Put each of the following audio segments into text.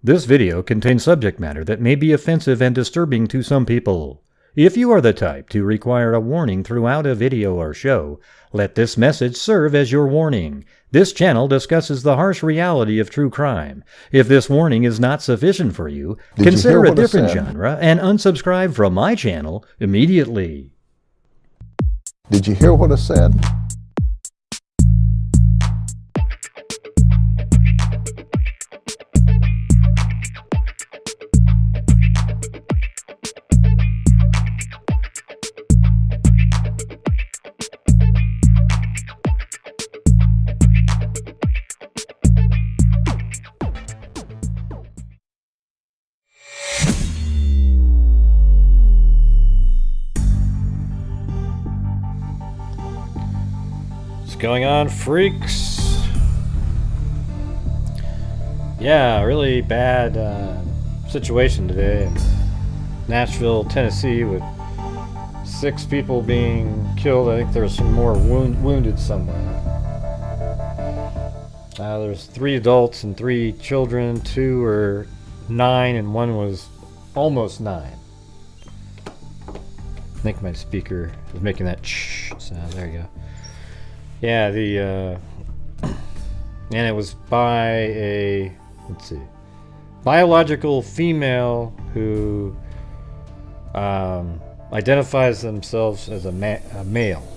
This video contains subject matter that may be offensive and disturbing to some people. If you are the type to require a warning throughout a video or show, let this message serve as your warning. This channel discusses the harsh reality of true crime. If this warning is not sufficient for you, consider a different genre and unsubscribe from my channel immediately. Did you hear what I said? What's going on, freaks? Yeah, really bad situation today in Nashville, Tennessee, with 6 people being killed. I think there's some more wounded somewhere. There's 3 adults and 3 children. 2 were 9 and 1 was almost 9. I think my speaker is making that shh sound. There you go. Yeah, and it was by a, biological female who identifies themselves as a male.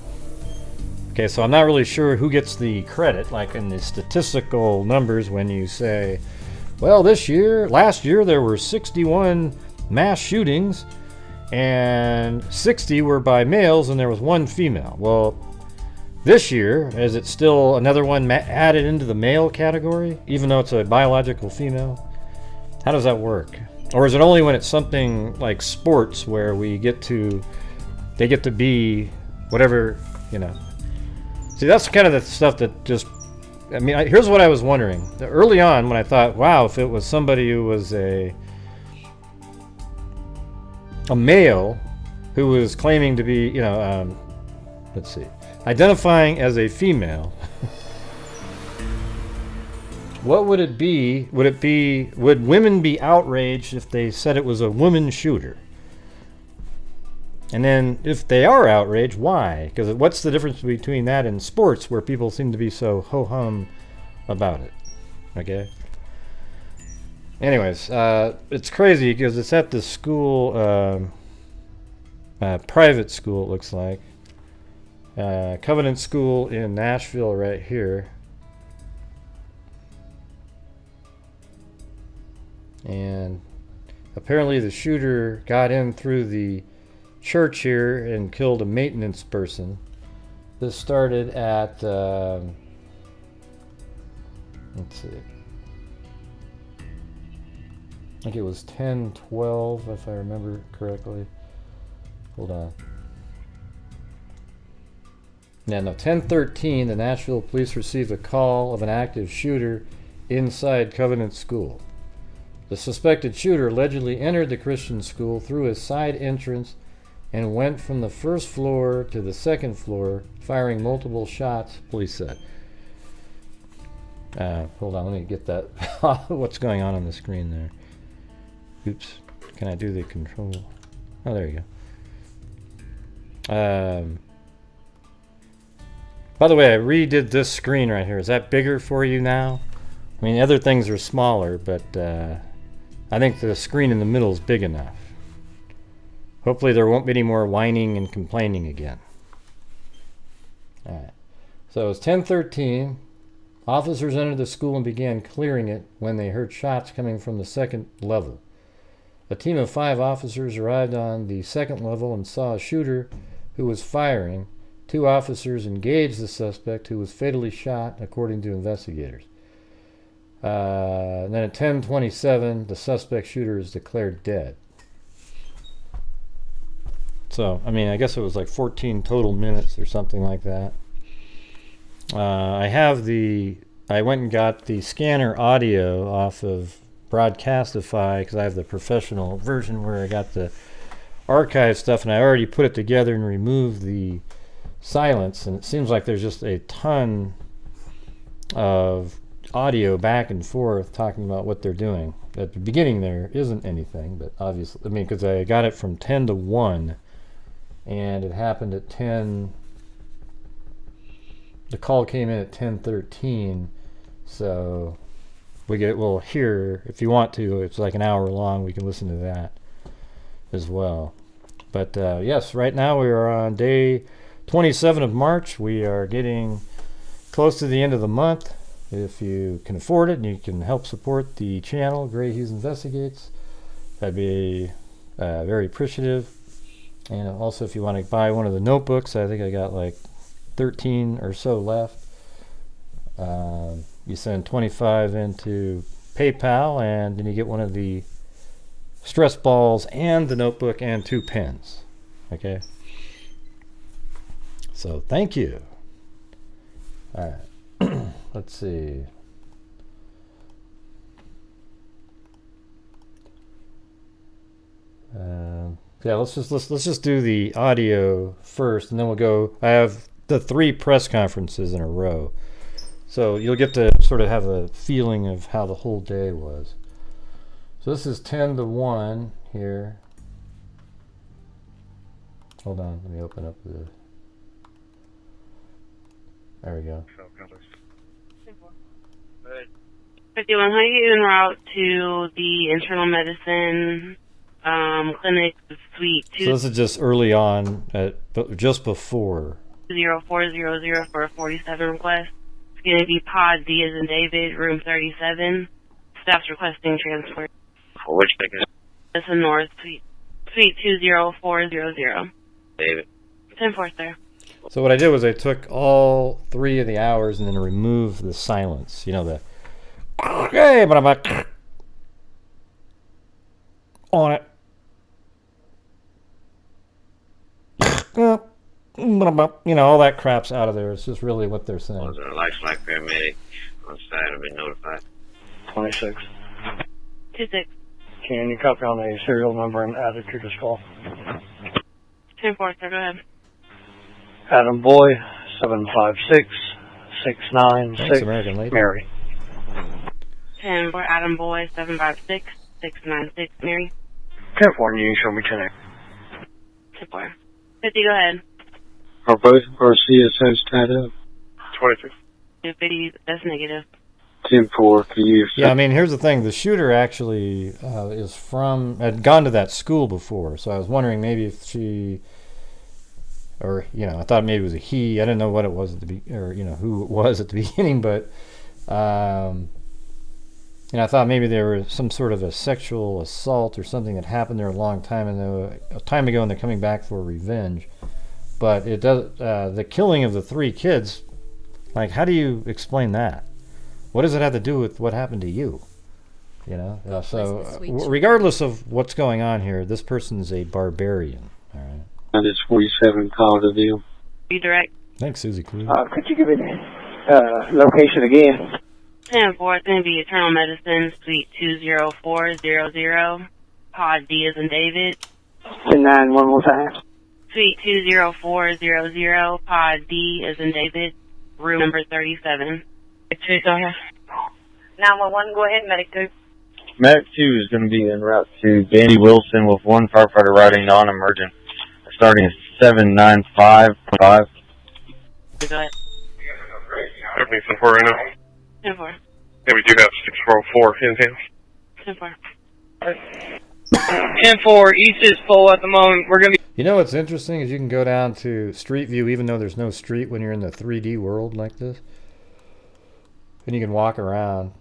Okay, so I'm not really sure who gets the credit, like in the statistical numbers when you say, well, last year there were 61 mass shootings and 60 were by males and there was 1 female. Well, this year, is it still another one added into the male category, even though it's a biological female? How does that work? Or is it only when it's something like sports where they get to be whatever, you know? See, that's kind of the stuff that just, here's what I was wondering. Early on when I thought, wow, if it was somebody who was a male who was claiming to be, identifying as a female, what would it be? Would women be outraged if they said it was a woman shooter? And then if they are outraged, why? Because what's the difference between that and sports where people seem to be so ho-hum about it? Okay. Anyways, it's crazy because it's at the school, private school it looks like. Covenant School in Nashville right here. And apparently the shooter got in through the church here and killed a maintenance person. This started at, let's see. I think it was 10:12 if I remember correctly. Hold on. Yeah, no, 10:13, the Nashville police received a call of an active shooter inside Covenant School. The suspected shooter allegedly entered the Christian school through a side entrance and went from the first floor to the second floor, firing multiple shots, police said. Hold on, let me get that. What's going on the screen there? Oops. Can I do the control? Oh, there you go. By the way, I redid this screen right here. Is that bigger for you now? I mean, other things are smaller, but I think the screen in the middle is big enough. Hopefully there won't be any more whining and complaining again. Alright. So it was 10:13. Officers entered the school and began clearing it when they heard shots coming from the second level. A team of 5 officers arrived on the second level and saw a shooter who was firing. 2 officers engaged the suspect, who was fatally shot, according to investigators. And then at 10:27, the suspect shooter is declared dead. So, I guess it was like 14 total minutes or something like that. I went and got the scanner audio off of Broadcastify because I have the professional version where I got the archive stuff, and I already put it together and removed the silence, and it seems like there's just a ton of audio back and forth talking about what they're doing. At the beginning there isn't anything, but obviously, I mean, because I got it from 10 to 1, and it happened at 10. The call came in at 10:13, so we'll hear, if you want to, it's like an hour long, we can listen to that as well. But yes, right now we are on day 27 of March. We are getting close to the end of the month. If you can afford it and you can help support the channel, Grant Hughes Investigates, I'd be very appreciative. And also, if you want to buy one of the notebooks, I think I got like 13 or so left. You send 25 into PayPal, and then you get one of the stress balls and the notebook and 2 pens. Okay? So, thank you. All right. Let's see. Yeah, let's just do the audio first, and then we'll go. I have the 3 press conferences in a row, so you'll get to sort of have a feeling of how the whole day was. So this is 10 to 1 here. Hold on, let me open up the. There we go. 5100 en route to the internal medicine clinic suite 2. So this is just early on, just before. 0400 for a 47 request. It's going to be Pod D as in David, room 37. Staff's requesting transport. For which ticket? That's in North, suite 20400. David. 10-4, sir. So what I did was I took all 3 of the hours and then removed the silence. You know, the hey, but I'm like on it. You know, all that crap's out of there. It's just really what they're saying. Was there a life flight paramedic on site have been notified? 26. 26. Can you copy on the serial number and add it to this call? 10-4, sir. Go ahead. Adam Boy, 756 Thanks, 696. American lady. Mary. 10-4, Adam Boy, 756 696. Mary. 10-4, you can show me 10. 10-4. 50, go ahead. Are both of our CSOs tied up? 26. 50, that's negative. 10-4, can you... Yeah, I mean, here's the thing. The shooter actually had gone to that school before, so I was wondering maybe if she, or, you know, I thought maybe it was a he. I didn't know what it was at the or, you know, who it was at the beginning, but, you know, I thought maybe there was some sort of a sexual assault or something that happened there a long time ago, and they're coming back for revenge. But it does the killing of the 3 kids. Like, how do you explain that? What does it have to do with what happened to you? You know. So, regardless of what's going on here, this person is a barbarian. All right. And it's 47 call to deal. Redirect. Thanks, Susie Clue. Could you give me the location again? 10-4, it's going to be Eternal Medicine, Suite 20400. Pod D as in David. 9 one more time. Suite 20400. Pod D as in David. Room number 37. 2, go ahead. 911, go ahead, Medic 2. Medic 2 is going to be en route to Dandy Wilson with 1 firefighter riding non-emergent, starting at 795.5. Go ahead. Opening 10-4 right now. 10-4. Yeah, we do have 644 in hands. 10-4. 10-4, East is full at the moment. We're going to be... You know what's interesting is you can go down to Street View even though there's no street when you're in the 3D world like this. And you can walk around.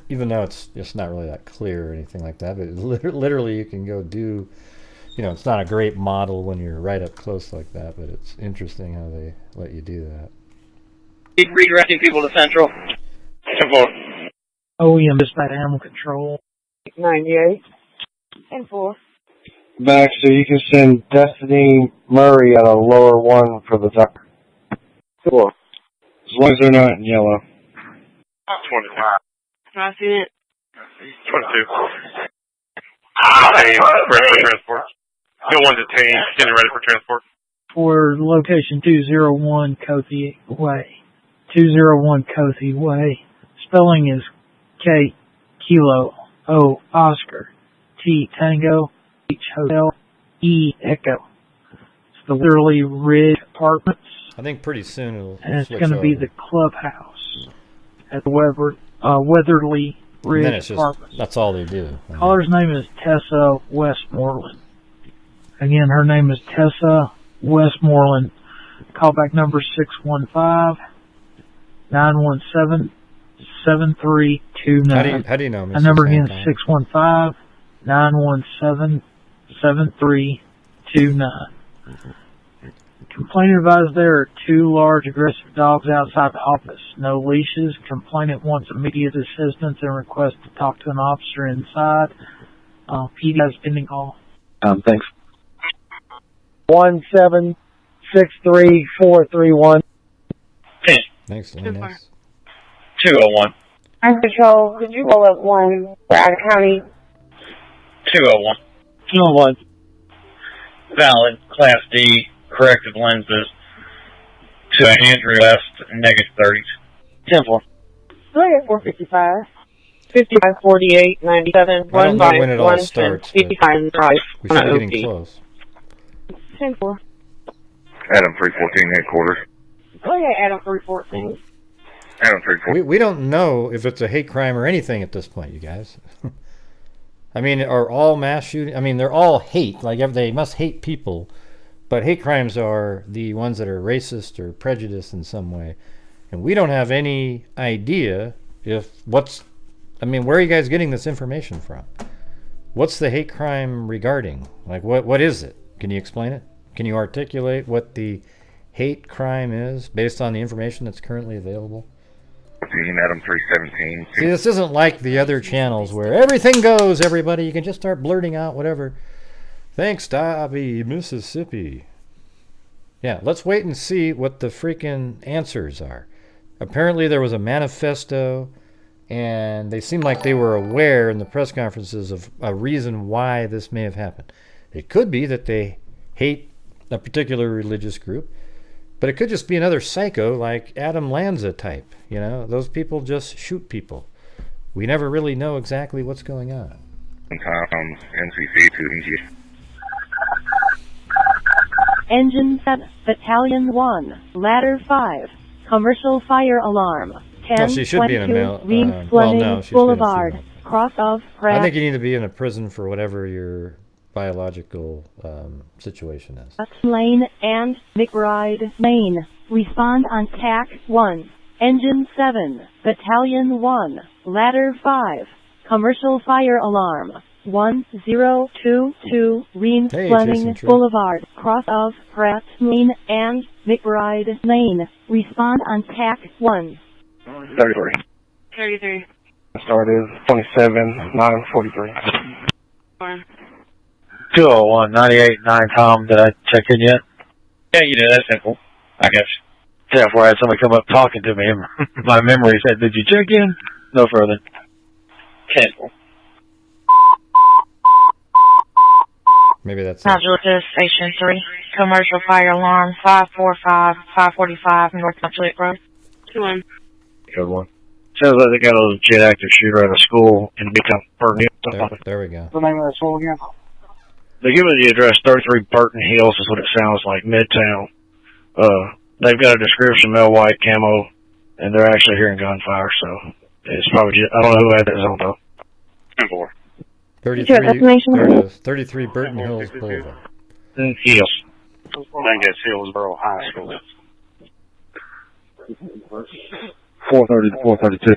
Even though it's just not really that clear or anything like that. But literally you can go do... You know, it's not a great model when you're right up close like that. But it's interesting how they let you do that. Redirecting people to Central. 10-4. OEM dispatch animal control. 98. 10-4. Back so you can send Destiny Murray at a lower 1 for the doctor. 4. As long as they're not in yellow. 22. Last unit. 22. Detained, ready for transport. No one detained, getting ready for transport. For location 201 Coty Way. 201 Cothy Way. Spelling is K Kilo O Oscar T Tango H Hotel E Echo. It's the Weatherly Ridge Apartments. I think pretty soon it'll And it's switch going to be over. the clubhouse at the Weatherly And then Ridge it's just, Apartments. that's all they do. Caller's name is Tessa Westmoreland. Again, her name is Tessa Westmoreland. Callback number 615-917-7329. How do you know, Mr. The number again Sankai? is 615-917-7329. Complainant advised there are 2 large aggressive dogs outside the office. No leashes. Complainant wants immediate assistance and requests to talk to an officer inside. PD has pending call. Thanks. 1763431. Thanks, Linus. 201. I'm Patrol. Could you roll up one for out of county? 201. 201. Valid Class D corrective lenses to Andrew West, -30s. 10-4. 455. 55, 48, 97, I don't know when it all starts, but 55, right. we should be getting close. 10-4. Adam 314 headquarters. Go ahead, Adam 314. Adam 314. We don't know if it's a hate crime or anything at this point, you guys. I mean, are all mass shooting? I mean, they're all hate. Like, they must hate people. But hate crimes are the ones that are racist or prejudiced in some way. And we don't have any idea where are you guys getting this information from? What's the hate crime regarding? Like, what is it? Can you explain it? Can you articulate what the hate crime is based on the information that's currently available? Adam 317. See, this isn't like the other channels where everything goes, everybody. You can just start blurting out whatever. Thanks, Dobby, Mississippi. Yeah, let's wait and see what the freaking answers are. Apparently there was a manifesto, and they seem like they were aware in the press conferences of a reason why this may have happened. It could be that they hate a particular religious group, but it could just be another psycho like Adam Lanza type. You know, those people just shoot people. We never really know exactly what's going on. NCC to NG. Engine 7, Battalion 1, Ladder 5, Commercial Fire Alarm, 10, she should be in a male. Reed Well, Fleming no, she's Boulevard, been a female. cross of I Pratt, think you need to be in a prison for whatever your biological situation is. Lane and McBride, Maine. Respond on TAC 1, Engine 7, Battalion 1, Ladder 5, Commercial Fire Alarm, 1022 Reed Hey, Fleming Jason Tree. Boulevard, cross of Pratt, Maine and McBride, Maine. Respond on TAC 1. 33. 33. Start is 27-943. 201, 98.9 Tom. Did I check in yet? Yeah, you did. That's simple. I guess. Yeah, before I had somebody come up talking to me, and my memory said, "Did you check in?" No further. Simple. Maybe that's it. Casualty Station 3. Commercial Fire Alarm 545 North Conflict Road. 2-1. Good one. Sounds like they got a legit active shooter at a school in Midtown Burton Hills. There we go. The name of that school again? They give me the address 33 Burton Hills is what it sounds like, Midtown. They've got a description, male white camo, and they're actually hearing gunfire, so it's probably just, I don't know who had that zone though. 4. 33, destination? there it is. 33 Burton Hills Boulevard. Yes. I think that's Hillsborough High School. 430 to 432.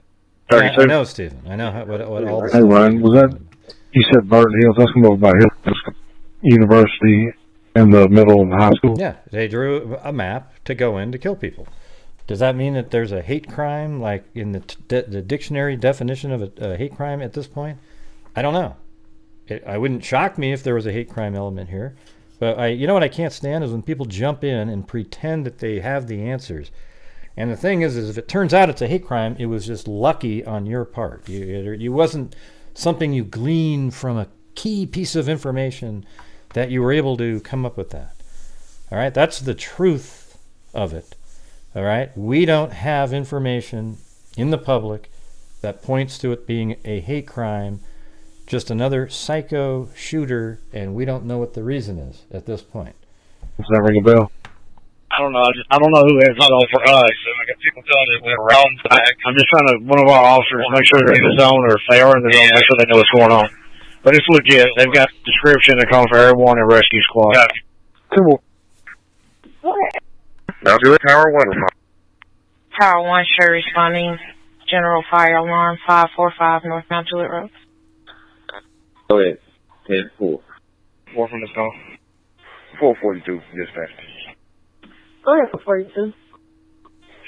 Yeah, 32. I know, Stephen. I know what all this Hey, Ryan, was that, you said Burton Hills, that's going to go by Hills University in the middle of the high school? Yeah, they drew a map to go in to kill people. Does that mean that there's a hate crime, like in the dictionary definition of a hate crime at this point? I don't know. I wouldn't shock me if there was a hate crime element here. But you know what I can't stand is when people jump in and pretend that they have the answers. And the thing is if it turns out it's a hate crime, it was just lucky on your part. You wasn't something you gleaned from a key piece of information that you were able to come up with that. All right, that's the truth of it. All right? We don't have information in the public that points to it being a hate crime, just another psycho shooter, and we don't know what the reason is at this point. Does that ring a bell? I don't know. I don't know who has it all for us. I got people telling me it went around back. I'm just trying to, one of our officers, make sure they're in the zone, or if they are in the zone, make sure they know what's going on. But it's legit. They've got description. They're calling for everyone in rescue squad. Got it. Two more. Now do it, Tower 1. Tower 1, sure, responding. General fire alarm 545 North Mount Juliet Road. Go ahead. 10-4. 4 from the zone. 442, dispatch. Go ahead for 42.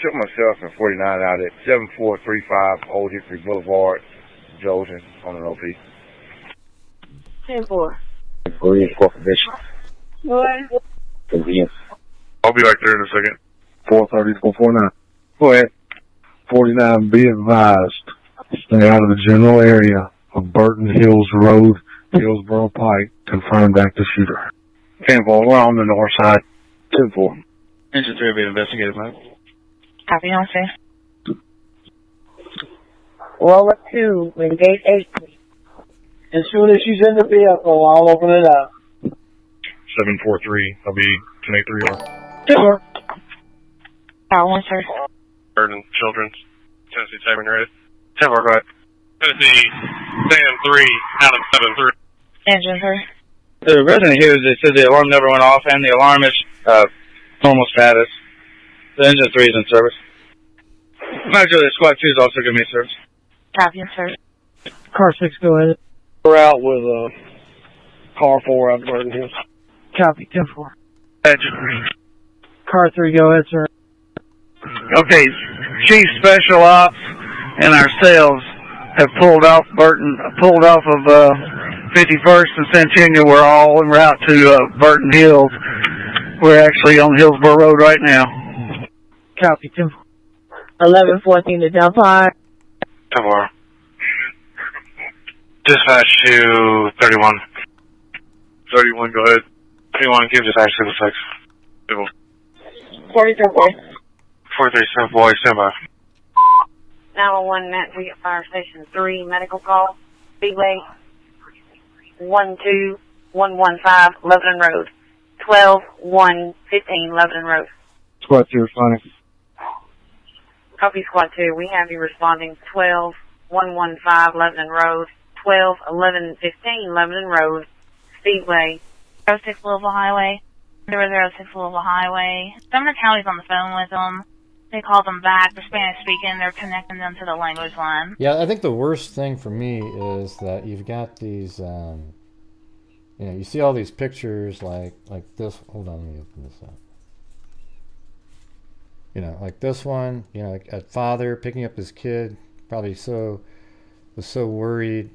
Shot myself and 49 out at 7435 Old Hickory Boulevard, Jolton, on an OP. 10-4. For confirmation. Go ahead. Convenience. I'll be back there in a second. 430, 449. Go ahead. 49, be advised. Stay out of the general area of Burton Hills Road, Hillsboro Pike. Confirmed active shooter. 10-4, we're on the north side. 10-4. Engine 3 will be investigated, mate. Copy on sir. Roller 2, engage 8. As soon as she's in the vehicle, I'll open it up. 743, I'll be 1083. Sure. Tower 1, sir. Burden Children's, Tennessee Timing Ready. 10-4, go ahead. Tennessee, Sam 3 out of 7-3. Engine, sir. The resident here, they said the alarm never went off, and the alarm is normal status. The engine 3 is in service. Actually, the squad 2 is also going to be in service. Copy on sir. Car 6, go ahead. We're out with car 4 out of Burton Hills. Copy, 10-4. Engine Car 3, go ahead, sir. Okay, Chief Special Ops and ourselves have pulled off of 51st and Centennial. We're all en route to Burton Hills. We're actually on Hillsboro Road right now. Copy, 10-4. 1114 to Delphi. 10-4. Dispatch to 31. 31, go ahead. 31, give dispatch to the 6. 43 boy. 437, boy, stand by. 911 Nashville Fire Station 3, medical call. Speedway 12115 Lebanon Road. 12-1-15 Lebanon Road. Squad 2 responding. Copy Squad 2. We have you responding 12-115 Lebanon Road. 12-11-15 Lebanon Road. Speedway 06 Louisville Highway. 006 Louisville Highway. Some of the counties on the phone with them. They called them back. They're Spanish speaking. They're connecting them to the language line. Yeah, I think the worst thing for me is that you've got these, you see all these pictures like this. Hold on, let me open this up. Like this one, like a father picking up his kid, probably was so worried.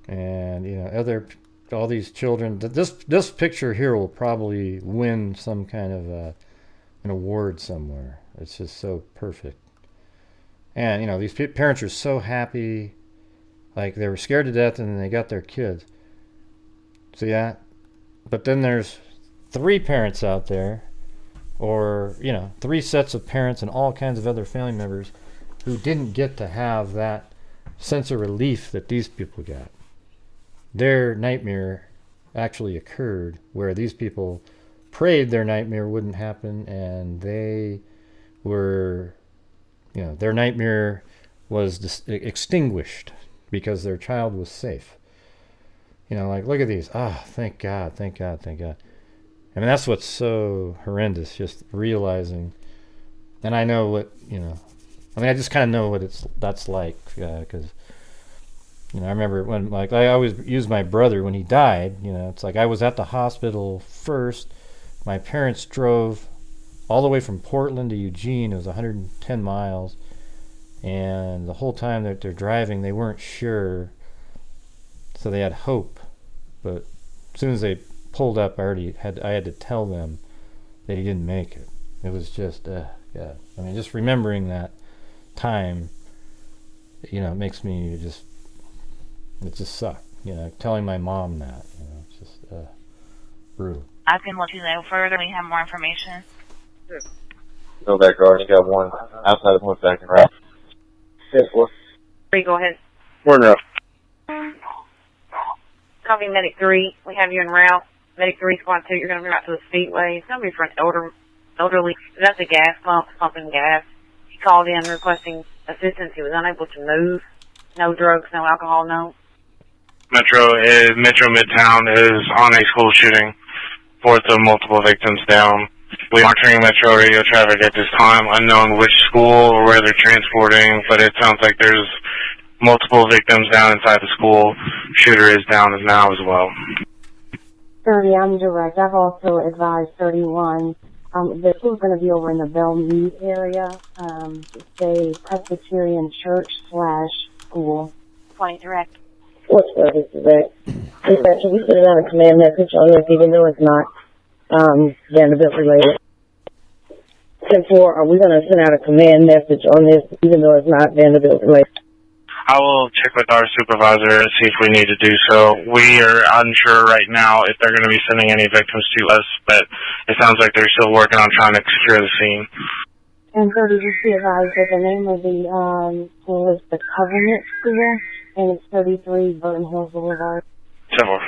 And, all these children. This picture here will probably win some kind of an award somewhere. It's just so perfect. And, these parents are so happy. Like, they were scared to death and then they got their kids. See that? But then there's 3 parents out there, or, 3 sets of parents and all kinds of other family members who didn't get to have that sense of relief that these people got. Their nightmare actually occurred, where these people prayed their nightmare wouldn't happen, and they were, their nightmare was extinguished because their child was safe. Like, look at these. Thank God, thank God, thank God. I mean, that's what's so horrendous, just realizing. And I know what, I just kind of know what that's like, because, I remember when, I always use my brother when he died. It's like I was at the hospital first. My parents drove all the way from Portland to Eugene. It was 110 miles. And the whole time that they're driving, they weren't sure. So they had hope. But as soon as they pulled up, I had to tell them that he didn't make it. It was just, God. I mean, just remembering that time, it makes me it just sucked. Telling my mom that, it's just brutal. I can let you know further when we have more information. Go back guard. You got one outside of one second, right? 10-4. 3, go ahead. We're in route. Copy Medic 3. We have you en route. Medic 3, Squad 2, you're going to be right to the Speedway. It's going to be for an elderly. That's a gas pump, pumping gas. He called in requesting assistance. He was unable to move. No drugs, no alcohol, no. Metro Midtown is on a school shooting. 4th of multiple victims down. We are monitoring Metro radio traffic at this time. Unknown which school or where they're transporting, but it sounds like there's multiple victims down inside the school. Shooter is down now as well. 30, I'm direct. I've also advised 31. The school's going to be over in the Belmead area. It's a Presbyterian church / school. 20, direct. What's that? This is Reck. Dispatcher, we put it on a command message on this, even though it's not Vanderbilt related. 10-4, are we going to send out a command message on this, even though it's not Vanderbilt related? I will check with our supervisor and see if we need to do so. We are unsure right now if they're going to be sending any victims to us, but it sounds like they're still working on trying to secure the scene. And 30, just be advised that the name of the school is the Covenant School, and it's 33 Burton Hills Boulevard. 10-4.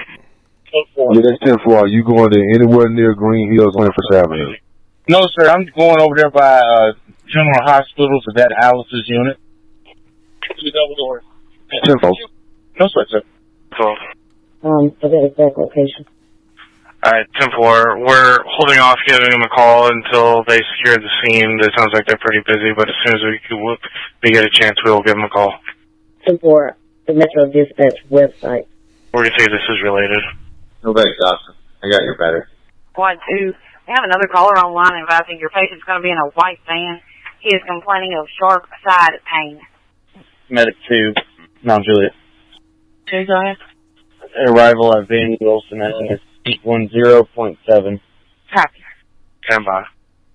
Yeah, that's 10-4. Are you going to anywhere near Green Hills on First Avenue? No, sir. I'm going over there by General Hospital to that Alice's unit. 10-4. No sweat, sir. Cool. For that exact location. Alright, 10-4. We're holding off giving them a call until they secure the scene. It sounds like they're pretty busy, but as soon as we get a chance, we will give them a call. 10-4, the Metro Dispatch website. We're going to see if this is related. No thanks, Doctor. I got your better. Squad 2, we have another caller online advising your patient's going to be in a white van. He is complaining of sharp side pain. Medic 2, Mount Juliet. 2, go ahead. Arrival at Vandy Wilson at 10.7. Copy. Stand by.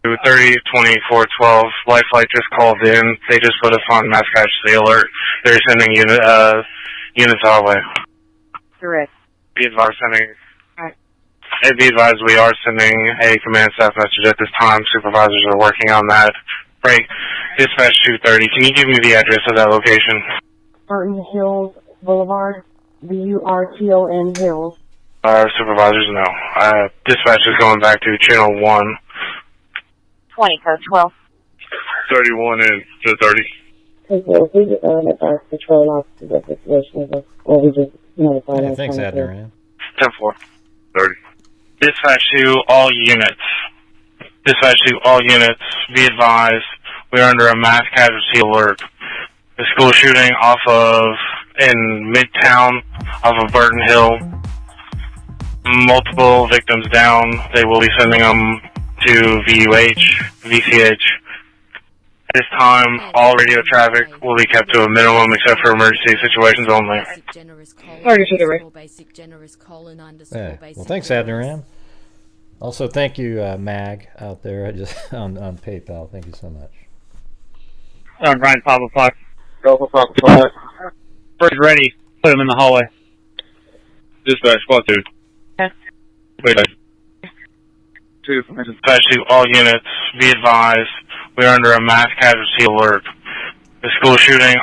2:30, 24:12. Life Flight just called in. They just put us on mass casualty alert. They're sending units our way. Correct. Be advised, Right. be advised we are sending a command staff message at this time. Supervisors are working on that. Break. Dispatch 230. Can you give me the address of that location? Burton Hills Boulevard, BURTON Hills. Our supervisors know. Dispatch is going back to channel 1. 20, code 12. 31 and 230. If we get at our patrol officers of the situation, or we just notify them. Thanks, Admiral. 10-4. 30. Dispatch to all units. Dispatch to all units. Be advised, we are under a mass casualty alert. The school shooting in Midtown off of Burton Hill. Multiple victims down. They will be sending them to VUH, VCH. At this time, all radio traffic will be kept to a minimum except for emergency situations only. Yeah. Well, thanks, Admiral. Also, thank you, Mag, out there on PayPal. Thank you so much. Ryan, 5 o'clock. Go for 5 o'clock. First ready. Put him in the hallway. Dispatch, squad 2. Wait. 2. Dispatch to all units. Be advised, we are under a mass casualty alert. The school shooting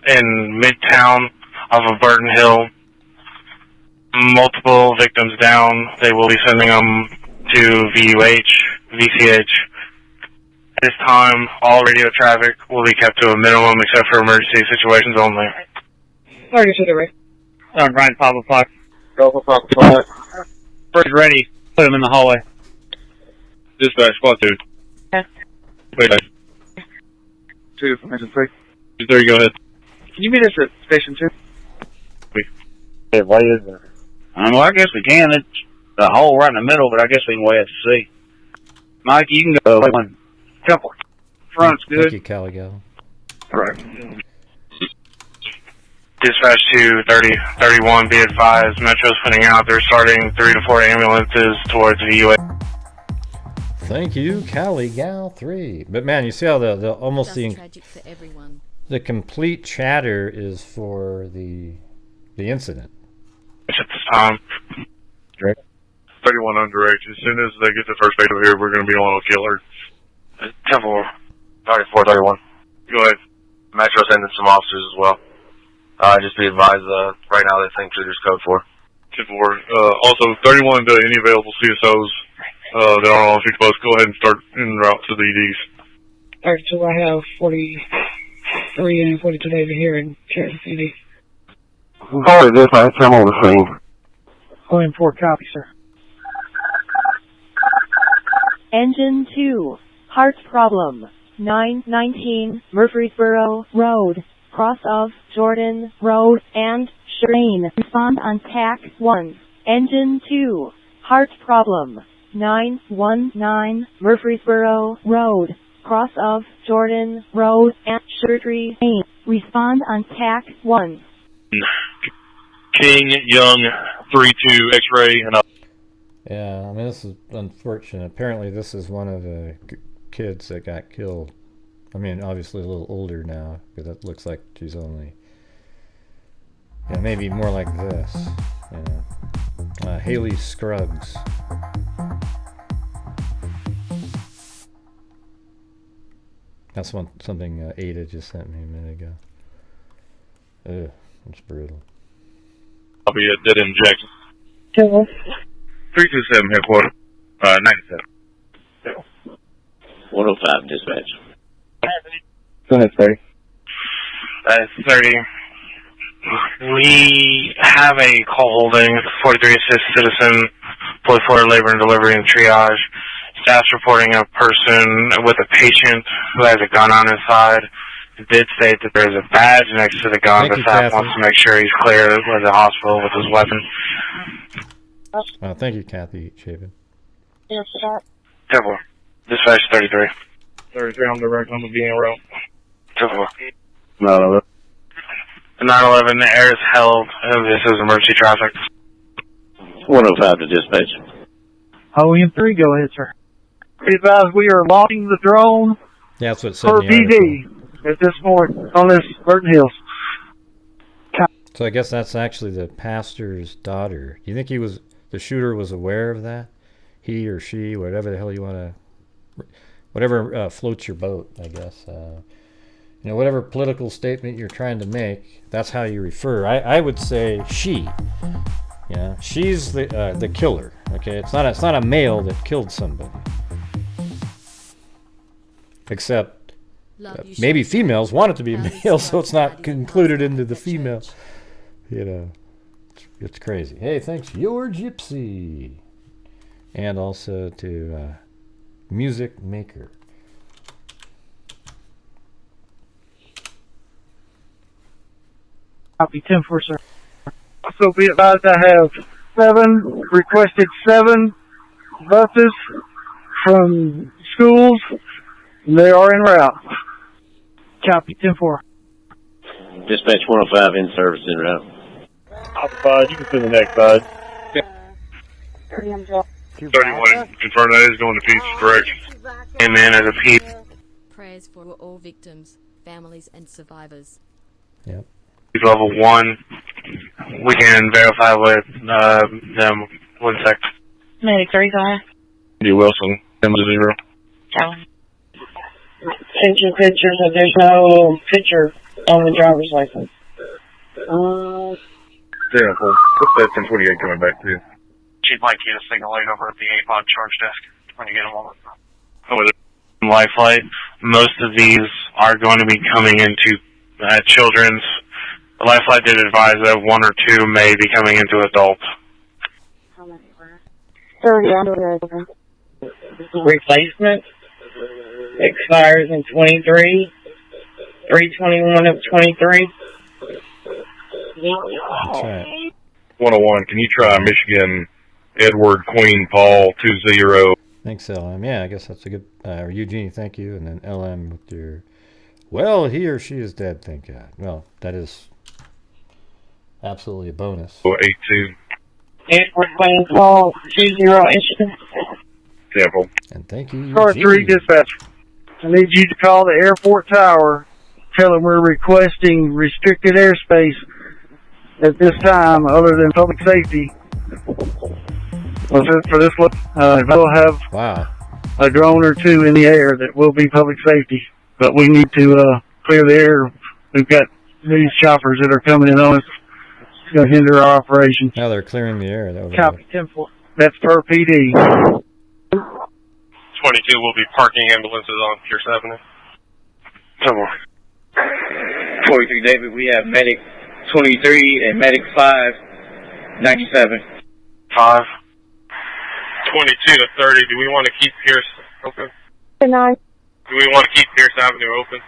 in Midtown off of Burton Hill. Multiple victims down. They will be sending them to VUH, VCH. At this time, all radio traffic will be kept to a minimum except for emergency situations only. Ryan, 5 o'clock. Go for 5 o'clock. First ready. Put him in the hallway. Dispatch, squad 2. Wait. 2, 3. 230, go ahead. Can you meet us at station 2? Hey, why is there? Well, I guess we can. It's the hole right in the middle, but I guess we can wait to see. Mike, you can go. One. Couple. Front's good. Thank you, Caligo. All right. Dispatch to 31, be advised, Metro's putting out, they're starting 3 to 4 ambulances towards VUA. Thank you, Cali Gal 3. But man, you see how the almost the complete chatter is for the incident. At this time. 31 underage. As soon as they get the first aid over here, we're going to be on a killer. 10-4. 3431. Go ahead. Metro sending some officers as well. Just be advised, right now they think there's code 4. 10-4. Also, 31 to any available CSOs that aren't on street post, go ahead and start en route to the EDs. 32, I have 43 and 42 days here in Kansas City. Sorry, dispatch, I'm on the scene. 4 copy, sir. Engine 2, heart problem, 919 Murfreesboro Road, cross of Jordan Road and Shireen. Respond on TAC 1. Engine 2, heart problem, 919 Murfreesboro Road, cross of Jordan Road and Shireen. Respond on TAC 1. King, Young, 3-2, X-ray, and up. Yeah, I mean, this is unfortunate. Apparently, this is one of the kids that got killed. I mean, obviously a little older now, because that looks like she's only, yeah, maybe more like this. Yeah. Haley Scruggs. That's something Ada just sent me a minute ago. Ugh, it's brutal. I'll be at dead end Jackson. 327 headquarters. 97. 105 dispatch. Go ahead, 30. 30. We have a call holding 43 assist citizen, 44 labor and delivery and triage. Staff's reporting a person with a patient who has a gun on his side. It did state that there's a badge next to the gun, but staff wants to make sure he's clear of the hospital with his weapon. Thank you, Kathy Chabin. Yes, sir. 10-4. Dispatch 33. 33 on the Reck on the being route. 10-4. 911. 911, the air is held. This is emergency traffic. 105 to dispatch. OM3, go ahead, sir. Be advised, we are launching the drone Yeah, that's what it said per in the article. PD at this point on this Burton Hills. So I guess that's actually the pastor's daughter. Do you think the shooter was aware of that? He or she, whatever the hell you want to, whatever floats your boat, I guess. Whatever political statement you're trying to make, that's how you refer. I would say she. Yeah, she's the killer. Okay, it's not a male that killed somebody. Except maybe females want it to be a male, so it's not included into the female. It's crazy. Hey, thanks, Your Gypsy, and also to Music Maker. Copy 10-4, sir. So be advised, I have requested 7 buses from schools. They are en route. Copy 10-4. Dispatch 105 in service en route. Occupied, you can send the next side. 31, confirm that is going to Pete's direction. Amen as a Pete. Prayers for all victims, families, and survivors. Yep. Level 1. We can verify with them. 1 sec. Medic 35. D. Wilson, 10-0. Send your pictures, and there's no picture on the driver's license. Yeah, well, what's that 1028 coming back to? She'd like you to signal it over at the 8-pod charge desk when you get a moment. Lifeline. Most of these are going to be coming into children's. The Lifeline did advise that 1 or 2 may be coming into adults. 30. Replacement expires in 23. 3/21 of 23. That's right. 101, can you try Michigan Edward Queen Paul 20? Thanks, LM. Yeah, I guess that's a good. Eugenie, thank you. And then LM with your. Well, he or she is dead, thank God. Well, that is absolutely a bonus. 82. Edward Queen Paul 20 incident. Sample. And thank you, Car 3 dispatch. I need you to call the airport tower. Tell them we're requesting restricted airspace at this time, other than public safety. For this, we'll have. Wow. a drone or two in the air that will be public safety. But we need to clear the air. We've got these choppers that are coming in on us. It's going to hinder our operation. Now they're clearing the air. Copy, 10-4. That's per PD. 22 will be parking ambulances on Pierce Avenue. Come on. 43 David, we have medic 23 and medic 5, 97. 5. 22 to 30, do we want to keep Pierce open? 9. Do we want to keep Pierce Avenue open?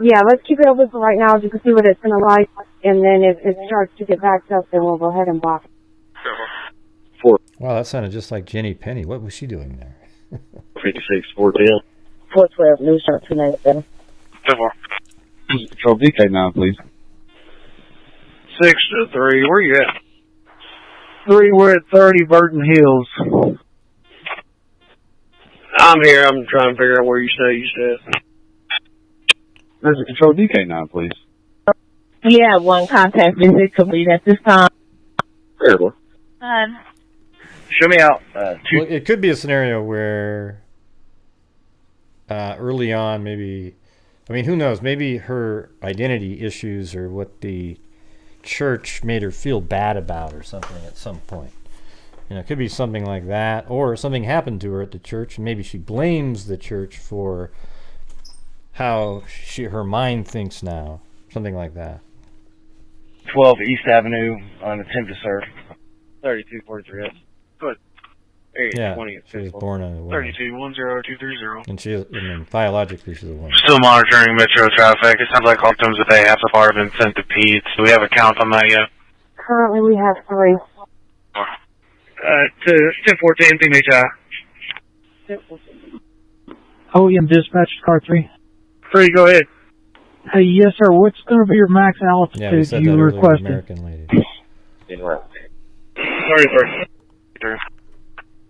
Yeah, let's keep it open for right now just to see what it's going to like. And then if it starts to get backed up, then we'll go ahead and block it. 4. Wow, that sounded just like Jenny Penny. What was she doing there? 56, 410. 412, new start 297. 4. Control DK9, please. 6 to 3, where you at? 3, we're at 30 Burton Hills. I'm here. I'm trying to figure out where you said. There's a Control DK9, please. Yeah, one contact visit complete at this time. Terrible. Show me out. Well, it could be a scenario where early on, maybe, I mean, who knows? Maybe her identity issues or what the church made her feel bad about or something at some point. You know, it could be something like that, or something happened to her at the church, and maybe she blames the church for how her mind thinks now, something like that. 12 East Avenue on attempt to serve. 3243. Good. Yeah, 20 she was born on a woman. 3210-230. And biologically she's a woman. Still monitoring Metro traffic. It sounds like all victims that they have so far have been sent to PEDS. Do we have a count on that yet? Currently we have 3. To 1014, team HI. OEM dispatch, car 3. 3, go ahead. Hey, yes, sir. What's going to be your max altitude Yeah, we said you that earlier, requested? American lady. 33.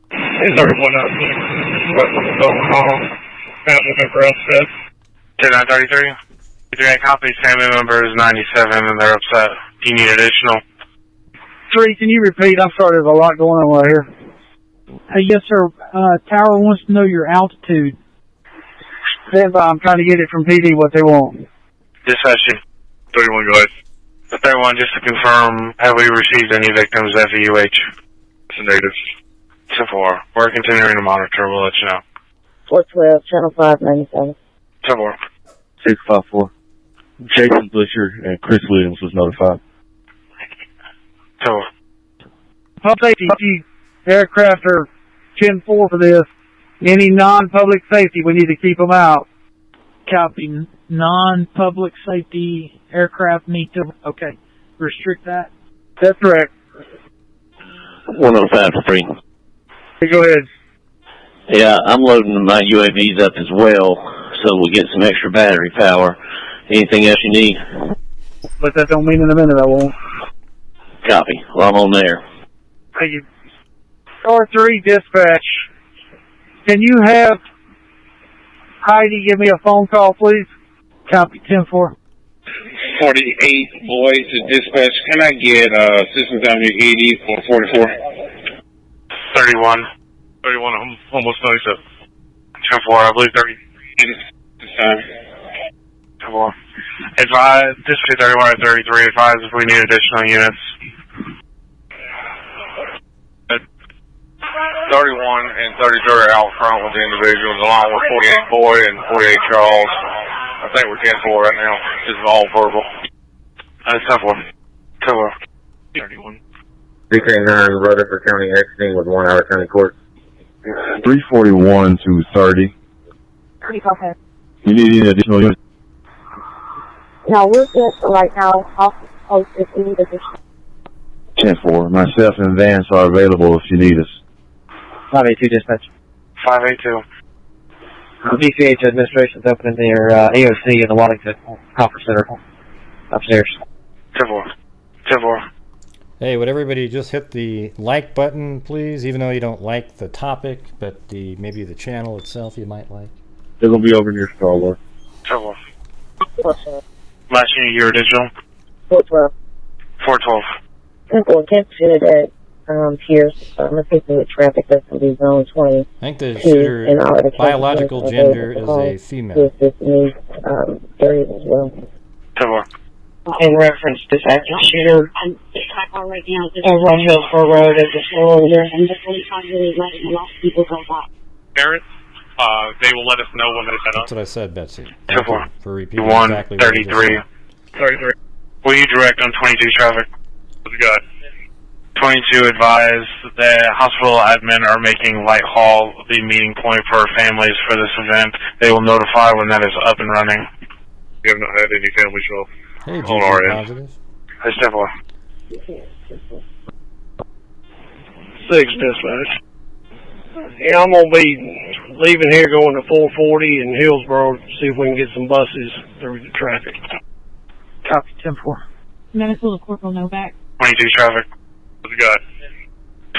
31 up. 10-9-33. 33 copies. Family member is 97 and they're upset. Do you need additional? 3, can you repeat? I'm sorry, there's a lot going on right here. Hey, yes, sir. Tower wants to know your altitude. I'm trying to get it from PD what they want. Dispatch 31, go ahead. The 31, just to confirm, have we received any victims FEUH? It's a negative. 10-4. We're continuing to monitor. We'll let you know. 412, channel 597. 10-4. 654. Jason Busher and Chris Williams was notified. 10-4. Public safety aircraft are 10-4 for this. Any non-public safety, we need to keep them out. Copy. Non-public safety aircraft need to... Okay. Restrict that. That's correct. 105 for free. Hey, go ahead. Yeah, I'm loading my UAVs up as well, so we'll get some extra battery power. Anything else you need? But that don't mean in a minute I won't. Copy. Well, I'm on there. Thank you. R3 dispatch. Can you have Heidi give me a phone call, please? Copy. 10-4. 48 boys to dispatch. Can I get Systems Avenue 80 for 44? 31. 31, I'm almost 97. 10-4, I believe 30. This time. 10-4. Advise, District 31 at 33, advise if we need additional units. 31 and 33 are out front with the individuals, along with 48 Boyd and 48 Charles. I think we're 10-4 right now. This is all verbal. That's 10-4. 10-4. 31. DK9, Rutherford County exiting with 1 hour county court. 341 to 30. Pretty confident. You need any additional units? No, we're good for right now. I'll post if we need additional. 10-4. Myself and Vance are available if you need us. 582 dispatch. 582. The DCH administration's opening their AOC in the Wellington Conference Center upstairs. 10-4. 10-4. Hey, would everybody just hit the like button, please, even though you don't like the topic, but maybe the channel itself you might like? They're going to be over near Star Wars. 10-4. Last unit, your digital? 412. 412. 10-4, can't see it. Pierce, assisting with traffic. That's going to be zone 20. I think the shooter biological gender is a female. Areas as well. In reference to active shooter on Hillsborough Road as a school leader. And just letting a lot of people go by. Parents, they will let us know when they set up. That's what I said, Betsy. For repeating 1, exactly what I just 33. said. 33. Will you direct on 22 traffic? What's good? 22 advise that hospital admin are making Whitehall the meeting point for families for this event. They will notify when that is up and running. We have not had any family show on our end. Positive. That's definitely. 6 dispatch. Yeah, I'm going to be leaving here going to 440 in Hillsborough to see if we can get some buses through the traffic. Copy, 10-4. Medical Corporal Novak. 22 traffic. What's good?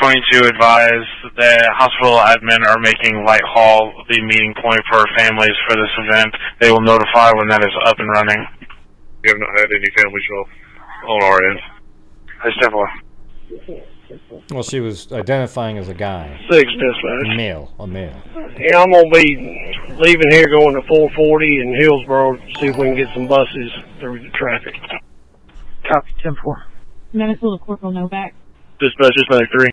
22 advise that hospital admin are making Whitehall the meeting point for families for this event. They will notify when that is up and running. We have not had any family show on our end. That's definitely. Well, she was identifying as a guy. 6 dispatch. Male, a male. Yeah, I'm going to be leaving here going to 440 in Hillsborough to see if we can get some buses through the traffic. Copy, 10-4. Medical Corporal Novak. Dispatch, dispatch 3.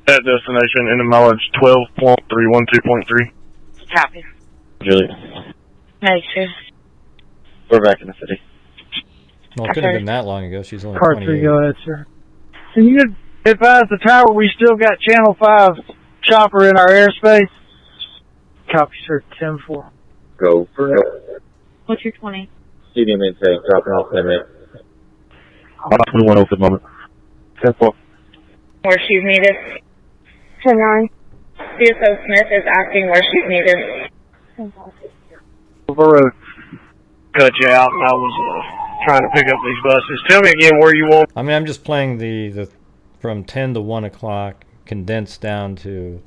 At destination in the mileage 12.312.3. Copy. Juliet. Make sure. We're back in the city. Well, it couldn't have been that long ago. She's only Car 28. 3, go ahead, sir. Can you advise the tower we still got Channel 5 chopper in our airspace? Copy, sir. 10-4. Go for it. What's your 20? CDM intake, dropping off in it. 21 at the moment. 10-4. Where she's needed. 10-9. CSO Smith is asking where she's needed. Road. Cut you out, and I was trying to pick up these buses. Tell me again where you want. I mean, I'm just playing the from 10 to 1 o'clock, condensed down to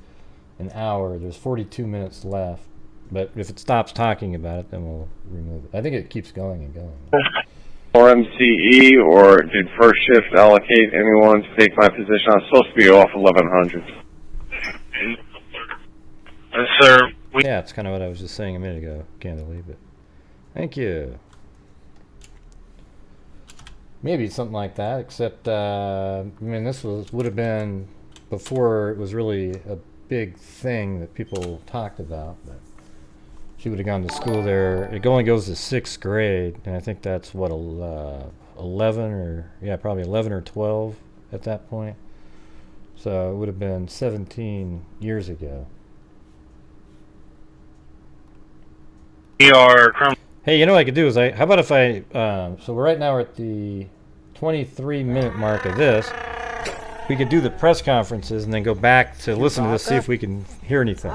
an hour. There's 42 minutes left. But if it stops talking about it, then we'll remove it. I think it keeps going and going. Or MCE, or did first shift allocate anyone to take my position? I'm supposed to be off 1100. Sir, yeah, it's kind of what I was just saying a minute ago, candidly, but thank you. Maybe something like that, except, I mean, this would have been before it was really a big thing that people talked about, but she would have gone to school there. It only goes to 6th grade, and I think that's, what, 11 or, yeah, probably 11 or 12 at that point. So it would have been 17 years ago. Hey, you know what I could do is how about if I, so right now we're at the 23-minute mark of this. We could do the press conferences and then go back to listen to this, see if we can hear anything.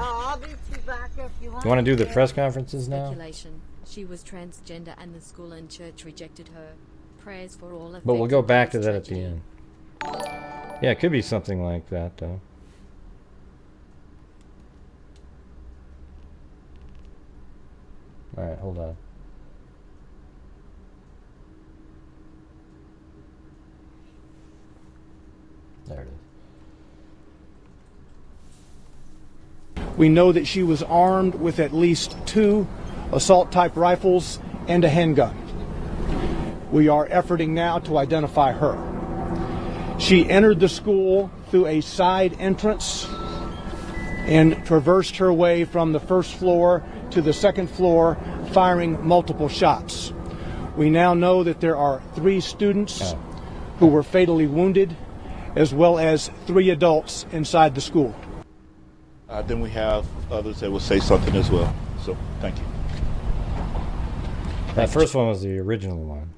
You want to do the press conferences now? Speculation. She was transgender and the school and church rejected her. Prayers for all of But we'll go back to that at the end. Yeah, it could be something like that, though. Alright, hold on. There it is. We know that she was armed with at least 2 assault-type rifles and a handgun. We are efforting now to identify her. She entered the school through a side entrance and traversed her way from the first floor to the second floor, firing multiple shots. We now know that there are 3 students who were fatally wounded, as well as 3 adults inside the school. Then we have others that will say something as well. So, thank you. That first one was the original one.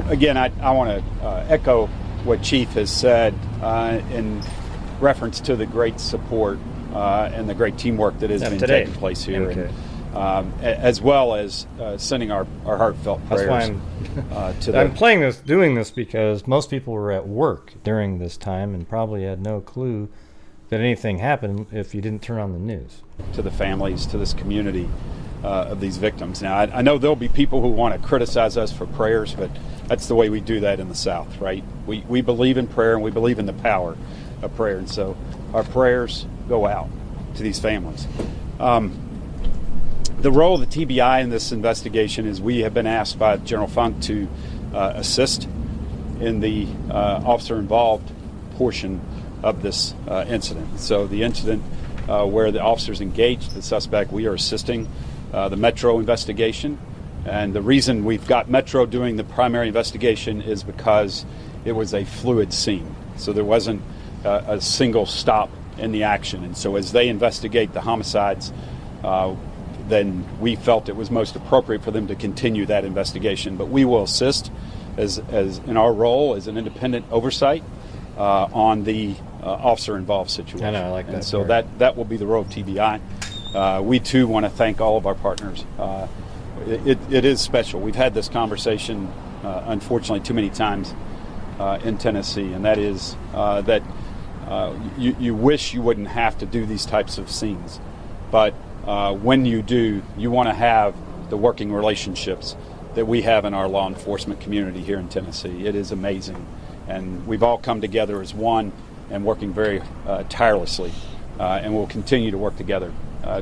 Again, I want to echo what Chief has said in reference to the great support and the great teamwork that has been taking place here, and, as well as sending our heartfelt prayers to them. I'm doing this because most people were at work during this time and probably had no clue that anything happened if you didn't turn on the news. To the families, to this community, of these victims. Now, I know there'll be people who want to criticize us for prayers, but that's the way we do that in the South, right? We believe in prayer, and we believe in the power of prayer, and so our prayers go out to these families. The role of the TBI in this investigation is we have been asked by General Funk to assist in the officer-involved portion of this incident. So the incident where the officers engaged the suspect, we are assisting the Metro investigation. And the reason we've got Metro doing the primary investigation is because it was a fluid scene. So there wasn't a single stop in the action. And so as they investigate the homicides, then we felt it was most appropriate for them to continue that investigation. But we will assist as in our role as an independent oversight on the officer-involved situation. I know, I like that. And so part. that will be the role of TBI. We too want to thank all of our partners. It is special. We've had this conversation, unfortunately, too many times in Tennessee, and that is that you wish you wouldn't have to do these types of scenes, but when you do, you want to have the working relationships that we have in our law enforcement community here in Tennessee. It is amazing, and we've all come together as one and working very tirelessly, and we'll continue to work together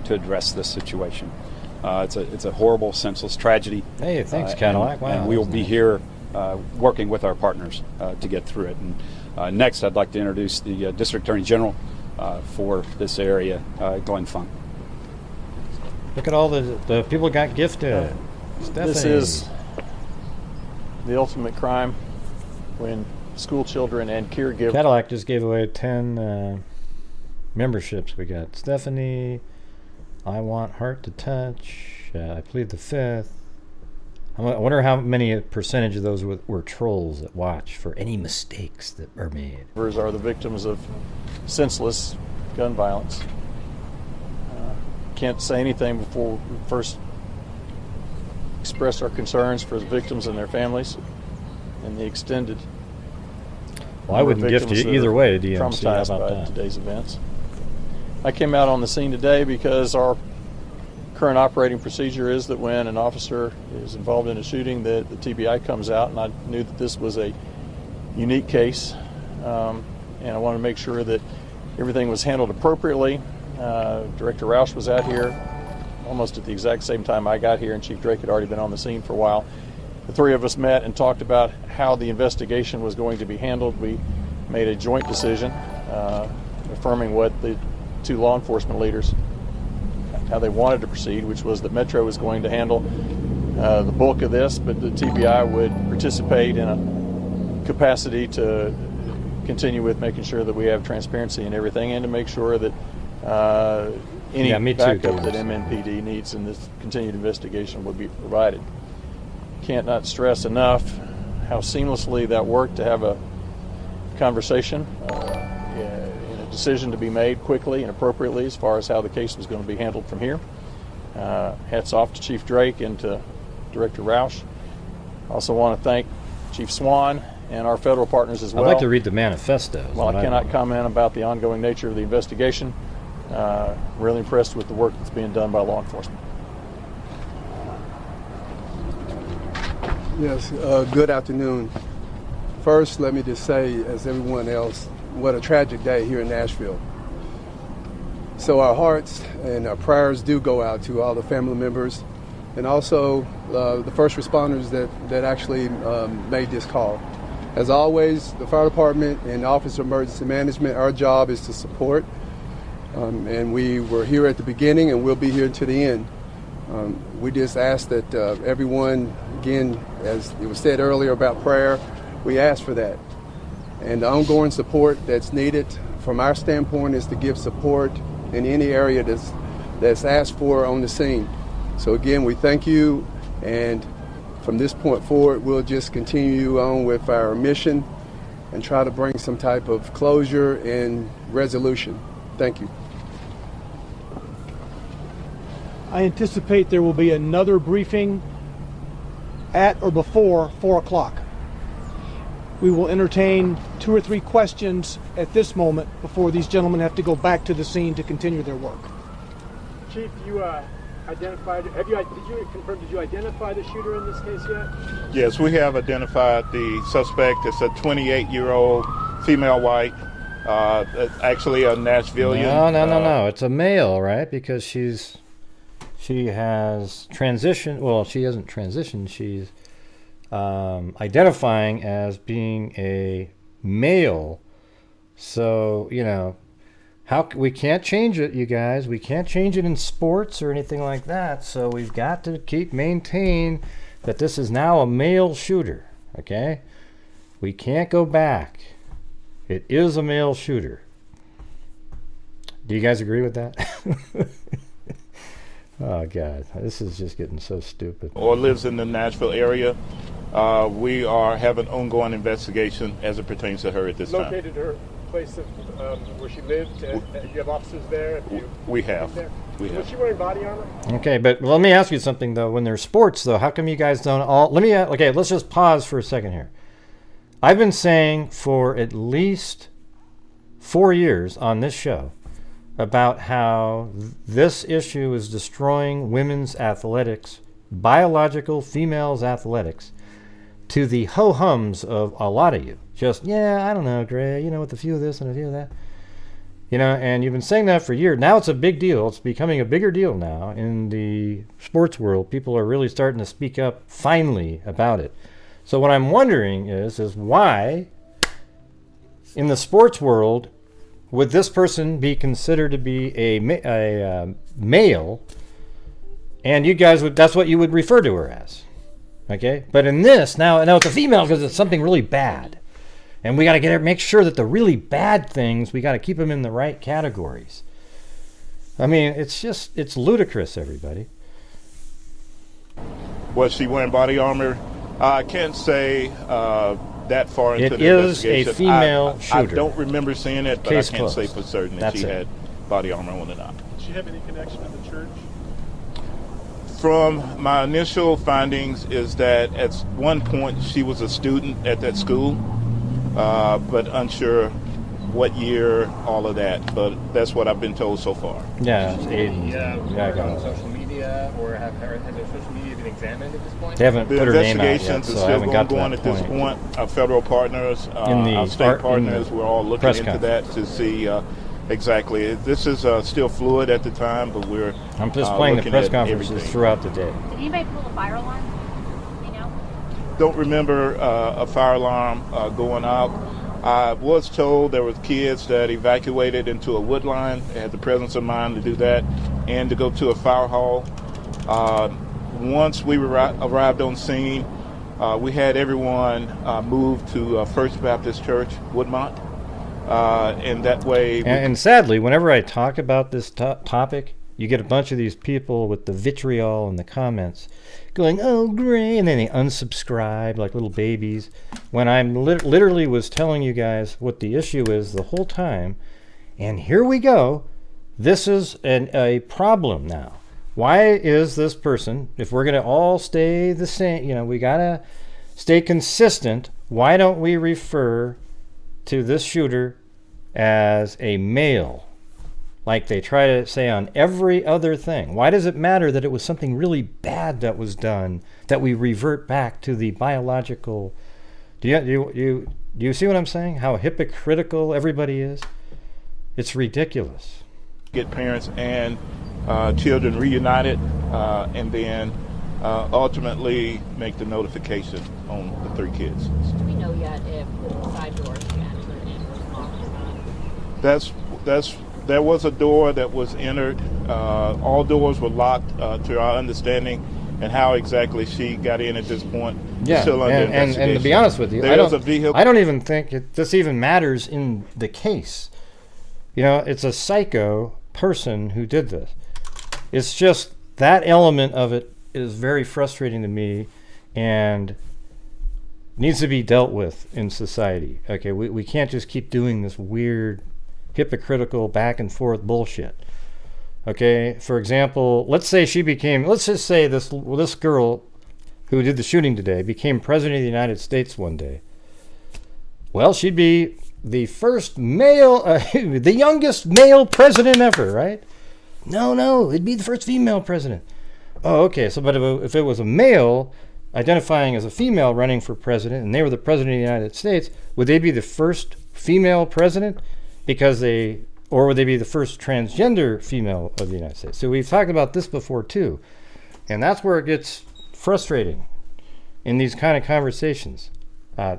to address this situation. It's a horrible, senseless tragedy. Hey, thanks, Cadillac. Wow, and we will be here working with our partners to get through it. And next, I'd like to introduce the District Attorney General for this area, Glenn Funk. Look at all the people got gifted. Stephanie. This is the ultimate crime when school children and caregivers. Cadillac just gave away 10 memberships. We got Stephanie, I Want Heart to Touch, I Plead the Fifth. I wonder how many percentage of those were trolls that watch for any mistakes that are made. Are the victims of senseless gun violence. Can't say anything before we first express our concerns for the victims and their families and the extended. Well, I wouldn't gift you either way, DMC. Traumatized How about by that? Today's events. I came out on the scene today because our current operating procedure is that when an officer is involved in a shooting, that the TBI comes out, and I knew that this was a unique case, and I wanted to make sure that everything was handled appropriately. Director Roush was out here almost at the exact same time I got here, and Chief Drake had already been on the scene for a while. The three of us met and talked about how the investigation was going to be handled. We made a joint decision affirming what the two law enforcement leaders, how they wanted to proceed, which was that Metro was going to handle the bulk of this, but the TBI would participate in a capacity to continue with making sure that we have transparency in everything, and to make sure that any backup that MNPD needs in this continued investigation would be provided. Can't not stress enough how seamlessly that worked to have a conversation, and a decision to be made quickly and appropriately as far as how the case was going to be handled from here. Hats off to Chief Drake and to Director Roush. I also want to thank Chief Swan and our federal partners as well. I'd like to read the manifesto. While I cannot comment about the ongoing nature of the investigation, really impressed with the work that's being done by law enforcement. Yes, good afternoon. First, let me just say, as everyone else, what a tragic day here in Nashville. So our hearts and our prayers do go out to all the family members, and also the first responders that actually made this call. As always, the fire department and Office of Emergency Management, our job is to support, and we were here at the beginning and we'll be here to the end. We just ask that everyone, again, as it was said earlier about prayer, we ask for that. And the ongoing support that's needed from our standpoint is to give support in any area that's asked for on the scene. So again, we thank you, and from this point forward, we'll just continue on with our mission and try to bring some type of closure and resolution. Thank you. I anticipate there will be another briefing at or before 4 o'clock. We will entertain 2 or 3 questions at this moment before these gentlemen have to go back to the scene to continue their work. Chief, you identified? Did you identify the shooter in this case yet? Yes, we have identified the suspect. It's a 28-year-old female white, actually a Nashvilleian. No. It's a male, right? Because she has transitioned. Well, she hasn't transitioned. She's identifying as being a male. So, we can't change it, you guys. We can't change it in sports or anything like that. So we've got to maintain that this is now a male shooter, okay? We can't go back. It is a male shooter. Do you guys agree with that? Oh, God. This is just getting so stupid. Or lives in the Nashville area. We are having ongoing investigation as it pertains to her at this time. Located her place of where she lived? You have officers there? We have. Was she wearing body armor? Okay, but let me ask you something, though. When there's sports, though, how come you guys don't all... let's just pause for a second here. I've been saying for at least 4 years on this show about how this issue is destroying women's athletics, biological females' athletics, to the ho-hums of a lot of you. Just, I don't know, Gray, with a few of this and a few of that. And you've been saying that for years. Now it's a big deal. It's becoming a bigger deal now in the sports world. People are really starting to speak up finally about it. So what I'm wondering is why in the sports world would this person be considered to be a male, and you guys that's what you would refer to her as. Okay? But in this, now it's a female because it's something really bad. And we got to make sure that the really bad things, we got to keep them in the right categories. I mean, it's ludicrous, everybody. Was she wearing body armor? I can't say that far into the investigation. It is a female shooter. I don't remember seeing it, but Case I can't closed. say for certain that she had body armor on or not. Did she have any connection to the church? From my initial findings is that at one point she was a student at that school, but unsure what year, all of that. But that's what I've been told so far. Yeah, it's Aiden. I got on social media, or has her social media been examined at this point? They haven't put her name out yet, investigations so are I still haven't got to going that at this point. Our federal partners, our state partners, we're all looking into that to see exactly. This is still fluid at the time, but we're I'm just playing the press conferences throughout the day. Did anybody pull a fire alarm? Don't remember a fire alarm going out. I was told there were kids that evacuated into a wood line. They had the presence of mind to do that and to go to a fire hall. Once we arrived on scene, we had everyone moved to First Baptist Church, Woodmont. And that way... And sadly, whenever I talk about this topic, you get a bunch of these people with the vitriol in the comments going, oh, great, and then they unsubscribe like little babies. When I literally was telling you guys what the issue is the whole time, and here we go. This is a problem now. Why is this person, if we're going to all stay the same, we got to stay consistent, why don't we refer to this shooter as a male, like they try to say on every other thing? Why does it matter that it was something really bad that was done, that we revert back to the biological? Do you see what I'm saying? How hypocritical everybody is? It's ridiculous. Get parents and children reunited, and then ultimately make the notification on the 3 kids. Do we know yet if the side doors can enter in was locked or not? There was a door that was entered. All doors were locked, to our understanding, and how exactly she got in at this point is still under investigation. And to be honest with you, I don't even think this even matters in the case. It's a psycho person who did this. It's just that element of it is very frustrating to me and needs to be dealt with in society. Okay, we can't just keep doing this weird, hypocritical back and forth bullshit. Okay, for example, let's just say this girl who did the shooting today became president of the United States one day. Well, she'd be the first male, the youngest male president ever, right? No, it'd be the first female president. Oh, okay. So, but if it was a male identifying as a female running for president, and they were the president of the United States, would they be the first female president? Or would they be the first transgender female of the United States? So we've talked about this before too. And that's where it gets frustrating in these kind of conversations.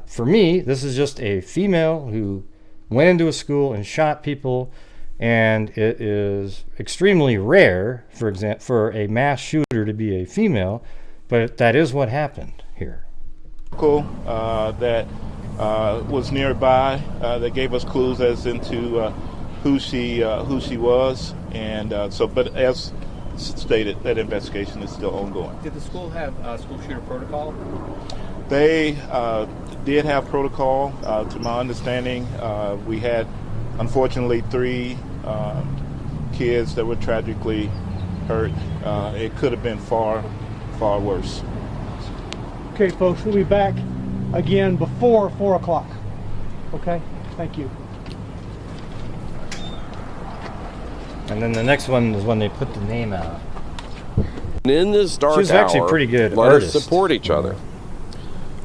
For me, this is just a female who went into a school and shot people, and it is extremely rare, for example, for a mass shooter to be a female, but that is what happened here. That was nearby that gave us clues as into who she was, and but as stated, that investigation is still ongoing. Did the school have school shooter protocol? They did have protocol. To my understanding, we had unfortunately 3 kids that were tragically hurt. It could have been far worse. Okay, folks, we'll be back again before 4 o'clock. Okay, thank you. And then the next one is when they put the name out. In this dark She was actually pretty good let artist. us support each other.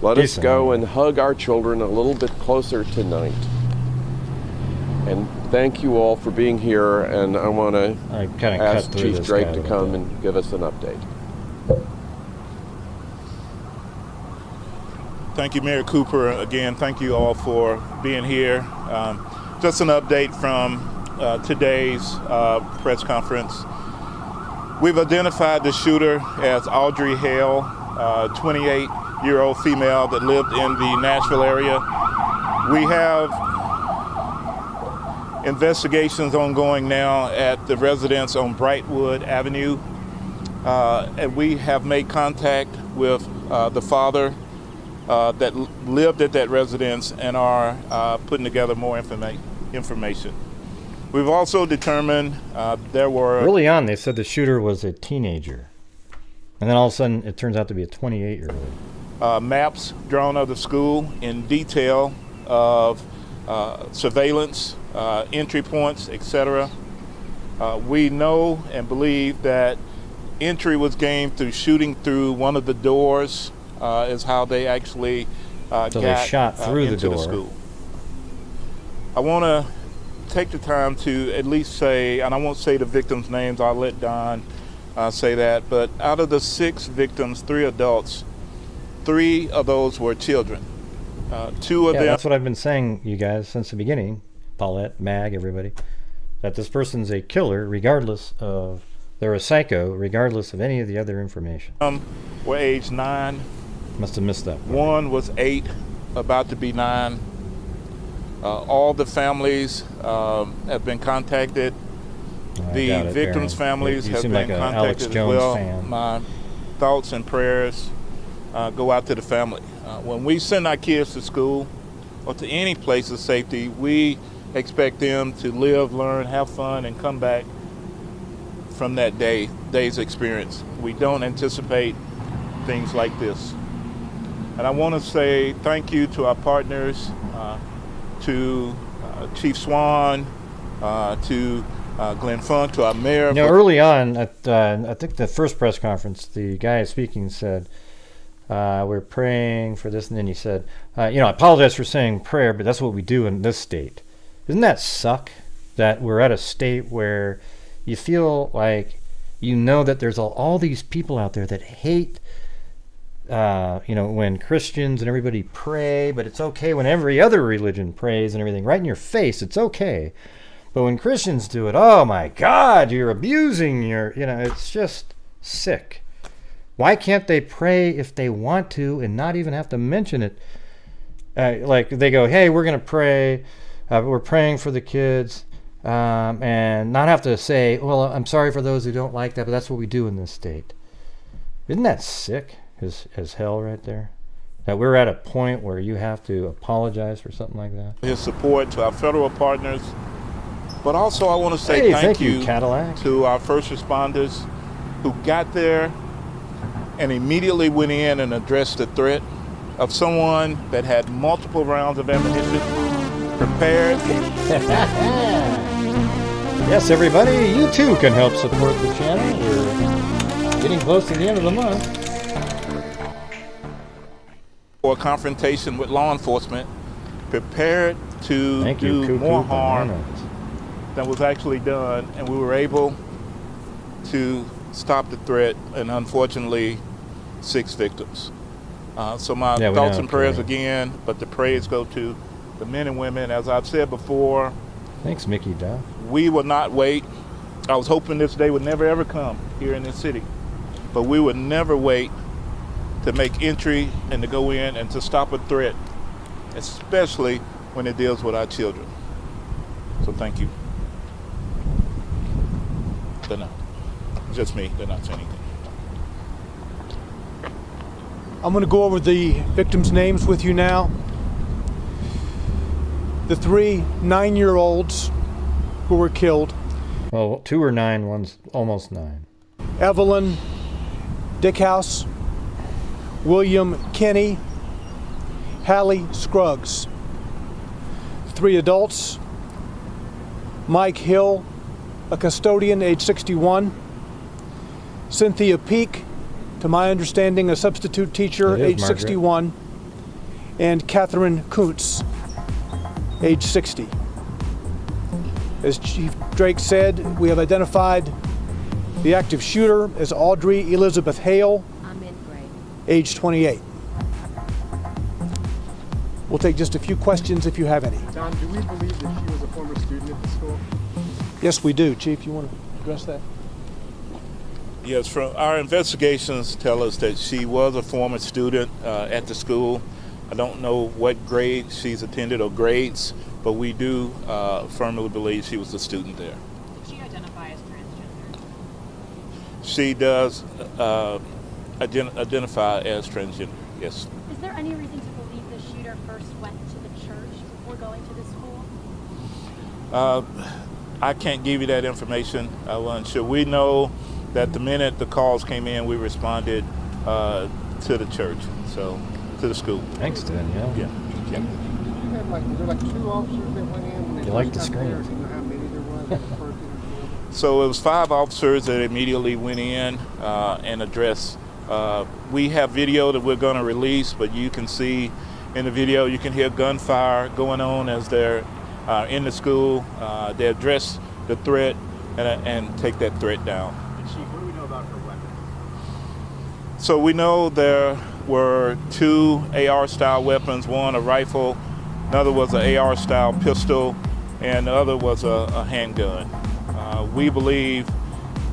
Let us go and hug our children a little bit closer tonight. And thank you all for being here, and I want to ask Chief Drake to come and give us an update. Thank you, Mayor Cooper. Again, thank you all for being here. Just an update from today's press conference. We've identified the shooter as Audrey Hale, 28-year-old female that lived in the Nashville area. We have investigations ongoing now at the residence on Brightwood Avenue, and we have made contact with the father that lived at that residence and are putting together more information. We've also determined there were... Early on, they said the shooter was a teenager. And then all of a sudden, it turns out to be a 28-year-old. Maps drawn of the school in detail of surveillance, entry points, etc. We know and believe that entry was gained through shooting through one of the doors, is how they actually So they shot through the door. school. I want to take the time to at least say, and I won't say the victims' names, I'll let Don say that, but out of the 6 victims, 3 adults, 3 of those were children. 2 of them... That's what I've been saying, you guys, since the beginning. Paulette, Mag, everybody. That this person's a killer, regardless of... They're a psycho, regardless of any of the other information. Were age 9. Must have missed that part. 1 was 8, about to be 9. All the families have been contacted. The victims' families have been contacted as well. My thoughts and prayers go out to the family. When we send our kids to school or to any place of safety, we expect them to live, learn, have fun, and come back from that day's experience. We don't anticipate things like this. And I want to say thank you to our partners, to Chief Swan, to Glenn Funk, to our mayor. Early on, at I think the first press conference, the guy speaking said, we're praying for this, and then he said, I apologize for saying prayer, but that's what we do in this state. Doesn't that suck that we're at a state where you feel like that there's all these people out there that hate when Christians and everybody pray, but it's okay when every other religion prays and everything right in your face, it's okay. But when Christians do it, oh my God, you're abusing it's just sick. Why can't they pray if they want to and not even have to mention it? Like they go, hey, we're going to pray, we're praying for the kids, and not have to say, well, I'm sorry for those who don't like that, but that's what we do in this state. Isn't that sick as hell right there? That we're at a point where you have to apologize for something like that? His support to our federal partners, but also I want to say thank you Cadillac, to our first responders who got there and immediately went in and addressed the threat of someone that had multiple rounds of ammunition prepared. Yes, everybody, you too can help support the channel. We're getting close to the end of the month. For a confrontation with law enforcement, prepared to do more harm than was actually done, and we were able to stop the threat, and unfortunately, 6 victims. So my thoughts and prayers again, but the praise go to the men and women. As I've said before, thanks, Mickey Duff. We will not wait. I was hoping this day would never ever come here in this city, but we would never wait to make entry and to go in and to stop a threat, especially when it deals with our children. So thank you. They're not. Just me. They're not saying anything. I'm going to go over the victims' names with you now. The 3 9-year-olds who were killed. Well, 2 are 9, one's almost 9. Evelyn Dickhouse, William Kinney, Hallie Scruggs. 3 adults, Mike Hill, a custodian, age 61. Cynthia Peak, to my understanding, a substitute teacher, age 61. And Catherine Kuntz, age 60. As Chief Drake said, we have identified the active shooter as Audrey Elizabeth Hale, age 28. We'll take just a few questions if you have any. Don, do we believe that she was a former student at the school? Yes, we do. Chief, you want to address that? Yes, from our investigations tell us that she was a former student at the school. I don't know what grade she's attended or grades, but we do firmly believe she was a student there. Did she identify as transgender? She does identify as transgender, yes. Is there any reason to believe the shooter first went to the church before going to the school? I can't give you that information. I wasn't sure. We know that the minute the calls came in, we responded to the church, so to the school. Thanks, Dan. Yeah. Yeah. Were there like 2 officers that went in? You like the screen. You know how many there was? So it was 5 officers that immediately went in and addressed. We have video that we're going to release, but you can see in the video, you can hear gunfire going on as they're in the school. They address the threat and take that threat down. And Chief, what do we know about her weapon? So we know there were 2 AR-style weapons, one a rifle, another was an AR-style pistol, and the other was a handgun. We believe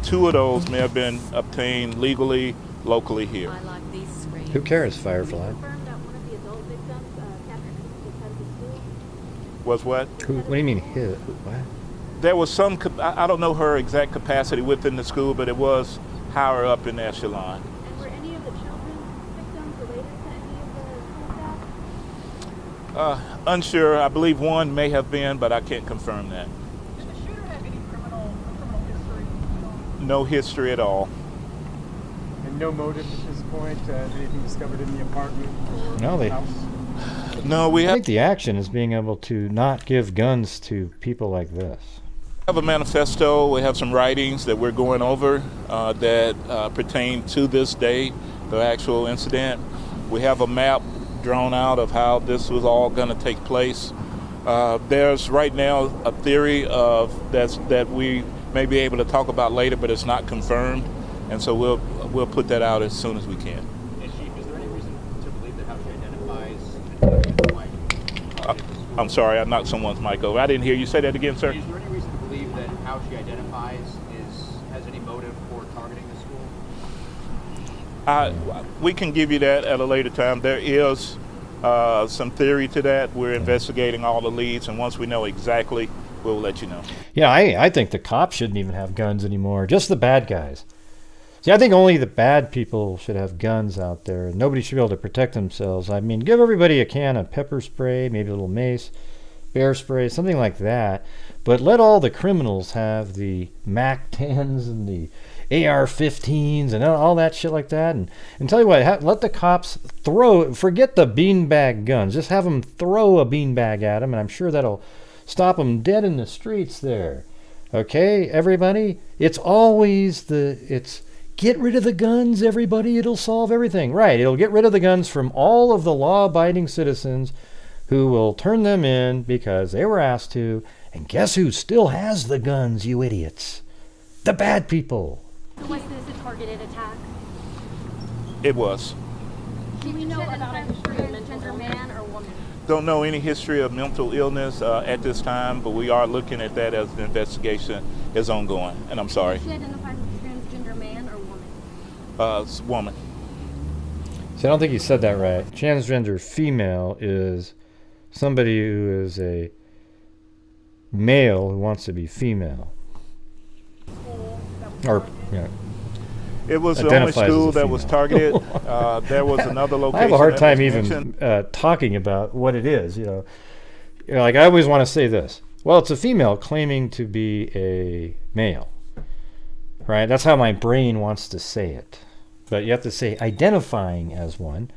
2 of those may have been obtained legally, locally here. Who cares, Firefly? Was what? What do you mean hit? What? There was some, I don't know her exact capacity within the school, but it was higher up in the echelon. And were any of the children victims related to any of the school staff? Unsure. I believe one may have been, but I can't confirm that. Did the shooter have any criminal history? No history at all. And no motive at this point? Anything discovered in the apartment or No, the house? No, we I think the action is being able to not give guns to people like this. We have a manifesto. We have some writings that we're going over that pertain to this day, the actual incident. We have a map drawn out of how this was all going to take place. There's right now a theory of that we may be able to talk about later, but it's not confirmed, and so we'll put that out as soon as we can. And Chief, is there any reason to believe that how she identifies? I'm sorry, I knocked someone's mic over. I didn't hear you say that again, sir. Is there any reason to believe that how she identifies has any motive for targeting the school? We can give you that at a later time. There is some theory to that. We're investigating all the leads, and once we know exactly, we'll let you know. Yeah, I think the cops shouldn't even have guns anymore. Just the bad guys. See, I think only the bad people should have guns out there. Nobody should be able to protect themselves. I mean, give everybody a can of pepper spray, maybe a little mace, bear spray, something like that. But let all the criminals have the MAC-10s and the AR-15s and all that shit like that. And tell you what, let the cops forget the beanbag guns. Just have them throw a beanbag at them, and I'm sure that'll stop them dead in the streets there. Okay, everybody? It's always get rid of the guns, everybody. It'll solve everything. Right, it'll get rid of the guns from all of the law-abiding citizens who will turn them in because they were asked to. And guess who still has the guns, you idiots? The bad people. Was this a targeted attack? It was. Do we know about a history of mental man or woman? Don't know any history of mental illness at this time, but we are looking at that as the investigation is ongoing. And I'm sorry. She identifies as a transgender man or woman? Woman. See, I don't think you said that right. Transgender female is somebody who is a male who wants to be female. Or, yeah. It was the only school that was targeted. There was another location. I have a hard time even talking about what it is. Like I always want to say this. Well, it's a female claiming to be a male, right? That's how my brain wants to say it. But you have to say identifying as one.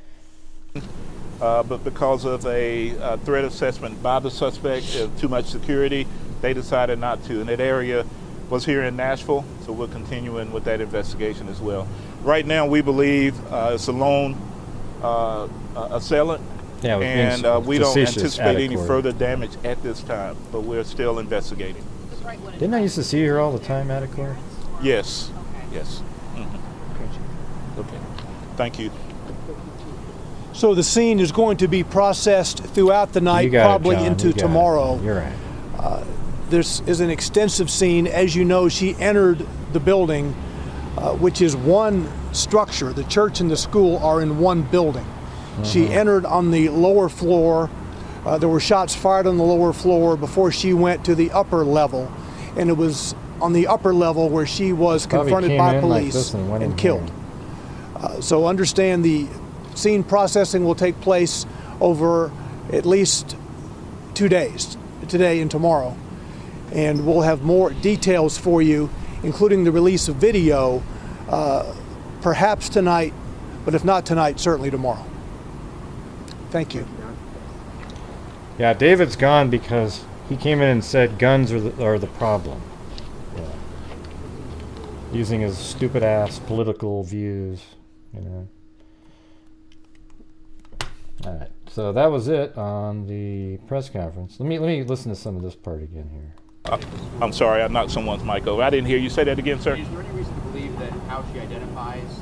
But because of a threat assessment by the suspect, too much security, they decided not to. And that area was here in Nashville, so we're continuing with that investigation as well. Right now, we believe it's a lone assailant, and we don't anticipate any further damage at this time, but we're still investigating. Didn't I used to see her all the time at a court? Yes, yes. Mm-hmm. Okay, thank you. So the scene is going to be processed throughout the night, probably into tomorrow. You're right. This is an extensive scene. As you know, she entered the building, which is one structure. The church and the school are in one building. She entered on the lower floor. There were shots fired on the lower floor before she went to the upper level. And it was on the upper level where she was confronted by police and killed. So understand the scene processing will take place over at least 2 days, today and tomorrow. And we'll have more details for you, including the release of video, perhaps tonight, but if not tonight, certainly tomorrow. Thank you. Yeah, David's gone because he came in and said guns are the problem. Yeah. Using his stupid ass political views, All right, so that was it on the press conference. Let me listen to some of this part again here. I'm sorry, I knocked someone's mic over. I didn't hear you say that again, sir. Is there any reason to believe that how she identifies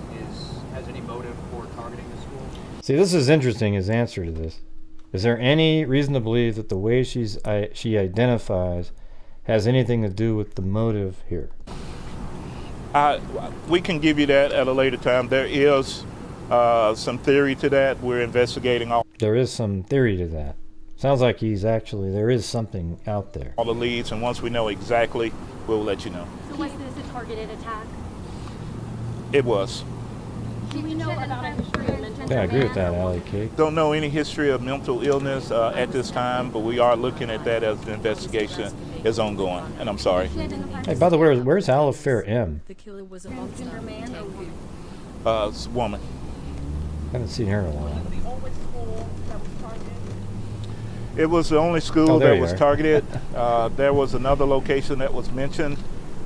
has any motive for targeting the school? See, this is interesting, his answer to this. Is there any reason to believe that the way she identifies has anything to do with the motive here? We can give you that at a later time. There is some theory to that. We're investigating all. There is some theory to that. Sounds like there is something out there. All the leads, and once we know exactly, we'll let you know. So was this a targeted attack? It was. Do we know about a history of mental Yeah, I agree with that, Allie Kate. Don't know any history of mental illness at this time, but we are looking at that as the investigation is ongoing. And I'm sorry. Hey, by the way, where's Alifair M? The killer was a monster man or woman? It's a woman. Haven't seen her in a while. It was the only school that was targeted. There was another location that was mentioned,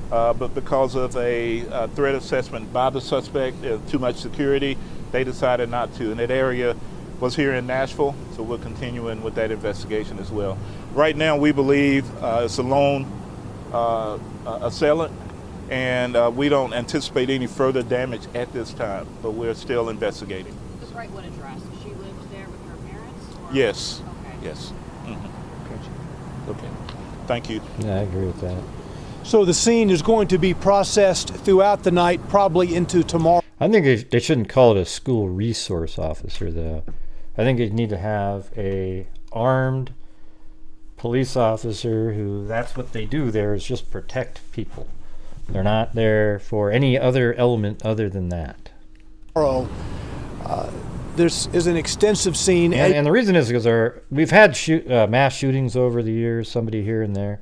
but because of a threat assessment by the suspect, too much security, they decided not to. And that area was here in Nashville, so we're continuing with that investigation as well. Right now, we believe it's a lone assailant, and we don't anticipate any further damage at this time, but we're still investigating. Just right what address? She lived there with her parents? Or? Yes. Okay. Yes. Mm-hmm. Okay. Thank you. Yeah, I agree with that. So the scene is going to be processed throughout the night, probably into tomorrow. I think they shouldn't call it a school resource officer, though. I think they need to have a armed police officer who, that's what they do there, is just protect people. They're not there for any other element other than that. This is an extensive scene. And the reason is because we've had mass shootings over the years, somebody here and there.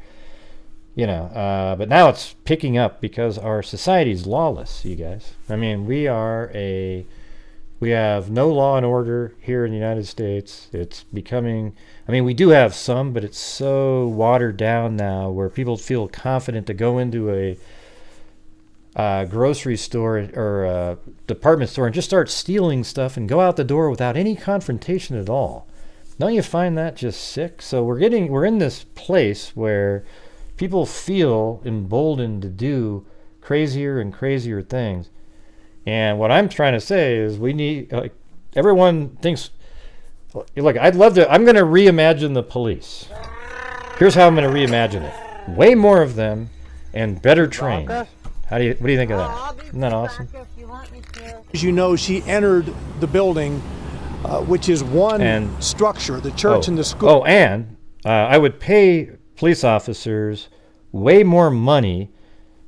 But now it's picking up because our society is lawless, you guys. I mean, we are a We have no law and order here in the United States. It's becoming, I mean, we do have some, but it's so watered down now where people feel confident to go into a grocery store or a department store and just start stealing stuff and go out the door without any confrontation at all. Don't you find that just sick? So we're in this place where people feel emboldened to do crazier and crazier things. And what I'm trying to say is we need, everyone thinks, look, I'm going to reimagine the police. Here's how I'm going to reimagine it. Way more of them and better trained. What do you think of that? Isn't that awesome? As you know, she entered the building, which is one structure, the church and the school. Oh, and I would pay police officers way more money,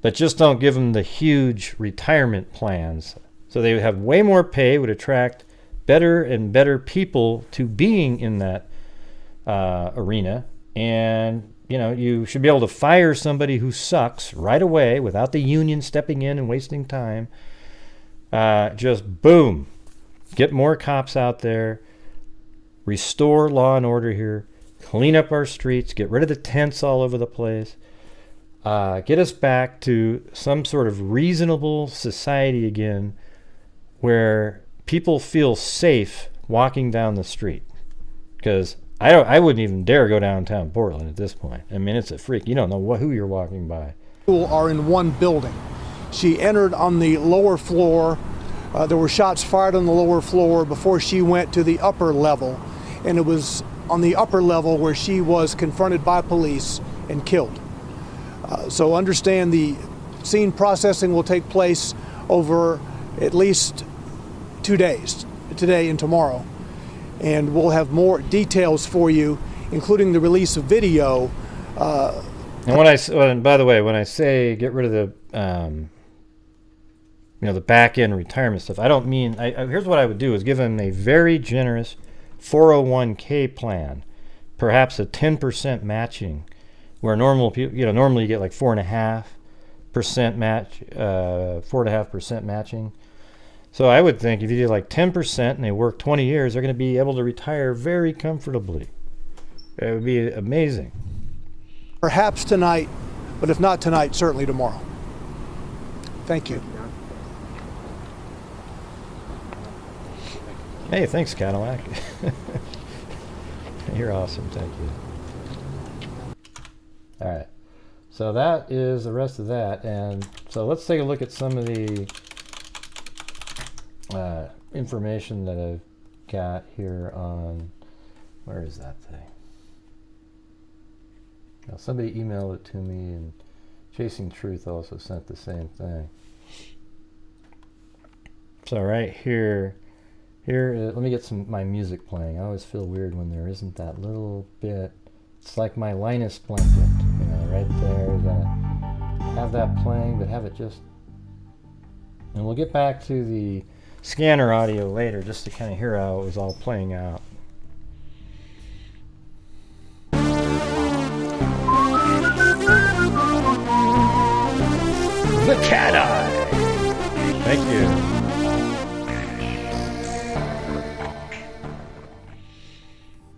but just don't give them the huge retirement plans. So they would have way more pay, would attract better and better people to being in that arena. And, you should be able to fire somebody who sucks right away without the union stepping in and wasting time. Just boom. Get more cops out there. Restore law and order here. Clean up our streets. Get rid of the tents all over the place. Get us back to some sort of reasonable society again where people feel safe walking down the street. Because I wouldn't even dare go downtown Portland at this point. I mean, it's a freak. You don't know who you're walking by. Are in one building. She entered on the lower floor. There were shots fired on the lower floor before she went to the upper level. And it was on the upper level where she was confronted by police and killed. So understand the scene processing will take place over at least 2 days, today and tomorrow. And we'll have more details for you, including the release of video. And by the way, when I say get rid of the back end retirement stuff, I don't mean. Here's what I would do: is give them a very generous 401k plan, perhaps a 10% matching. Where normally you get like 4.5% match, 4.5% matching. So I would think if you do like 10% and they work 20 years, they're going to be able to retire very comfortably. It would be amazing. Perhaps tonight, but if not tonight, certainly tomorrow. Thank you. Hey, thanks, Cadillac. You're awesome. Thank you. All right, so that is the rest of that, and so let's take a look at some of the information that I've got here on, where is that thing? Now, somebody emailed it to me, and Chasing Truth also sent the same thing. So right here, let me get my music playing. I always feel weird when there isn't that little bit. It's like my Linus blanket, right there. You gotta have that playing, but have it just. And we'll get back to the scanner audio later, just to kind of hear how it was all playing out. The Cat Eye. Thank you.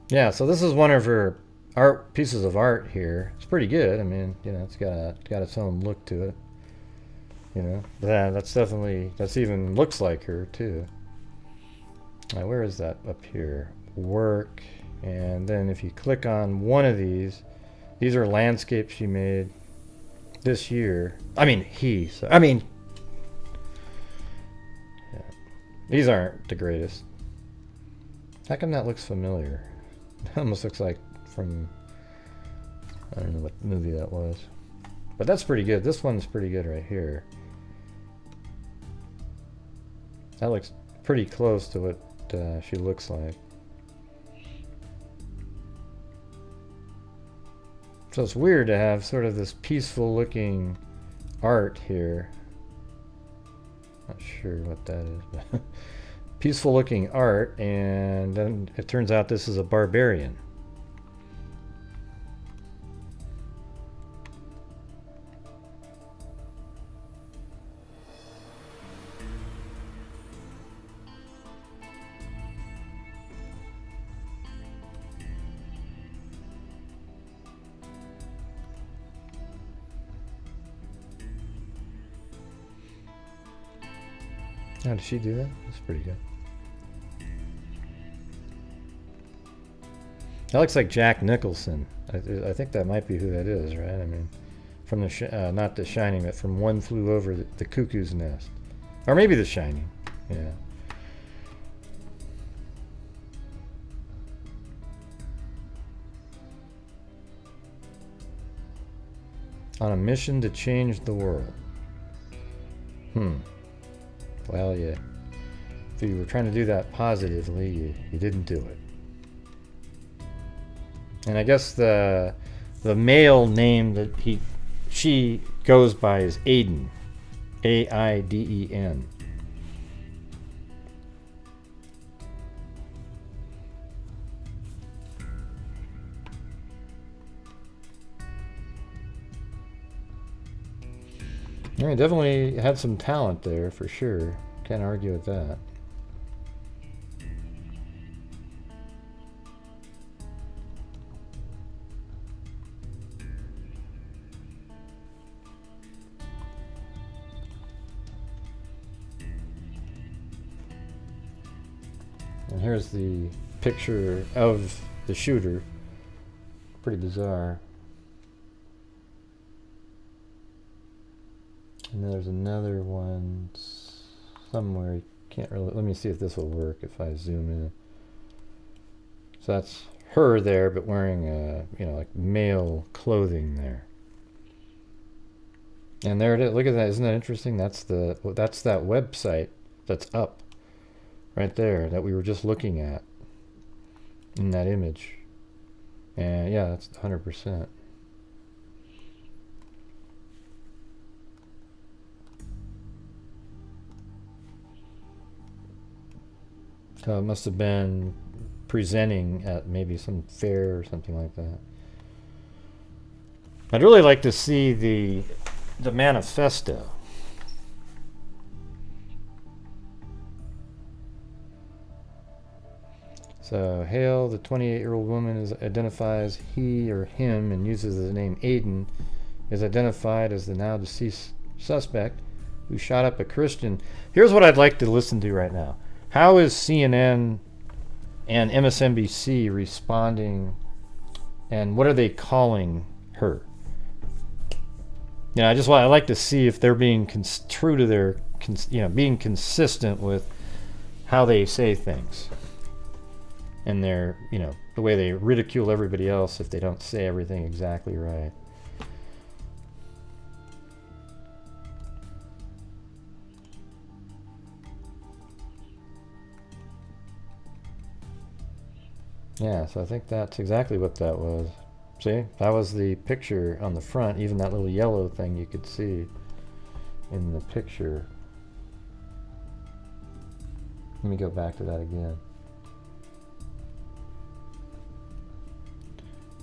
Yeah, so this is one of her pieces of art here. It's pretty good. I mean, it's got its own look to it. That's even looks like her too. Now, where is that up here? Work, and then if you click on one of these are landscapes she made this year. Yeah. These aren't the greatest. How come that looks familiar? It almost looks like from, I don't know what movie that was. But that's pretty good. This one's pretty good right here. That looks pretty close to what she looks like. So it's weird to have sort of this peaceful looking art here. Not sure what that is, but peaceful looking art, and then it turns out this is a barbarian. How did she do that? That's pretty good. That looks like Jack Nicholson. I think that might be who that is, right? I mean, from the not The Shining, but from One Flew Over the Cuckoo's Nest, or maybe The Shining. Yeah. On a mission to change the world. Well, yeah. If you were trying to do that positively, you didn't do it. And I guess the male name that she goes by is Aiden, A-I-D-E-N. Yeah, definitely had some talent there for sure. Can't argue with that. And here's the picture of the shooter. Pretty bizarre. And there's another one somewhere. Can't really. Let me see if this will work if I zoom in. So that's her there, but wearing like male clothing there. And there it is. Look at that. Isn't that interesting? That's that website that's up right there that we were just looking at in that image. And yeah, that's 100%. So it must have been presenting at maybe some fair or something like that. I'd really like to see the manifesto. So Hale, the 28-year-old woman, identifies he or him and uses the name Aiden, is identified as the now deceased suspect who shot up a Christian. Here's what I'd like to listen to right now. How is CNN and MSNBC responding, and what are they calling her? I like to see if they're being true to their, being consistent with how they say things, and their, the way they ridicule everybody else if they don't say everything exactly right. Yeah, so I think that's exactly what that was. See, that was the picture on the front. Even that little yellow thing you could see in the picture. Let me go back to that again.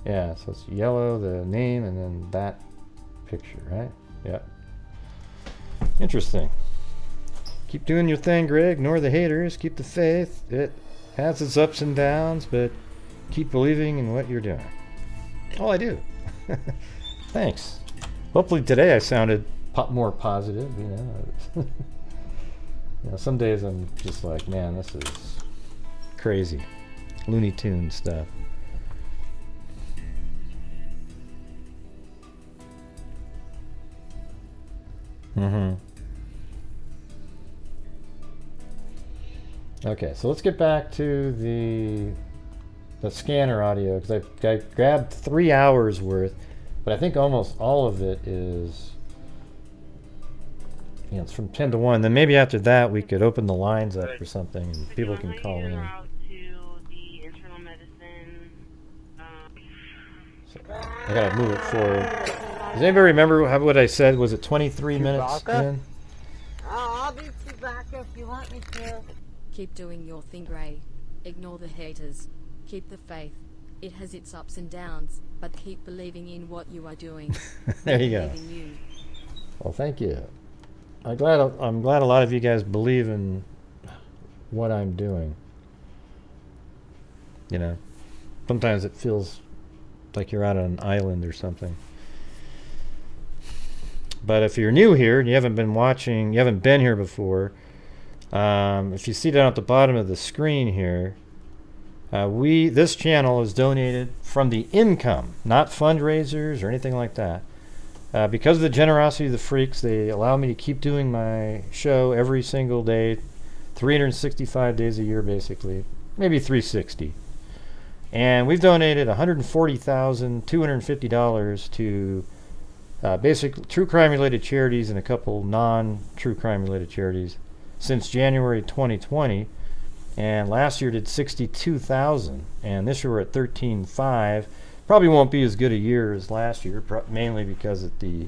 Yeah, so it's yellow, the name, and then that picture, right? Yeah. Interesting. Keep doing your thing, Greg. Ignore the haters. Keep the faith. It has its ups and downs, but keep believing in what you're doing. Oh, I do. Thanks. Hopefully today I sounded more positive, some days I'm just like, man, this is crazy. Looney Tune stuff. Okay, so let's get back to the scanner audio, because I grabbed 3 hours worth, but I think almost all of it is, it's from 10 to 1. Then maybe after that we could open the lines up for something and people can call in. So I gotta move it forward. Does anybody remember what I said? Was it 23 minutes in? I'll be Chewbacca if you want me to. Keep doing your thing, Ray. Ignore the haters. Keep the faith. It has its ups and downs, but keep believing in what you are doing. There you go. Well, thank you. I'm glad a lot of you guys believe in what I'm doing. Sometimes it feels like you're out on an island or something. But if you're new here and you haven't been watching, you haven't been here before, If you see down at the bottom of the screen here, this channel is donated from the income, not fundraisers or anything like that. Because of the generosity of the freaks, they allow me to keep doing my show every single day, 365 days a year basically, maybe 360. And we've donated $140,250 to basic true crime related charities and a couple non-true crime related charities since January 2020. And last year did 62,000, and this year we're at 13.5. Probably won't be as good a year as last year, mainly because of the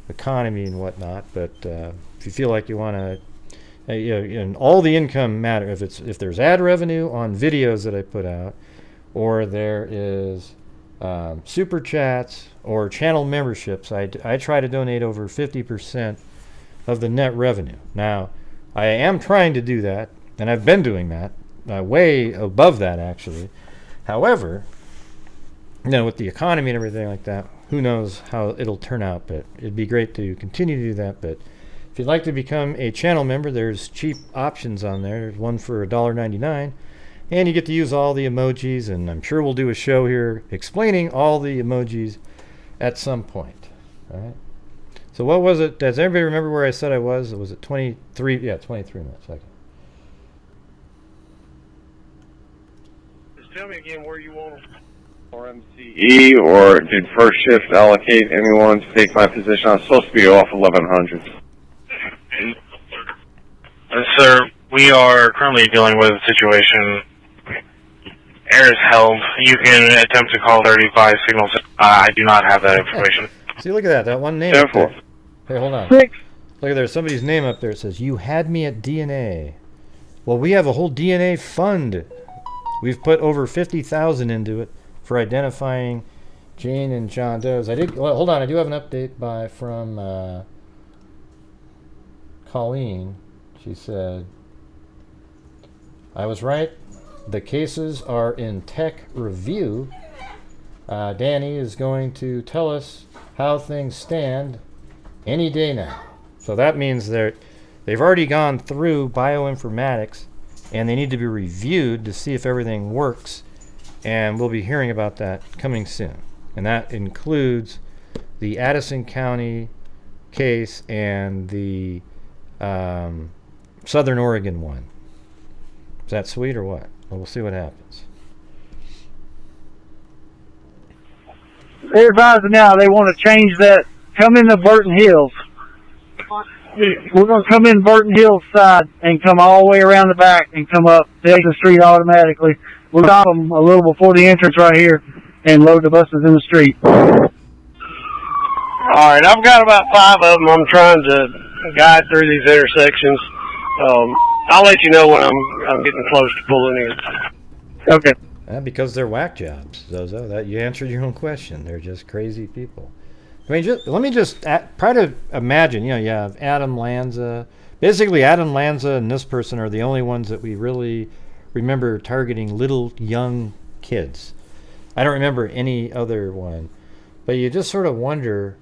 economy and whatnot. But if you feel like you want to, and all the income matter. If there's ad revenue on videos that I put out, or there is super chats or channel memberships, I try to donate over 50% of the net revenue. Now, I am trying to do that, and I've been doing that, way above that actually. However, with the economy and everything like that, who knows how it'll turn out, but it'd be great to continue to do that. But if you'd like to become a channel member, there's cheap options on there. There's one for $1.99, and you get to use all the emojis, and I'm sure we'll do a show here explaining all the emojis at some point. All right. So what was it? Does everybody remember where I said I was? Was it 23? Yeah, 23 minutes. Okay. Just tell me again where you want them. Or MCE, or did first shift allocate anyone to take my position? I'm supposed to be off 1100. Sir, we are currently dealing with a situation. Air is held. You can attempt to call 35 signals. I do not have that information. See, look at that one name up there. Hey, hold on. 6. Look at there's somebody's name up there. It says, "You had me at DNA." Well, we have a whole DNA fund. We've put over 50,000 into it for identifying Jane and John Doe's. Hold on, I do have an update from Colleen. She said, "I was right. The cases are in tech review. Danny is going to tell us how things stand any day now." So that means they've already gone through bioinformatics, and they need to be reviewed to see if everything works. And we'll be hearing about that coming soon. And that includes the Addison County case and the Southern Oregon one. Is that sweet or what? Well, we'll see what happens. They're advising now they want to change that. Come into Burton Hills. We're going to come in Burton Hills side and come all the way around the back and come up the exit street automatically. We'll stop them a little before the entrance right here and load the buses in the street. All right, I've got about 5 of them. I'm trying to guide through these intersections. I'll let you know when I'm getting close to pulling in. Okay. Because they're whack jobs, Zozo. That you answered your own question. They're just crazy people. I mean, let me try to imagine. You have Adam Lanza. Basically, Adam Lanza and this person are the only ones that we really remember targeting little young kids. I don't remember any other one. But you just sort of wonder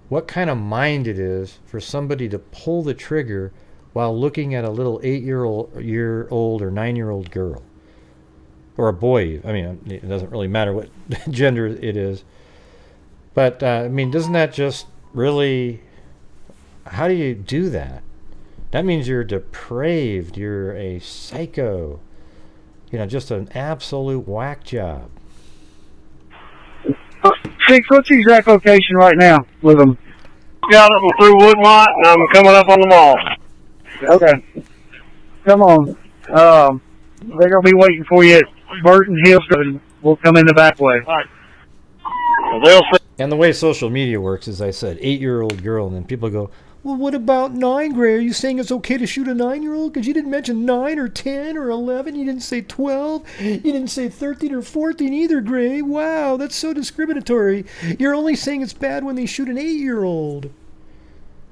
what kind of mind it is for somebody to pull the trigger while looking at a little 8-year-old or 9-year-old girl. Or a boy. I mean, it doesn't really matter what gender it is. But, I mean, doesn't that just really... How do you do that? That means you're depraved. You're a psycho. Just an absolute whack job. 6, what's the exact location right now with them? Got them through Woodmont, and I'm coming up on the mall. Okay. Come on. They're going to be waiting for you at Burton Hills, and we'll come in the back way. All right. And the way social media works, as I said, 8-year-old girl, and then people go, "Well, what about 9, Gray? Are you saying it's okay to shoot a 9-year-old? Because you didn't mention 9 or 10 or 11. You didn't say 12. You didn't say 13 or 14 either, Gray. Wow, that's so discriminatory. You're only saying it's bad when they shoot an 8-year-old.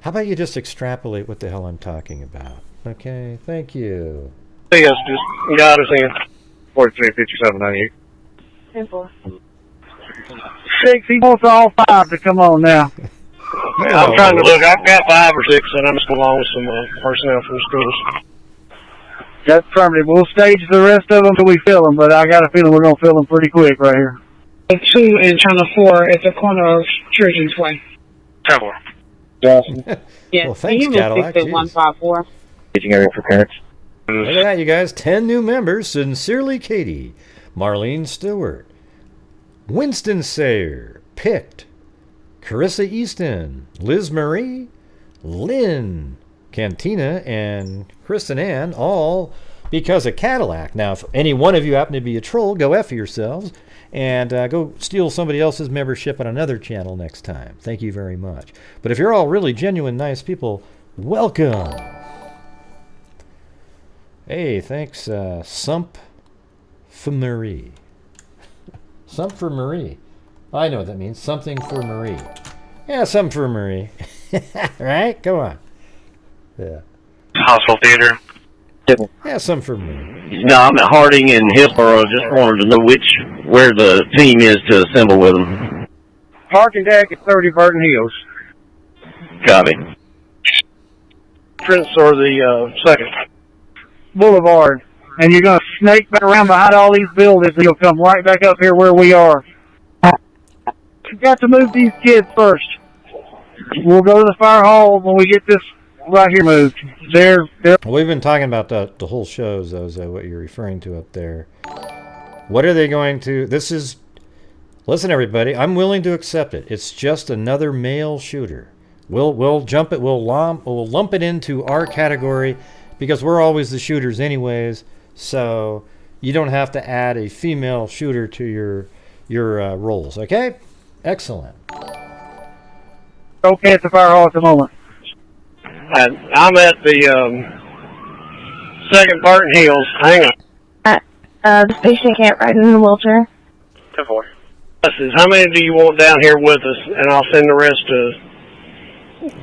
How about you just extrapolate what the hell I'm talking about? Okay, thank you. Yes, just got us in. 435798. 10-4. 6, he wants all 5 to come on now. I'm trying to look. I've got 5 or 6, and I'm just along with some personnel from the schools. That's affirmative. We'll stage the rest of them till we fill them, but I got a feeling we're going to fill them pretty quick right here. 2 and channel 4 at the corner of Church's Way. 10-4. Awesome. Yeah, Well, thanks, he was Cadillac. 154. Staging area for parents. Look at that, you guys. 10 new members. Sincerely, Katie. Marlene Stewart. Winston Sayer. Picked. Carissa Easton. Liz Marie. Lynn. Cantina. And Kristen Ann. All because of Cadillac. Now, if any one of you happen to be a troll, go F yourselves. And go steal somebody else's membership on another channel next time. Thank you very much. But if you're all really genuine, nice people, welcome. Hey, thanks, Sump for Marie. Sump for Marie. I know what that means. Something for Marie. Yeah, something for Marie. Right? Go on. Yeah. Hospital Theater. Yeah, something for Marie. No, I'm at Harding and Hillsborough. Just wanted to know where the team is to assemble with them. Parking deck at 30 Burton Hills. Copy. Entrance or the second? Boulevard. And you're going to snake back around behind all these buildings and you'll come right back up here where we are. You've got to move these kids first. We'll go to the fire hall when we get this right here moved. They're We've been talking about the whole show, Zozo, what you're referring to up there. What are they going to... This is... Listen, everybody, I'm willing to accept it. It's just another male shooter. We'll jump it. We'll lump it into our category because we're always the shooters anyways. So you don't have to add a female shooter to your roles. Okay? Excellent. okay at the fire hall at the moment. I'm at the second Barton Hills. Hang on. The patient can't ride in a wheelchair. 10-4. How many do you want down here with us? And I'll send the rest to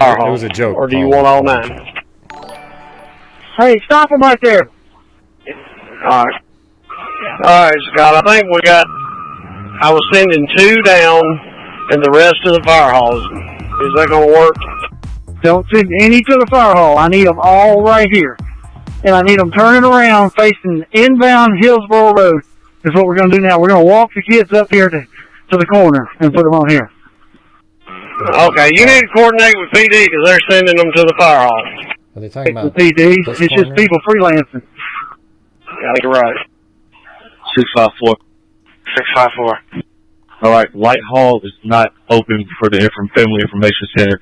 our hall. It was a joke. Or do you want all 9? Hey, stop them right there. All right, Scott. I think I was sending 2 down and the rest to the fire halls. Is that going to work? Don't send any to the fire hall. I need them all right here. And I need them turning around facing inbound Hillsborough Road. Is what we're going to do now. We're going to walk the kids up here to the corner and put them on here. Okay, you need to coordinate with PD because they're sending them to the fire hall. Are they talking about PD? It's just people freelancing. Got it right. 654. 654. All right, Light Hall is not open for the Family Information Center.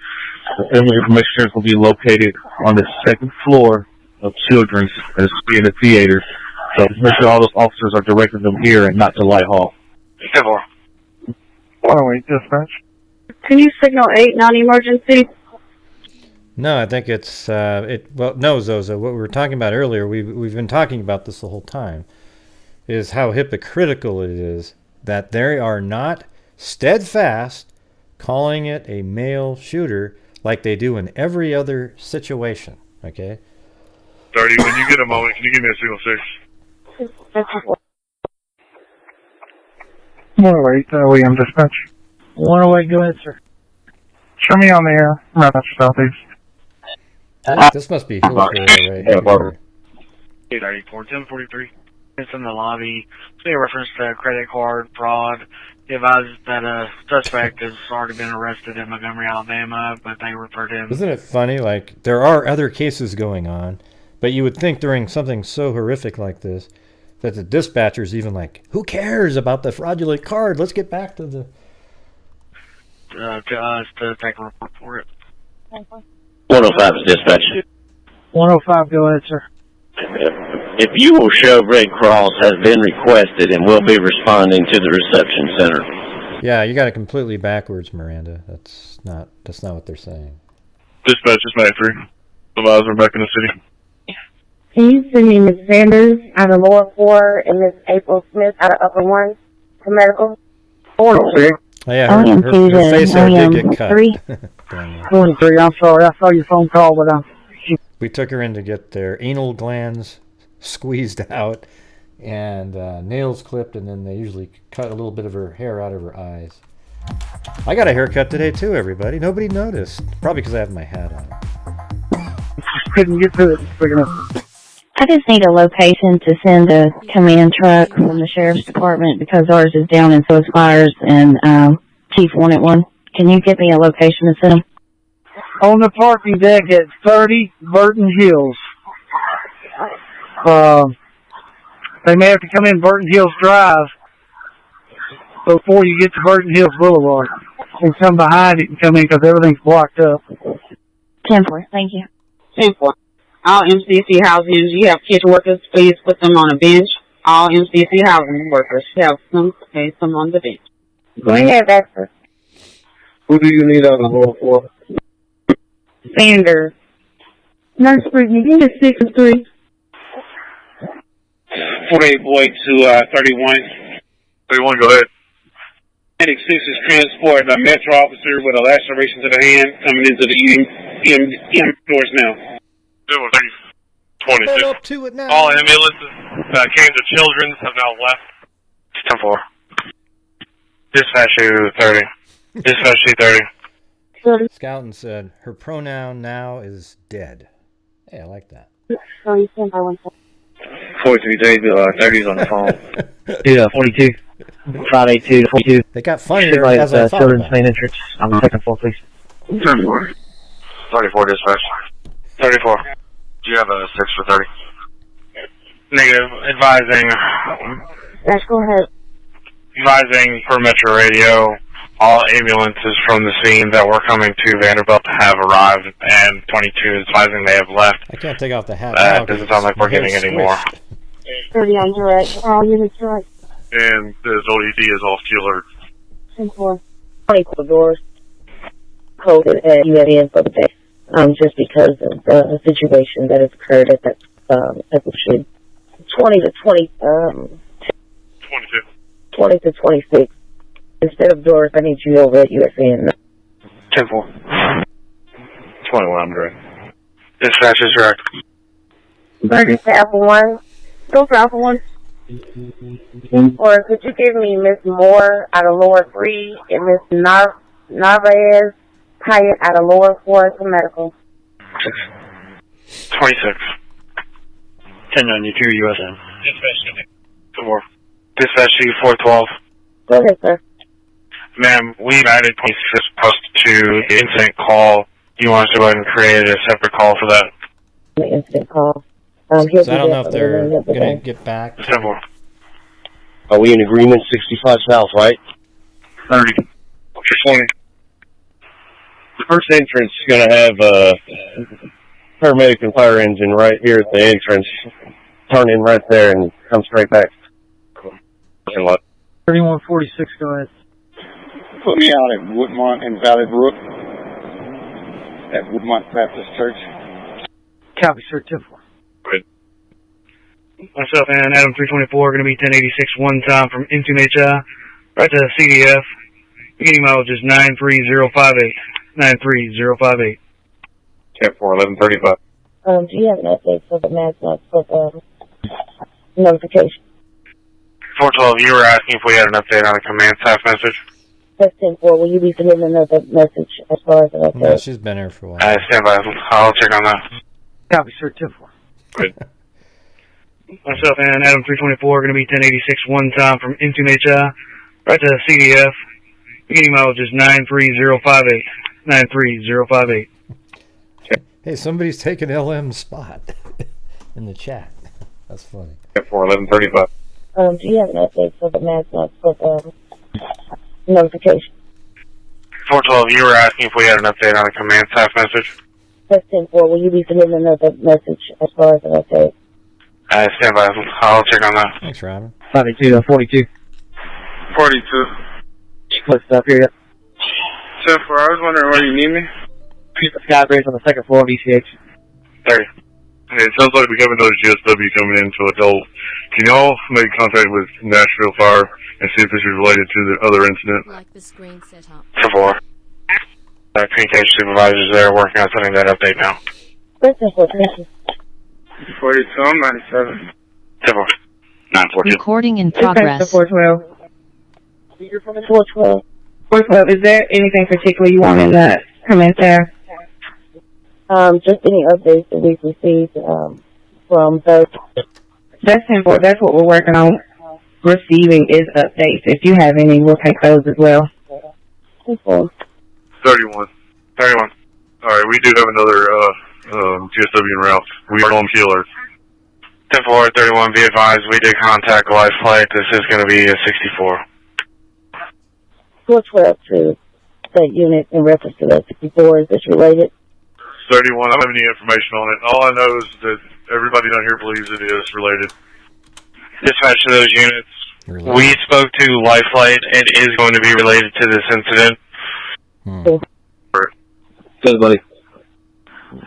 The Family Information Center will be located on the 2nd floor of Children's, and it's in the theater. So make sure all those officers are directing them here and not to Light Hall. 10-4. 108 dispatch. Can you signal 8 non-emergency? No, I think it's well, no, Zozo. What we were talking about earlier, we've been talking about this the whole time, is how hypocritical it is that they are not steadfast calling it a male shooter like they do in every other situation. Okay. 30. When you get a moment, can you give me a signal 6? 108 William dispatch. 108, go ahead, sir. Show me on the air. Right at southeast. This must be Hillsborough right here. 894, 1043. It's in the lobby. It's a reference to credit card fraud. He advises that a suspect has already been arrested in Montgomery, Alabama, but they referred him. Isn't it funny? Like, there are other cases going on, but you would think during something so horrific like this that the dispatcher's even like, who cares about the fraudulent card? Let's get back to the... to us to take a report for it. 105 is dispatch. 105, go ahead, sir. If you will show Red Cross has been requested and will be responding to the reception center. Yeah, you got it completely backwards, Miranda. That's not what they're saying. Dispatch is 93. Supervisor back in the city. Can you send me Ms. Sanders out of lower 4 and Ms. April Smith out of upper 1 to medical? 106. Oh, yeah, her face there did get cut. 43, I'm sorry. I saw your phone call, but we took her in to get their anal glands squeezed out and nails clipped, and then they usually cut a little bit of her hair out of her eyes. I got a haircut today too, everybody. Nobody noticed. Probably because I have my hat on. couldn't get to it quick enough. I just need a location to send a command truck from the sheriff's department because ours is down and so is fire's, and Chief wanted one. Can you get me a location to send them? On the parking deck at 30 Burton Hills. They may have to come in Burton Hills Drive before you get to Burton Hills Boulevard. And come behind it and come in because everything's blocked up. 10-4, thank you. 10-4. All MCC housing, you have kitchen workers, please put them on a bench. All MCC housing workers have some on the bench. Go ahead, Baxter. Who do you need on the floor for? Sanders. Nurse Brittany, give me 6 and 3. 48 boy to 31. 31, go ahead. Medic 6 is transporting a Metro officer with a laceration to the hand coming into the EM doors now. 22. Up to it now. All ambulances that came to Children's have now left. 10-4. Dispatch you 30. Dispatch you 30. Scoutin said her pronoun now is dead. Hey, I like that. Sorry, stand by 1 second. 43 30's on the phone. Yeah, 42. 582 to 42. They got funnier as I thought. Children's main entrance. On the second floor, please. 34. 34 dispatch. 34. Do you have a 6 for 30? Negative. Advising. Let's go ahead. Advising per Metro Radio, all ambulances from the scene that were coming to Vanderbilt have arrived, and 22 is advising they have left. I can't take off the hat now. Doesn't sound like we're getting any more. 30 on your right. All units your right. And the OED is off to alert. 10-4. 24 doors. Coded at USN for the day. Just because of the situation that has occurred at that episode. 20 to 20, 22. 20 to 26. Instead of doors, I need you over at USN. 10-4. 21, I'm direct. Dispatch is direct. Burger to Alpha 1. Go for Alpha 1. Or could you give me Miss Moore out of lower 3 and Miss Narvaez Hyatt out of lower 4 for medical? 26. 1092 USN. Dispatch. 4. Dispatch to 412. Go ahead, sir. Ma'am, we've added 26 post to the incident call. Do you want us to go ahead and create a separate call for that? The incident call. So I don't know if they're going to get back. Simple. Are we in agreement? 65 South, right? 30. 20. The first entrance is going to have paramedic and fire engine right here at the entrance. Turn in right there and come straight back. 3146, go ahead. Put me out at Woodmont and Valley Brook at Woodmont Baptist Church. Copy, sir. 10-4. Myself and Adam 324 going to be 1086 one time from M2HI right to CDF. Beginning mileage is 93058. 93058. 10-4, 1135. Do you have an update for the MASMAC for the notification? 412, you were asking if we had an update on the command staff message? That's 10-4. Will you be sending another message as far as an update? No, she's been here for a while. Stand by. I'll check on that. Copy, sir. 10-4. Good. Myself and Adam 324 going to be 1086 one time from M2HI right to CDF. Beginning mileage is 93058. 93058. Hey, somebody's taking LM's spot in the chat. That's funny. 4 1135. Do you have an update for the MASMAC for the notification? 412, you were asking if we had an update on the command staff message? That's 10-4. Will you be sending another message as far as an update? Stand by. I'll check on that. Thanks, Robin. 582 to 42. 42. What's up here? 10-4, I was wondering where you need me? Skybridge on the second floor of ECH. 30. Hey, it sounds like we have another GSW coming in to adult. Can y'all make contact with Nashville Fire and see if this is related to the other incident? Like the screen set up. 4. Communication supervisors there working on sending that update now. That's 10-4. Thank you. 42, I'm 97. 10-4. 942. Recording in progress. 412. 412. 412. Is there anything particular you want in that comment there? Just any updates that we've received for from those. That's important. That's what we're working on. Receiving is updates. If you have any, we'll take those as well. 31. 31. Alright, we do have another GSW en route. We are on killer. 10-4, 31, be advised, we did contact life flight. This is going to be a 64. 412 to that unit in reference to that 64. Is this related? 31, I don't have any information on it. All I know is that everybody down here believes it is related. Dispatch to those units. We spoke to life flight. It is going to be related to this incident. Good, buddy.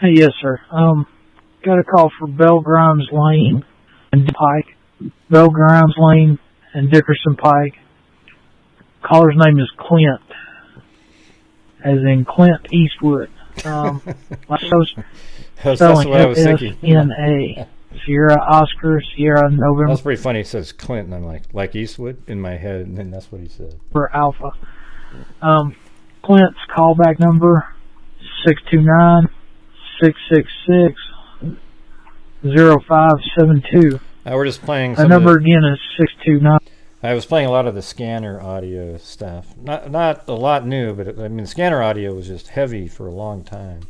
Hey, yes, sir. Got a call for Bell Grimes Lane and Pike. Bell Grimes Lane and Dickerson Pike. Caller's name is Clint, as in Clint Eastwood. That's what I was thinking. N-A. Sierra Oscar, Sierra November. That's pretty funny. He says Clint, and I'm like Eastwood in my head, and then that's what he said. For Alpha. Clint's callback number 629-666-0572. We're just playing. The number again is 629. I was playing a lot of the scanner audio stuff. Not a lot new, but I mean, scanner audio was just heavy for a long time.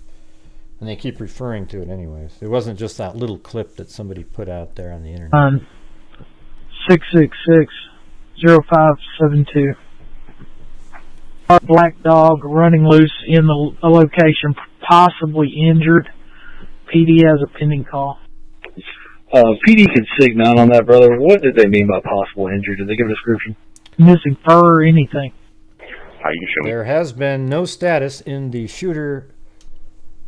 And they keep referring to it anyways. It wasn't just that little clip that somebody put out there on the internet. 666-0572. Black dog running loose in the location, possibly injured. PD has a pending call. PD can sig 9 on that, brother. What did they mean by possible injury? Did they give a description? Missing fur or anything? There has been no status in the shooter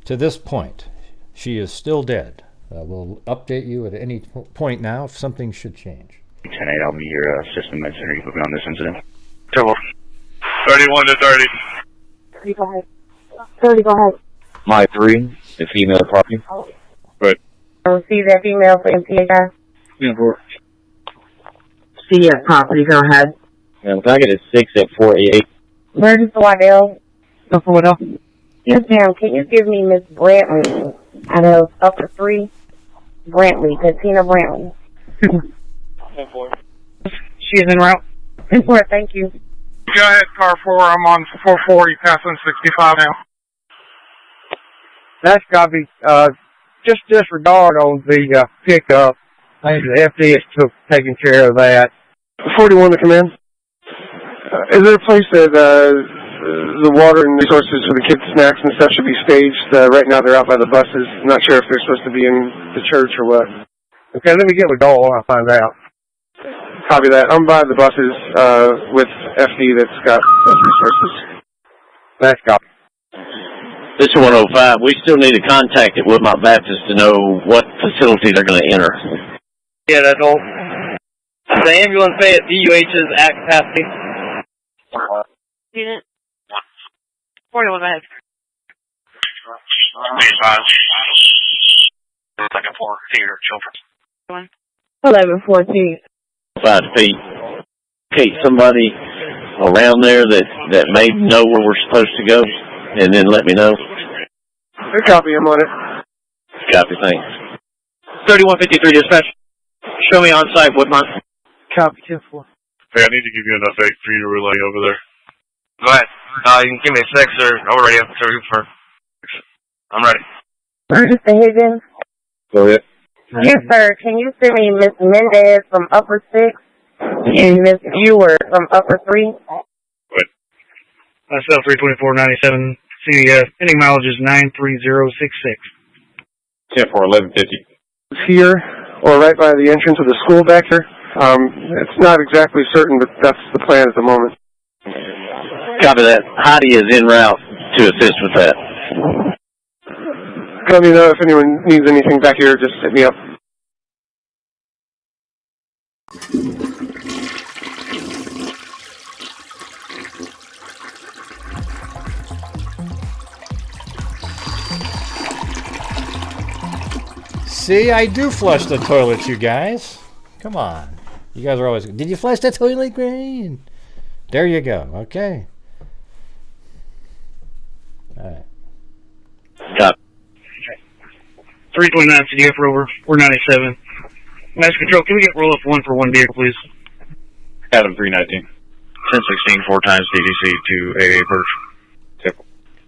to this point. She is still dead. We'll update you at any point now if something should change. 10-8, I'll be your system engineer. You put me on this incident. 31 to 30. 30, go ahead. 30, go ahead. My 3, the female property. Right. I'll see that female for MPHI. Yeah, for See property, go ahead. can I get a 6 at 488? Where is the Waddell? Go for Waddell. Yes, ma'am. Can you give me Miss Brantley out of upper 3? Brantley, Katina Brantley. 10-4. She is en route. 10-4, thank you. Go ahead, car 4. I'm on 440, passing 65 now. That's got to be, just disregard on the pickup. I think the FD is taking care of that. 41 to come in. Is there a place that the water and resources for the kids' snacks and stuff should be staged? Right now they're out by the buses. Not sure if they're supposed to be in the church or what. Okay, let me get with Dole and I'll find out. Copy that. I'm by the buses with FD that's got those resources. That's copy. This is 105. We still need to contact at Woodmont Baptist to know what facility they're going to enter. Yeah, that's all. The ambulance bay at DUH is at capacity. Unit 41 minutes. Second floor, theater, children. 1114. 5 feet. Okay, somebody around there that may know where we're supposed to go, and then let me know. Good copy, I'm on it. Copy, thanks. 3153 dispatch. Show me on site, Woodmont. Copy, 10-4. Hey, I need to give you an update for you to relay over there. Go ahead. You can give me a 6 or over radio. I'm ready. Mr. Higgins? Go ahead. Yes, sir. Can you send me Miss Mendez from upper 6 and Miss Ewer from upper 3? Myself, 32497. CDS. Ending mileage is 93066. 10-4-1150. Here, or right by the entrance of the school back there. It's not exactly certain, but that's the plan at the moment. Copy that. Heidi is en route to assist with that. Let me know if anyone needs anything back here. Just hit me up. See, I do flush the toilet, you guys. Come on. You guys are always, did you flush the toilet, Green? There you go. Okay. All right. Copy. 329 CDF Rover, 497. Mass Control, can we get roll up 1 for 1 vehicle, please? Adam 319. 1016, 4 times DDC to AA Birch.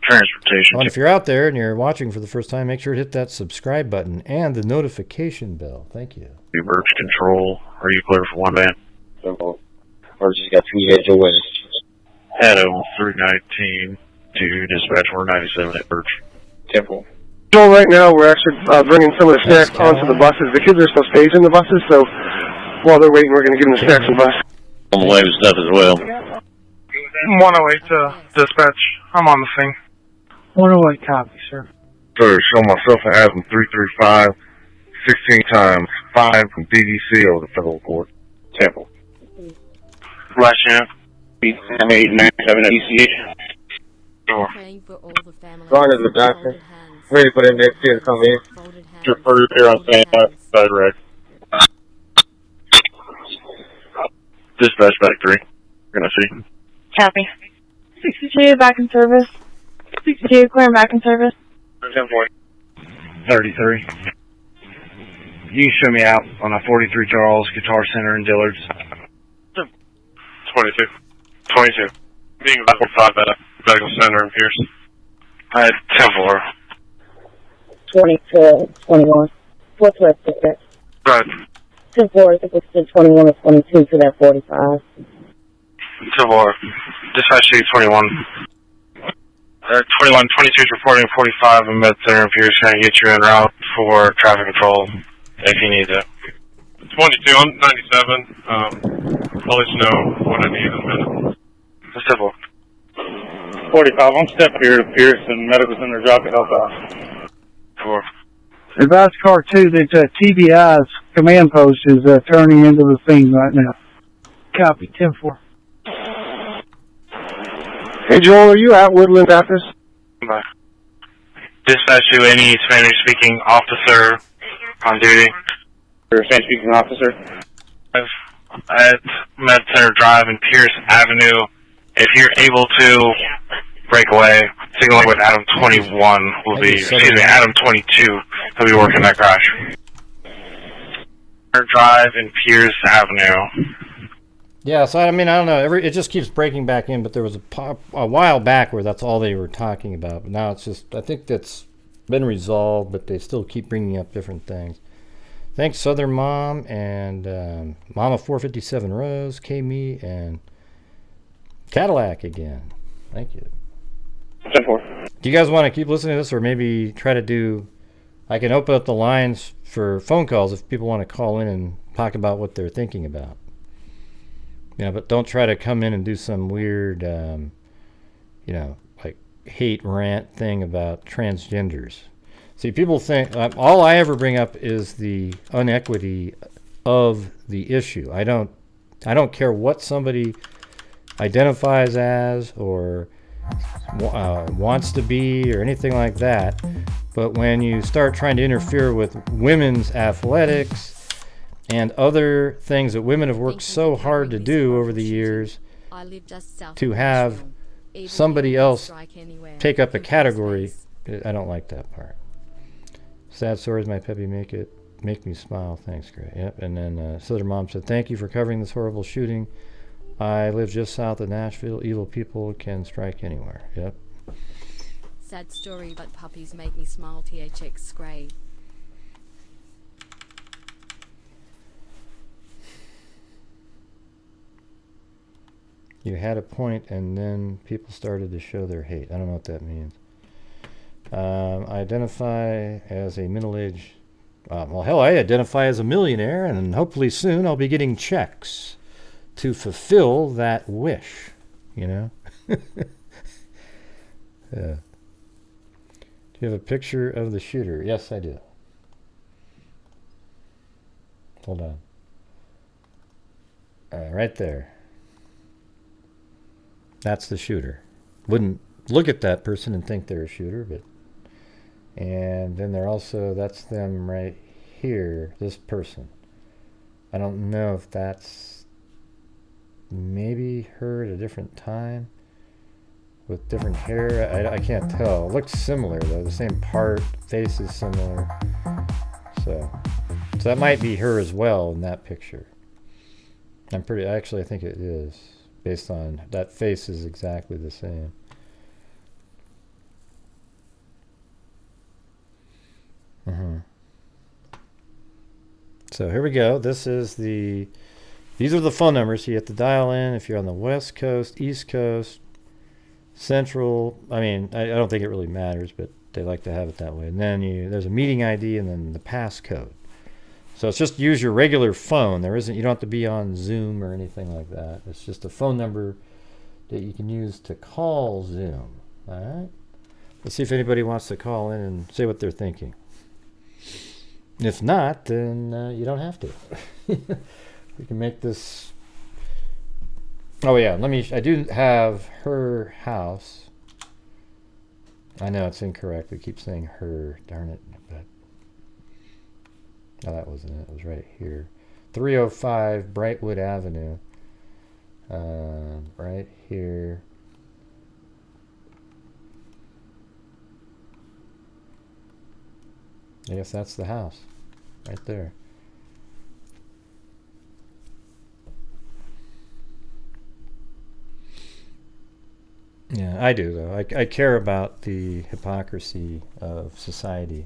Transportation. Well, if you're out there and you're watching for the first time, make sure to hit that subscribe button and the notification bell. Thank you. Birch Control. Are you clear for 1 van? Simple. Or just got 3 heads away. Adam 319 to dispatch 497 at Birch. Temple. So right now we're actually bringing some of the snacks onto the buses. The kids are still staging the buses, so while they're waiting, we're going to give them the snacks and bus. On the way with stuff as well. 108 to dispatch. I'm on the scene. 108 copy, sir. Sir, show myself and Adam 335, 16 times 5 from DDC over the federal court. Temple. Last chance. 897 at ECH. Praying for all the families. Ron is the doctor. Ready for the next kid to come in. Refer here on standby. Side Reck. Dispatch back 3. We're gonna see. Copy. 62 back in service. 62 clearing back in service. 33. You can show me out on a 43 Charles Guitar Center in Dillard's. 22. 22. Being about 45 at Medical Center in Pierce. I had 10-4. 22, 21. What's left of that? Right. 10-4, I think it's the 21 or 22 to that 45. 10-4. Dispatch 21. 21, 22 is reporting 45 in Med Center in Pierce. Going to get you en route for traffic control if you need it. 22, I'm 97. I'll let you know what I need in a minute. That's simple. 45. I'm stepping here to Pierce and Medical Center drop to help out. 4. Advice car 2 that TBI's command post is turning into the scene right now. Copy, 10-4. Hey Joel, are you at Woodland Baptist? Bye. Dispatch to any Spanish-speaking officer on duty. Spanish-speaking officer? At Med Center Drive and Pierce Avenue. If you're able to break away, signaling with Adam 21 will be, excuse me, Adam 22 will be working that crash. Drive and Pierce Avenue. Yeah, so I mean, I don't know. It just keeps breaking back in, but there was a while back where that's all they were talking about. But now it's just, I think that's been resolved, but they still keep bringing up different things. Thanks, Southern Mom and Mama 457 Rose, K-Me, and Cadillac again. Thank you. 10-4. Do you guys want to keep listening to this, or maybe try to do? I can open up the lines for phone calls if people want to call in and talk about what they're thinking about. Yeah, but don't try to come in and do some weird, like hate rant thing about transgenders. See, people think all I ever bring up is the inequity of the issue. I don't care what somebody identifies as or wants to be or anything like that. But when you start trying to interfere with women's athletics and other things that women have worked so hard to do over the years, to have somebody else take up a category, I don't like that part. Sad stories, my peppy make me smile. Thanks, Grant. Yep. And then Southern Mom said, "Thank you for covering this horrible shooting. I live just south of Nashville. Evil people can strike anywhere." Yep. Sad story, but puppies make me smile. THX Gray. You had a point, and then people started to show their hate. I don't know what that means. I identify as a middle-aged... well, hell, I identify as a millionaire, and hopefully soon I'll be getting checks to fulfill that wish, you know? Yeah. Do you have a picture of the shooter? Yes, I do. Hold on. Right there. That's the shooter. Wouldn't look at that person and think they're a shooter, but... And then they're also, that's them right here, this person. I don't know if that's maybe her at a different time with different hair. I can't tell. It looks similar though. The same part, face is similar. So that might be her as well in that picture. Actually I think it is, based on that face is exactly the same. So here we go. These are the phone numbers you have to dial in if you're on the West Coast, East Coast, Central. I mean, I don't think it really matters, but they like to have it that way. And then there's a meeting ID and then the passcode. So it's just use your regular phone. You don't have to be on Zoom or anything like that. It's just a phone number that you can use to call Zoom. All right. Let's see if anybody wants to call in and say what they're thinking. If not, then you don't have to. We can make this. Oh yeah, I do have her house. I know it's incorrect. We keep saying her. Darn it. But no, that wasn't it. It was right here. 305 Brightwood Avenue. Right here. I guess that's the house. Right there. Yeah, I do though. I care about the hypocrisy of society,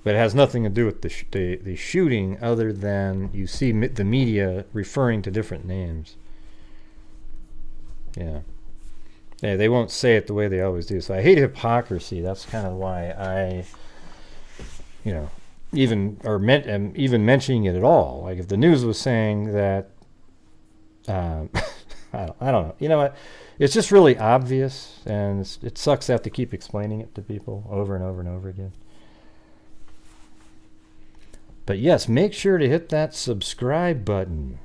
but it has nothing to do with the shooting, other than you see the media referring to different names. Yeah, they won't say it the way they always do. So I hate hypocrisy. That's kind of why I, even mentioning it at all. Like if the news was saying that, I don't know. You know what? It's just really obvious, and it sucks to have to keep explaining it to people over and over and over again. But yes, make sure to hit that subscribe button.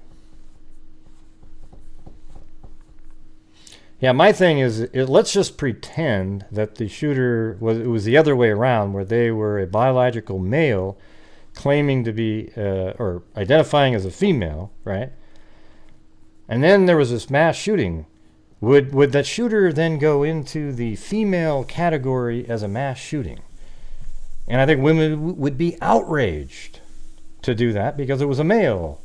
Yeah, my thing is, let's just pretend that the shooter was the other way around, where they were a biological male claiming to be, or identifying as a female, right? And then there was this mass shooting. Would that shooter then go into the female category as a mass shooting? And I think women would be outraged to do that because it was a male.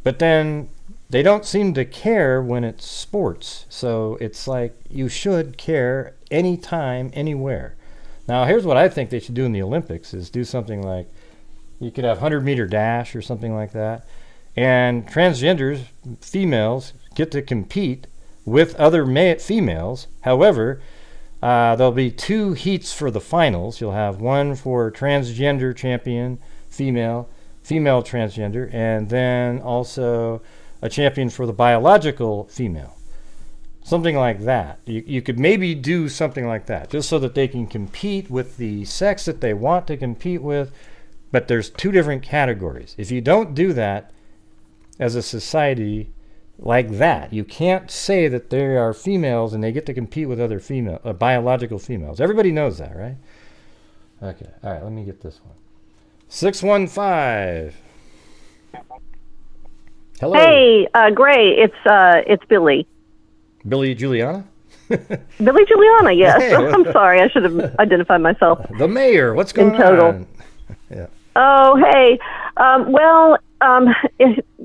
But then they don't seem to care when it's sports. So it's like you should care anytime, anywhere. Now here's what I think they should do in the Olympics, is do something like, you could have 100-meter dash or something like that. And transgenders, females, get to compete with other females. However, there'll be 2 heats for the finals. You'll have one for transgender champion, female transgender, and then also a champion for the biological female. Something like that. You could maybe do something like that, just so that they can compete with the sex that they want to compete with, but there's 2 different categories. If you don't do that as a society like that, you can't say that they are females and they get to compete with other biological females. Everybody knows that, right? Okay, all right, let me get this one. 615. Hello. Hey, Gray, it's Billy. Billy Juliana? Billy Juliana, yes. Hey. I'm sorry, I should have identified myself. The mayor, what's going on? Yeah. Oh, hey.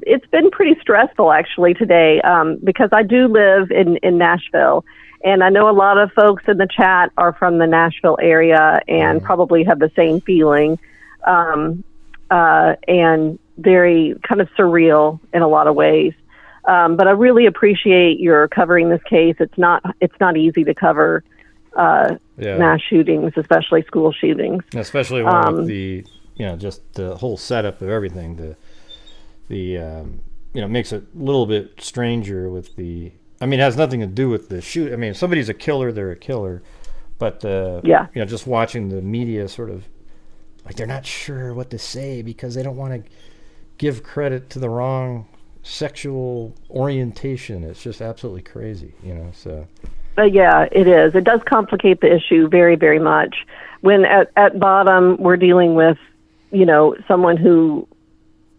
It's been pretty stressful actually today, because I do live in Nashville, and I know a lot of folks in the chat are from the Nashville area and probably have the same feeling, and very kind of surreal in a lot of ways. But I really appreciate your covering this case. It's not easy to cover mass shootings, especially school shootings. Especially with the just the whole setup of everything. Makes it a little bit stranger with the. I mean, it has nothing to do with the shoot. I mean, if somebody's a killer, they're a killer. But just watching the media sort of like they're not sure what to say because they don't want to give credit to the wrong sexual orientation. It's just absolutely crazy, So. Yeah, it is. It does complicate the issue very, very much. When at bottom we're dealing with, someone who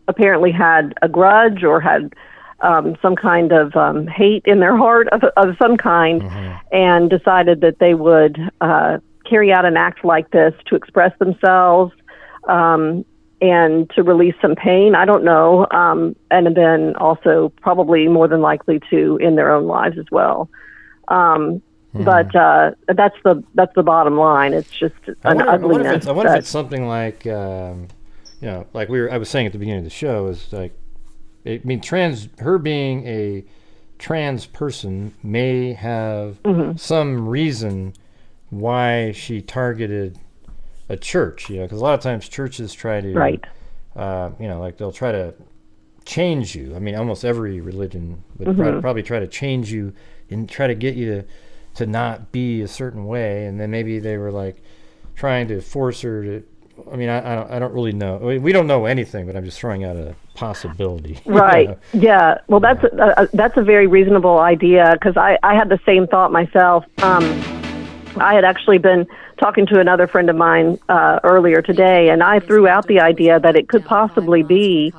apparently had a grudge or had some kind of hate in their heart of some kind, and decided that they would carry out an act like this to express themselves and to release some pain. I don't know, and then also probably more than likely to end their own lives as well. But that's the bottom line. It's just an ugliness. I wonder if it's something like, like I was saying at the beginning of the show, is like, her being a trans person may have some reason why she targeted a church, because a lot of times churches try to, like they'll try to change you. I mean, almost every religion would probably try to change you and try to get you to not be a certain way, and then maybe they were like trying to force her to. I mean, I don't really know. We don't know anything, but I'm just throwing out a possibility. Right. Yeah. Well, that's a very reasonable idea, because I had the same thought myself. I had actually been talking to another friend of mine earlier today, and I threw out the idea that it could possibly be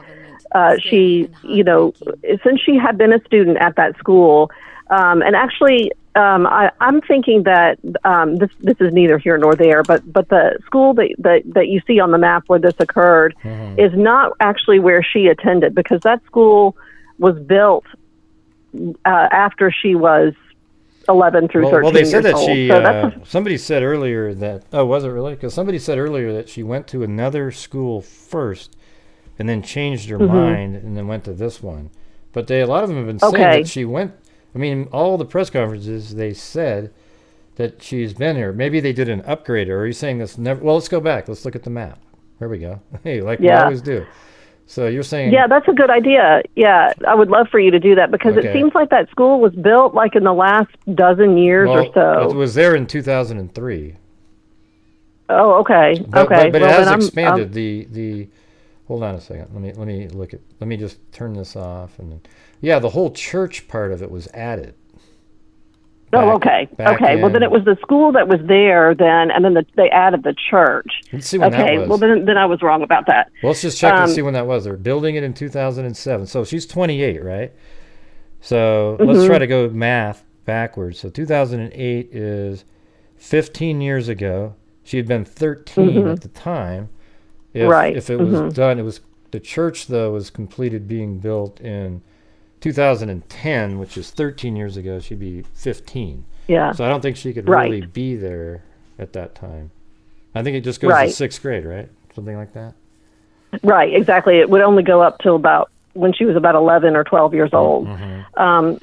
she, since she had been a student at that school, and actually. I'm thinking that this is neither here nor there, but the school that you see on the map where this occurred is not actually where she attended, because that school was built after she was 11 through 13 Well, they said years that old. she. Somebody said earlier that. Oh, was it really? Because somebody said earlier that she went to another school first, and then changed her mind, and then went to this one. But a lot of them have been saying that she went. I mean, all the press conferences, they said that she's been here. Maybe they did an upgrade, or are you saying this never? Well, let's go back. Let's look at the map. Here we go. Hey, like we always do. So you're saying... Yeah, that's a good idea. Yeah, I would love for you to do that, because it seems like that school was built like in the last dozen years or so. It was there in 2003. Oh, okay. But it has expanded. The hold on a second. Let me look at. Let me just turn this off, and then, the whole church part of it was added. Okay. Well, then it was the school that was there then, and then they added the church. Let's see when that was. Well, then I was wrong about that. Well, let's just check and see when that was. They're building it in 2007. So she's 28, right? So let's try to go math backwards. So 2008 is 15 years ago. She had been 13 at the time. If it was done, it was the church though was completed being built in 2010, which is 13 years ago. She'd be 15. Yeah. So I don't think she could really be there at that time. I think it just goes to sixth grade, right? Something like that. Right. Exactly. It would only go up till about when she was about 11 or 12 years old.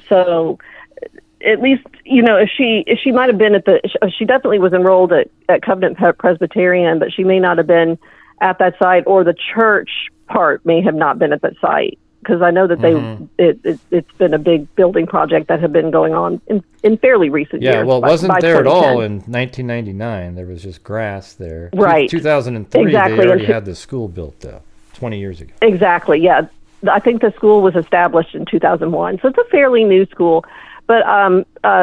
So at least, if she might have been she definitely was enrolled at Covenant Presbyterian, but she may not have been at that site, or the church part may have not been at that site, because I know that it's been a big building project that had been going on in fairly recent years. Yeah, well, it wasn't there at all in 1999. There was just grass there. Right. 2003, they already had the school built, though, 20 years ago. Exactly, yeah. I think the school was established in 2001, so it's a fairly new school. But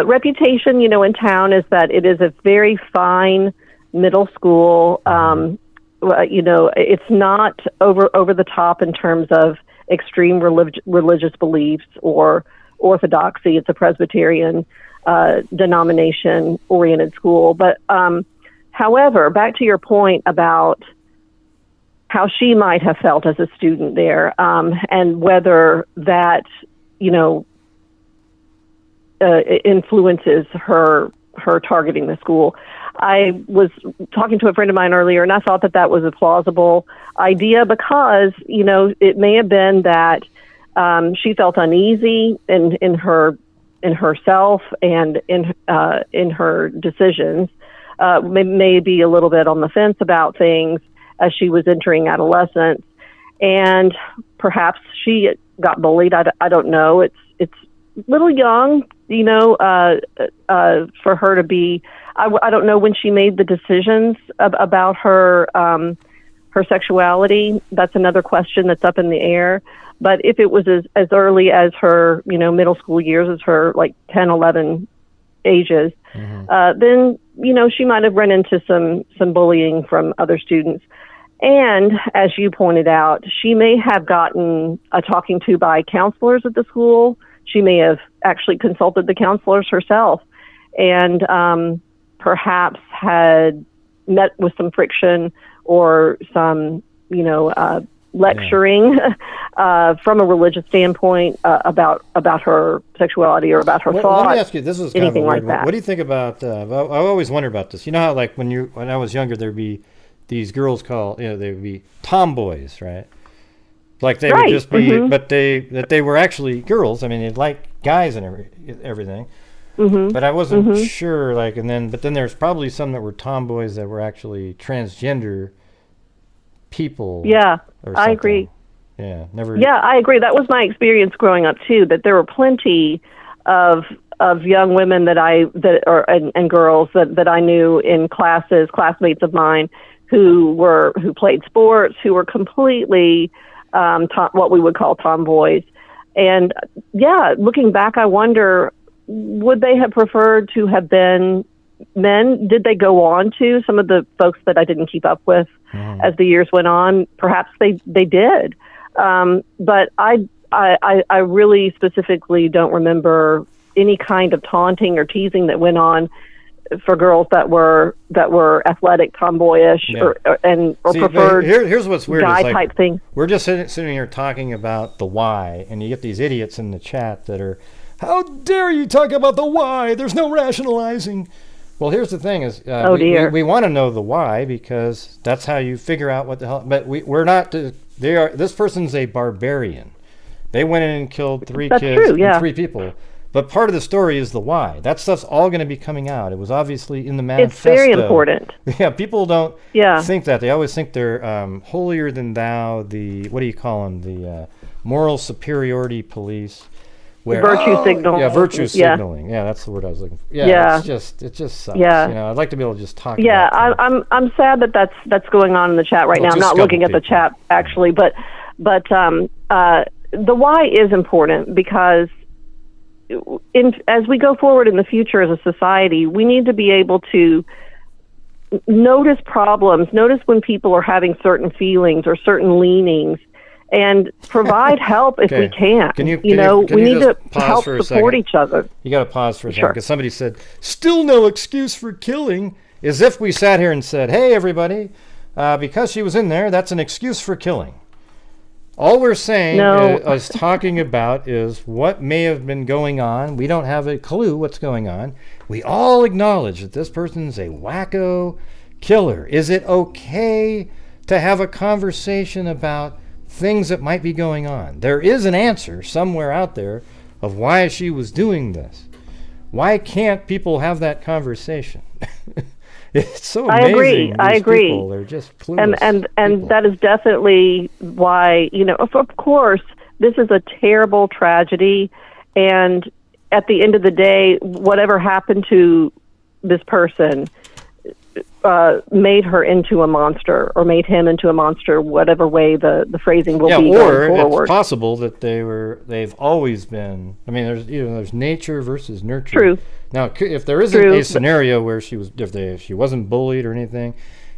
reputation, in town is that it is a very fine middle school. It's not over the top in terms of extreme religious beliefs or orthodoxy. It's a Presbyterian denomination-oriented school. But however, back to your point about how she might have felt as a student there, and whether that, influences her targeting the school. I was talking to a friend of mine earlier, and I thought that was a plausible idea, because, it may have been that she felt uneasy in herself and in her decisions, may be a little bit on the fence about things as she was entering adolescence, and perhaps she got bullied. I don't know. It's a little young, for her to be. I don't know when she made the decisions about her sexuality. That's another question that's up in the air. But if it was as early as her, middle school years, as her like 10, 11 ages, then, she might have run into some bullying from other students. And as you pointed out, she may have gotten a talking to by counselors at the school. She may have actually consulted the counselors herself, and perhaps had met with some friction or some, lecturing from a religious standpoint about her sexuality or about her thoughts. Let me ask you, this is kind of a anything weird like one. that. What do you think about, I've always wondered about this. You know how like when I was younger, there'd be these girls they would be tomboys, right? Like they would just be, but they were actually girls. I mean, they'd like guys and everything. But I wasn't sure, but then there's probably some that were tomboys that were actually transgender people. Yeah, or I something. agree. Yeah, never. Yeah, I agree. That was my experience growing up too. That there were plenty of young women and girls that I knew in classmates of mine who played sports, who were completely what we would call tomboys. And yeah, looking back, I wonder, would they have preferred to have been men? Did they go on to some of the folks that I didn't keep up with as the years went on? Perhaps they did. But I really specifically don't remember any kind of taunting or teasing that went on for girls that were athletic, tomboyish, or preferred. Here's what's weird: guy is like, type thing. We're just sitting here talking about the why, and you get these idiots in the chat that are, "How dare you talk about the why? There's no rationalizing." Well, here's the thing: is we want to know the why because that's how you figure out what the hell. But we're not. This person's a barbarian. They went in and killed three kids and 3 people. But part of the story is the why. That stuff's all going to be coming out. It was obviously in the manifesto. It's very important. Yeah, people don't think that. They always think they're holier than thou. What do you call them? The moral superiority police. Virtue signal. Yeah, virtue signaling. Yeah, that's the word I was looking for. Yeah. It just sucks. Yeah. I'd like to be able to just talk. Yeah, about I'm sad that's going on in the chat right now. I'm not looking at the chat actually, but the why is important because as we go forward in the future as a society, we need to be able to notice problems, notice when people are having certain feelings or certain leanings, and provide help if we can. We need to help support each other. You got to pause for a second because somebody said, "Still no excuse for killing," as if we sat here and said, "Hey, everybody, because she was in there, that's an excuse for killing." All we're saying is talking about is what may have been going on. We don't have a clue what's going on. We all acknowledge that this person's a wacko killer. Is it okay to have a conversation about things that might be going on? There is an answer somewhere out there of why she was doing this. Why can't people have that conversation? It's so amazing. I agree. People, they're just clueless. And that is definitely why, of course, this is a terrible tragedy. And at the end of the day, whatever happened to this person made her into a monster or made him into a monster, whatever way the phrasing will be going forward. Or it's possible that they've always been. I mean, there's nature versus nurture. True. Now, if there isn't a scenario where she wasn't bullied or anything,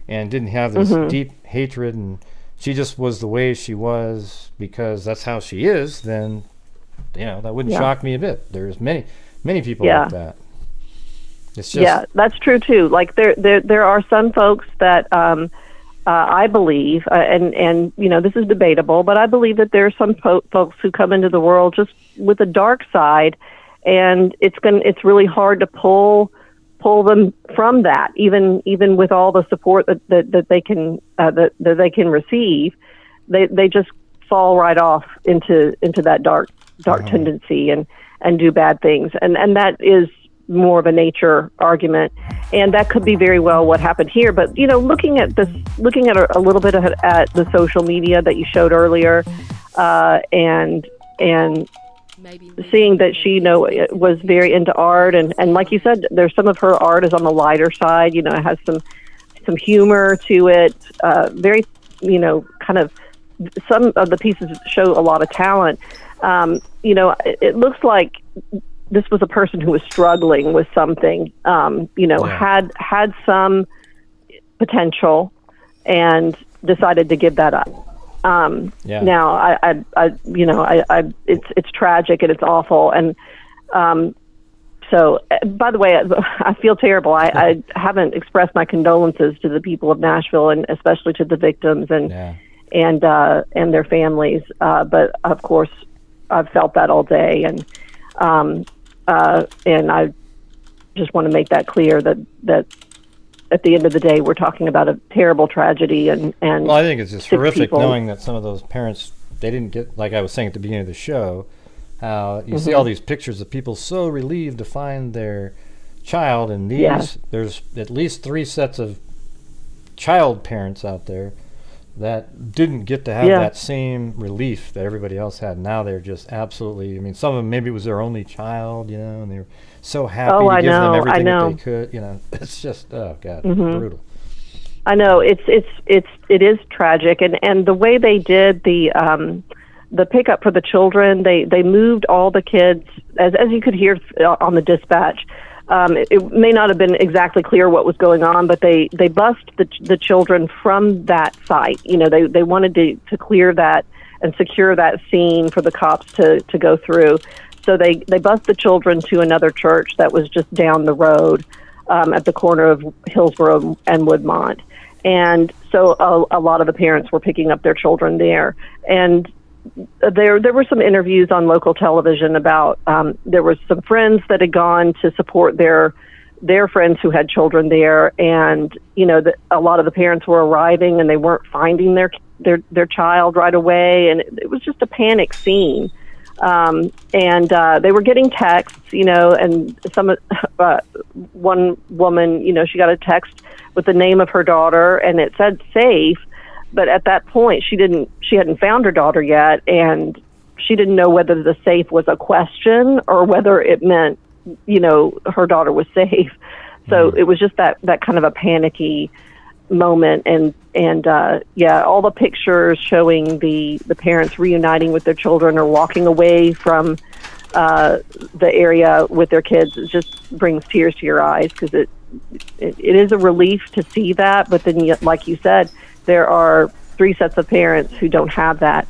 and didn't have this deep hatred, and she just was the way she was because that's how she is, then that wouldn't shock me a bit. There's many people like that. It's just, that's true too. Like there are some folks that I believe, and this is debatable, but I believe that there are some folks who come into the world just with a dark side, and it's really hard to pull them from that, even with all the support that they can that they can receive. They just fall right off into that dark tendency and do bad things, and that is more of a nature argument, and that could be very well what happened here. But looking at a little bit at the social media that you showed earlier, and seeing that she was very into art, and like you said, there's some of her art is on the lighter side. It has some humor to it. Very kind of some of the pieces show a lot of talent. It looks like this was a person who was struggling with something, had some potential, and decided to give that up. Now, it's tragic and it's awful. And so, by the way, I feel terrible. I haven't expressed my condolences to the people of Nashville, and especially to the victims and their families. But of course, I've felt that all day, and I just want to make that clear that at the end of the day, we're talking about a terrible tragedy. And well, I think it's just horrific people. knowing that some of those parents, they didn't get, like I was saying at the beginning of the show, how you see all these pictures of people so relieved to find their child, and there's at least 3 sets of child parents out there that didn't get to have that same relief that everybody else had. Now they're just absolutely, I mean, some of them, maybe it was their only child, and they were so happy to give them everything that they could, it's just, oh God, brutal. I know it is tragic. And the way they did the pickup for the children, they moved all the kids, as you could hear on the dispatch. It may not have been exactly clear what was going on, but they bused the children from that site. They wanted to clear that and secure that scene for the cops to go through. So they bused the children to another church that was just down the road at the corner of Hillsborough and Woodmont. And so a lot of the parents were picking up their children there. And there were some interviews on local television about there was some friends that had gone to support their friends who had children there, and a lot of the parents were arriving and they weren't finding their child right away, and it was just a panic scene. And they were getting texts, and one woman, she got a text with the name of her daughter, and it said safe. But at that point, she hadn't found her daughter yet, and she didn't know whether the safe was a question or whether it meant, her daughter was safe. So it was just that kind of a panicky moment, and all the pictures showing the parents reuniting with their children or walking away from the area with their kids, it just brings tears to your eyes, because it is a relief to see that. But then, like you said, there are 3 sets of parents who don't have that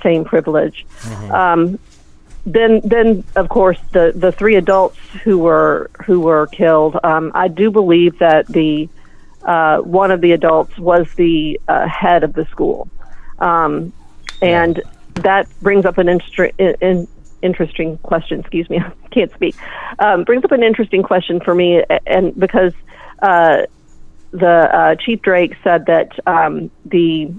same privilege. Then of course the 3 adults who were killed. I do believe that the one of the adults was the head of the school, and that brings up an interesting question. Excuse me, I can't speak. Brings up an interesting question for me, and because the Chief Drake said that the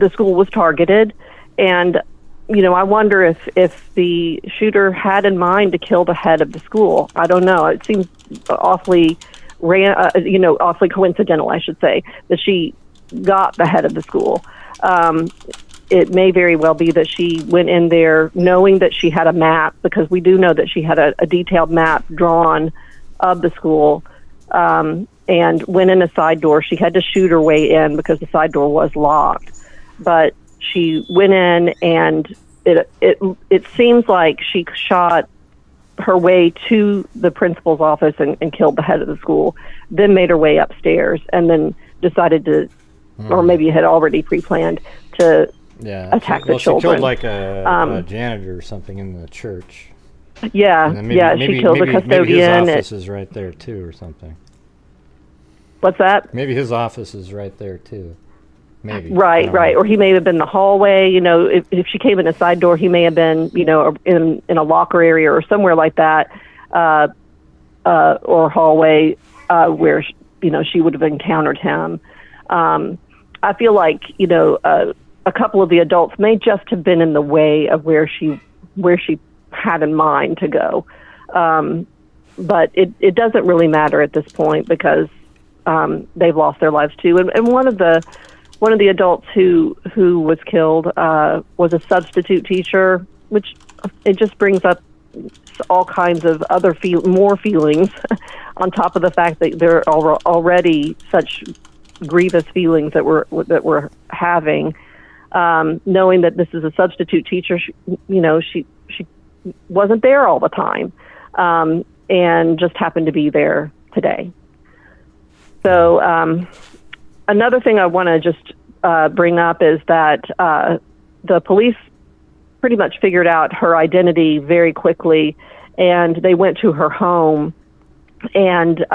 school was targeted, and I wonder if the shooter had in mind to kill the head of the school. I don't know. It seems awfully coincidental, I should say, that she got the head of the school. It may very well be that she went in there knowing that she had a map, because we do know that she had a detailed map drawn of the school, and went in a side door. She had to shoot her way in because the side door was locked. But she went in, and it seems like she shot her way to the principal's office and killed the head of the school, then made her way upstairs, and then decided to, or maybe had already pre-planned to attack the children. She killed like a janitor or something in the church. Yeah, she killed the custodian. Maybe his office is right there too, or something. What's that? Maybe his office is right there too. Maybe. Right. Or he may have been the hallway. If she came in a side door, he may have been, in a locker area or somewhere like that, or hallway, where she would have encountered him. I feel like a couple of the adults may just have been in the way of where she had in mind to go, but it doesn't really matter at this point, because they've lost their lives too. And one of the adults who was killed was a substitute teacher, which it just brings up all kinds of other more feelings on top of the fact that there are already such grievous feelings that we're having, knowing that this is a substitute teacher. She wasn't there all the time, and just happened to be there today. So another thing I want to just bring up is that the police pretty much figured out her identity very quickly, and they went to her home and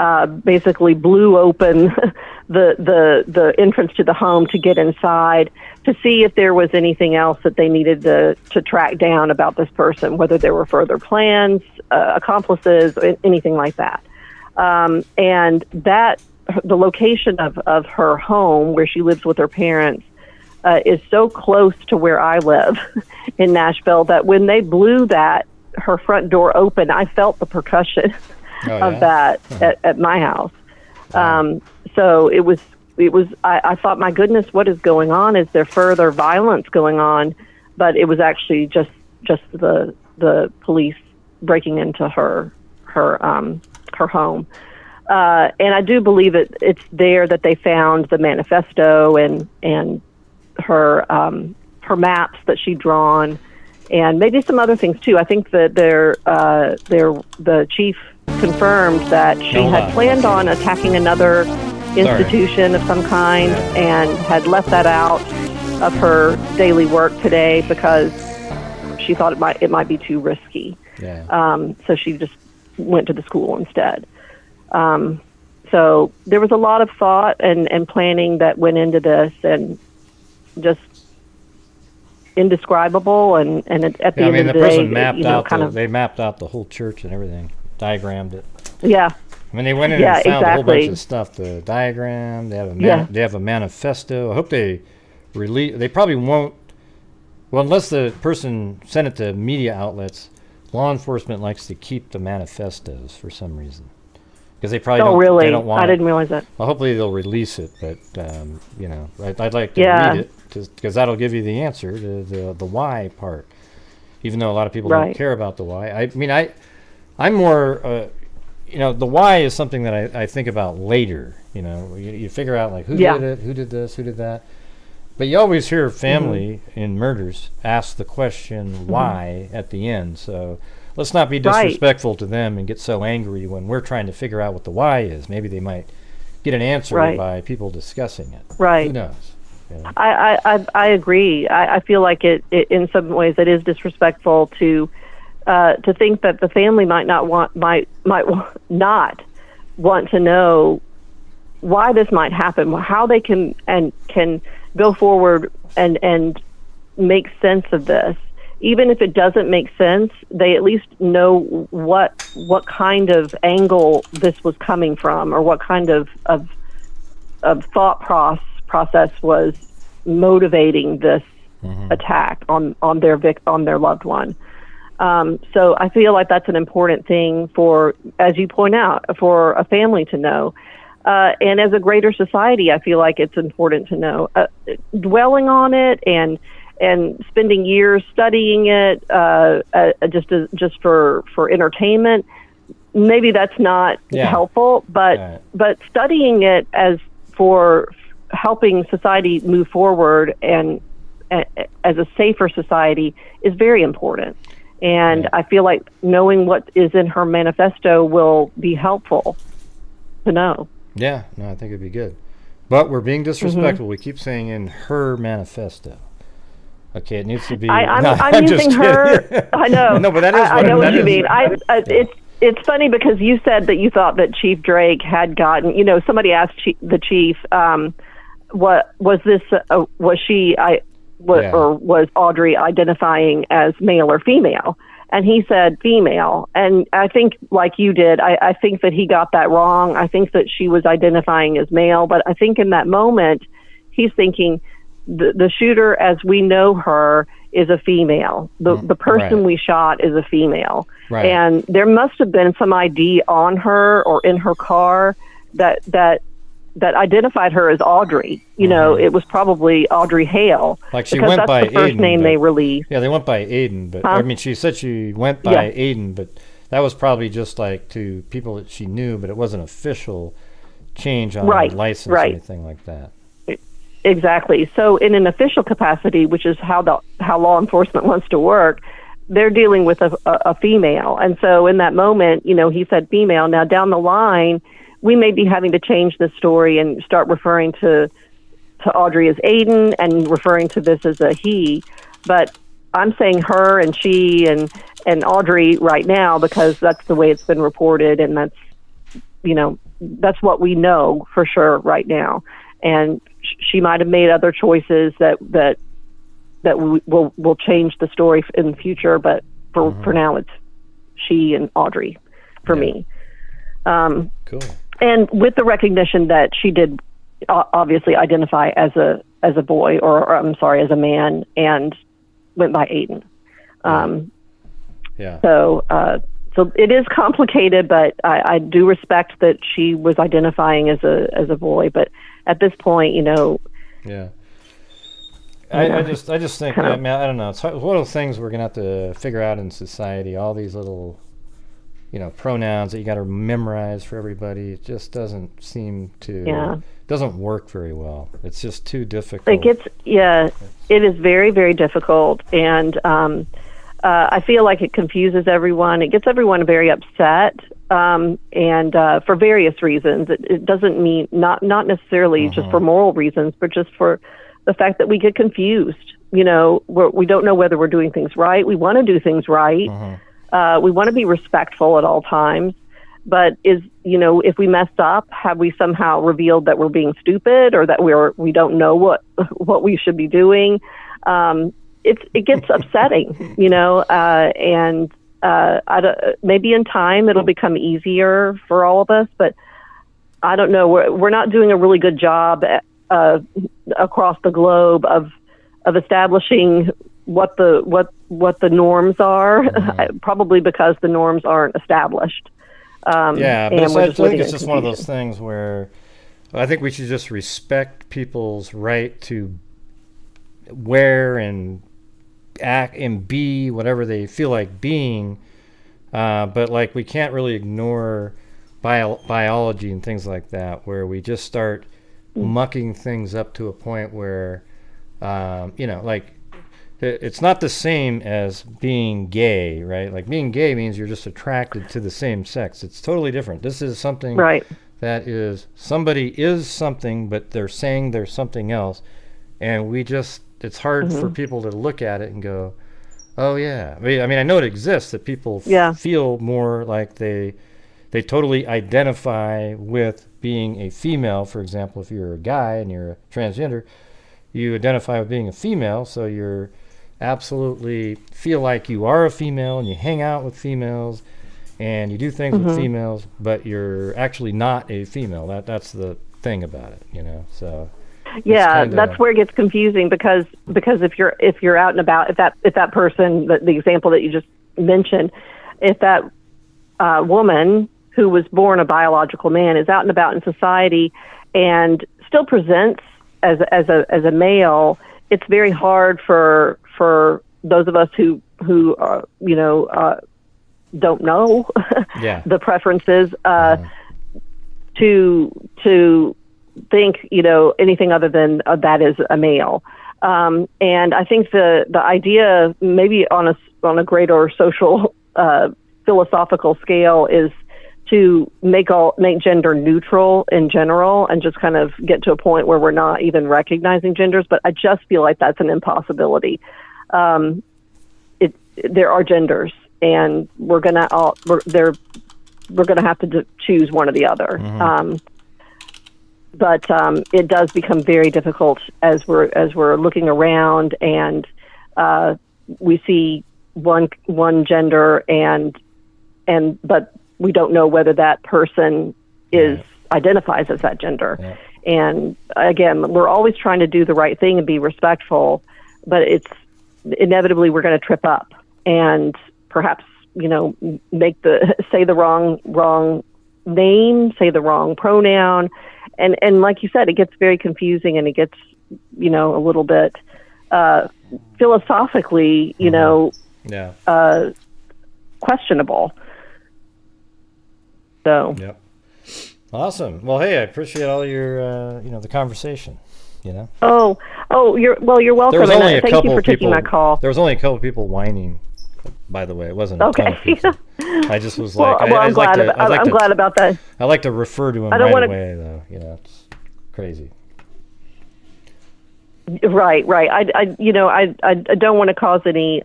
basically blew open the entrance to the home to get inside to see if there was anything else that they needed to track down about this person, whether there were further plans, accomplices, or anything like that. And that the location of her home, where she lives with her parents, is so close to where I live in Nashville that when they blew her front door open, I felt the percussion of that at my house. So it was, I thought, my goodness, what is going on? Is there further violence going on? But it was actually just the police breaking into her home. And I do believe it's there that they found the manifesto and her maps that she'd drawn, and maybe some other things too. I think that the chief confirmed that she had planned on attacking another institution of some kind and had left that out of her daily work today because she thought it might be too risky. So she just went to the school instead. So there was a lot of thought and planning that went into this, and just indescribable. And at the end of the day, they mapped out the whole church and everything, diagrammed it. Yeah. I mean, they went in and found a whole bunch of stuff. The diagram. They have a manifesto. I hope they release. They probably won't. Well, unless the person sent it to media outlets, law enforcement likes to keep the manifestos for some reason. Because they probably really? They don't want I didn't realize that. Well, hopefully they'll release it, but I'd like to read it because that'll give you the answer to the why part. Even though a lot of people don't care about the why. I mean, I'm more. The why is something that I think about later. You figure out like who did it, who did this, who did that. But you always hear family in murders ask the question why at the end. So let's not be disrespectful to them and get so angry when we're trying to figure out what the why is. Maybe they might get an answer by people discussing it. Right. Who knows? I agree. I feel like it in some ways it is disrespectful to think that the family might not want to know why this might happen, how they can go forward and make sense of this. Even if it doesn't make sense, they at least know what kind of angle this was coming from, or what kind of thought process was motivating this attack on their loved one. So I feel like that's an important thing for, as you point out, for a family to know. And as a greater society, I feel like it's important to know. Dwelling on it and spending years studying it just for entertainment, maybe that's not helpful. But studying it as for helping society move forward and as a safer society is very important. And I feel like knowing what is in her manifesto will be helpful to know. Yeah, no, I think it'd be good. But we're being disrespectful. We keep saying in her manifesto. Okay, it needs to be. I'm using her. I know. No, but that is. I know what you mean. It's funny because you said that you thought that Chief Drake had gotten. Somebody asked the chief, "What was this? Was she? Or was Audrey identifying as male or female?" And he said female. And I think, like you did, I think that he got that wrong. I think that she was identifying as male. But I think in that moment, he's thinking the shooter, as we know her, is a female. The person we shot is a female. Right. And there must have been some ID on her or in her car that identified her as Audrey. It was probably Audrey Hale. Like she went by Aiden. That's the first name they released. Yeah, they went by Aiden, but I mean, she said she went by Aiden, but that was probably just like to people that she knew, but it wasn't official change on her license or anything like that. Exactly. So in an official capacity, which is how law enforcement wants to work, they're dealing with a female. And so in that moment, he said female. Now down the line, we may be having to change the story and start referring to Audrey as Aiden and referring to this as a he, but I'm saying her and she and Audrey right now because that's the way it's been reported, and that's, you know, that's what we know for sure right now. And she might have made other choices that will change the story in the future, but for now it's she and Audrey for me. Cool. And with the recognition that she did obviously identify as a boy, or I'm sorry, as a man, and went by Aiden. So it is complicated, but I do respect that she was identifying as a boy. But at this point, you know. Yeah. I just think, I don't know. It's one of those things we're gonna have to figure out in society. All these little, you know, pronouns that you got to memorize for everybody. It just doesn't seem to. Doesn't work very well. It's just too difficult. It is very, very difficult, and I feel like it confuses everyone. It gets everyone very upset, and for various reasons. It doesn't mean not necessarily just for moral reasons, but just for the fact that we get confused. You know, we don't know whether we're doing things right. We want to do things right. We want to be respectful at all times. But if we messed up, have we somehow revealed that we're being stupid, or that we don't know what we should be doing? It gets upsetting, you know, and maybe in time it'll become easier for all of us. But I don't know. We're not doing a really good job across the globe of establishing what the norms are. Probably because the norms aren't established. But I think it's just one of those things where I think we should just respect people's right to wear and act and be whatever they feel like being, but like we can't really ignore biology and things like that, where we just start mucking things up to a point where like it's not the same as being gay, right? Like being gay means you're just attracted to the same sex. It's totally different. This is something that is, somebody is something, but they're saying they're something else. And it's hard for people to look at it and go, oh yeah. I mean, I know it exists, that people feel more like they totally identify with being a female. For example, if you're a guy and you're a transgender, you identify with being a female, so you're absolutely feel like you are a female and you hang out with females and you do things with females, but you're actually not a female. That's the thing about it, you know. So that's where it gets confusing, because if you're out and about, if that person, the example that you just mentioned, if that woman who was born a biological man is out and about in society and still presents as a male, it's very hard for those of us who don't know the preferences to think anything other than that is a male. And I think the idea, maybe on a greater social philosophical scale, is to make gender neutral in general, and just kind of get to a point where we're not even recognizing genders. But I just feel like that's an impossibility. There are genders, and we're gonna have to choose one or the other. But it does become very difficult as we're looking around, and we see one gender, but we don't know whether that person identifies as that gender. And again, we're always trying to do the right thing and be respectful, but it's inevitably we're going to trip up and perhaps say the wrong name, say the wrong pronoun, and like you said, it gets very confusing, and it gets a little bit philosophically questionable. So. Yep. Awesome. Well, hey, I appreciate all your the conversation. Oh, you're welcome. There was only Thank you for taking my call. There was only a couple people whining by the way. It wasn't a ton of pizza. I just was like, I'm glad about that. I like to refer to him I don't right wanna- away, though. You know, it's crazy. Right. I don't want to cause any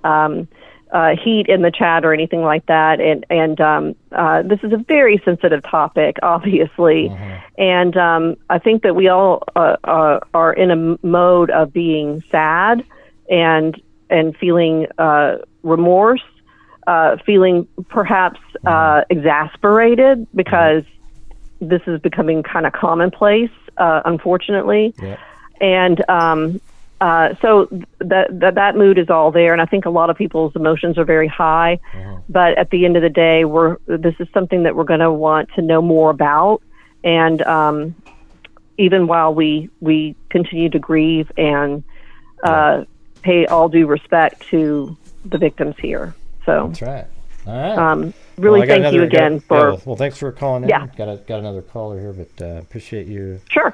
heat in the chat or anything like that. And this is a very sensitive topic, obviously. And I think that we all are in a mode of being sad and feeling remorse, feeling perhaps exasperated because this is becoming kind of commonplace, unfortunately. Yeah. And so that mood is all there, and I think a lot of people's emotions are very high. But at the end of the day, this is something that we're going to want to know more about, and even while we continue to grieve and pay all due respect to the victims here. So that's right. All right. Really, Well, I got thank you again for. well, thanks for calling in. Yeah. Got another caller here, but appreciate you. Sure.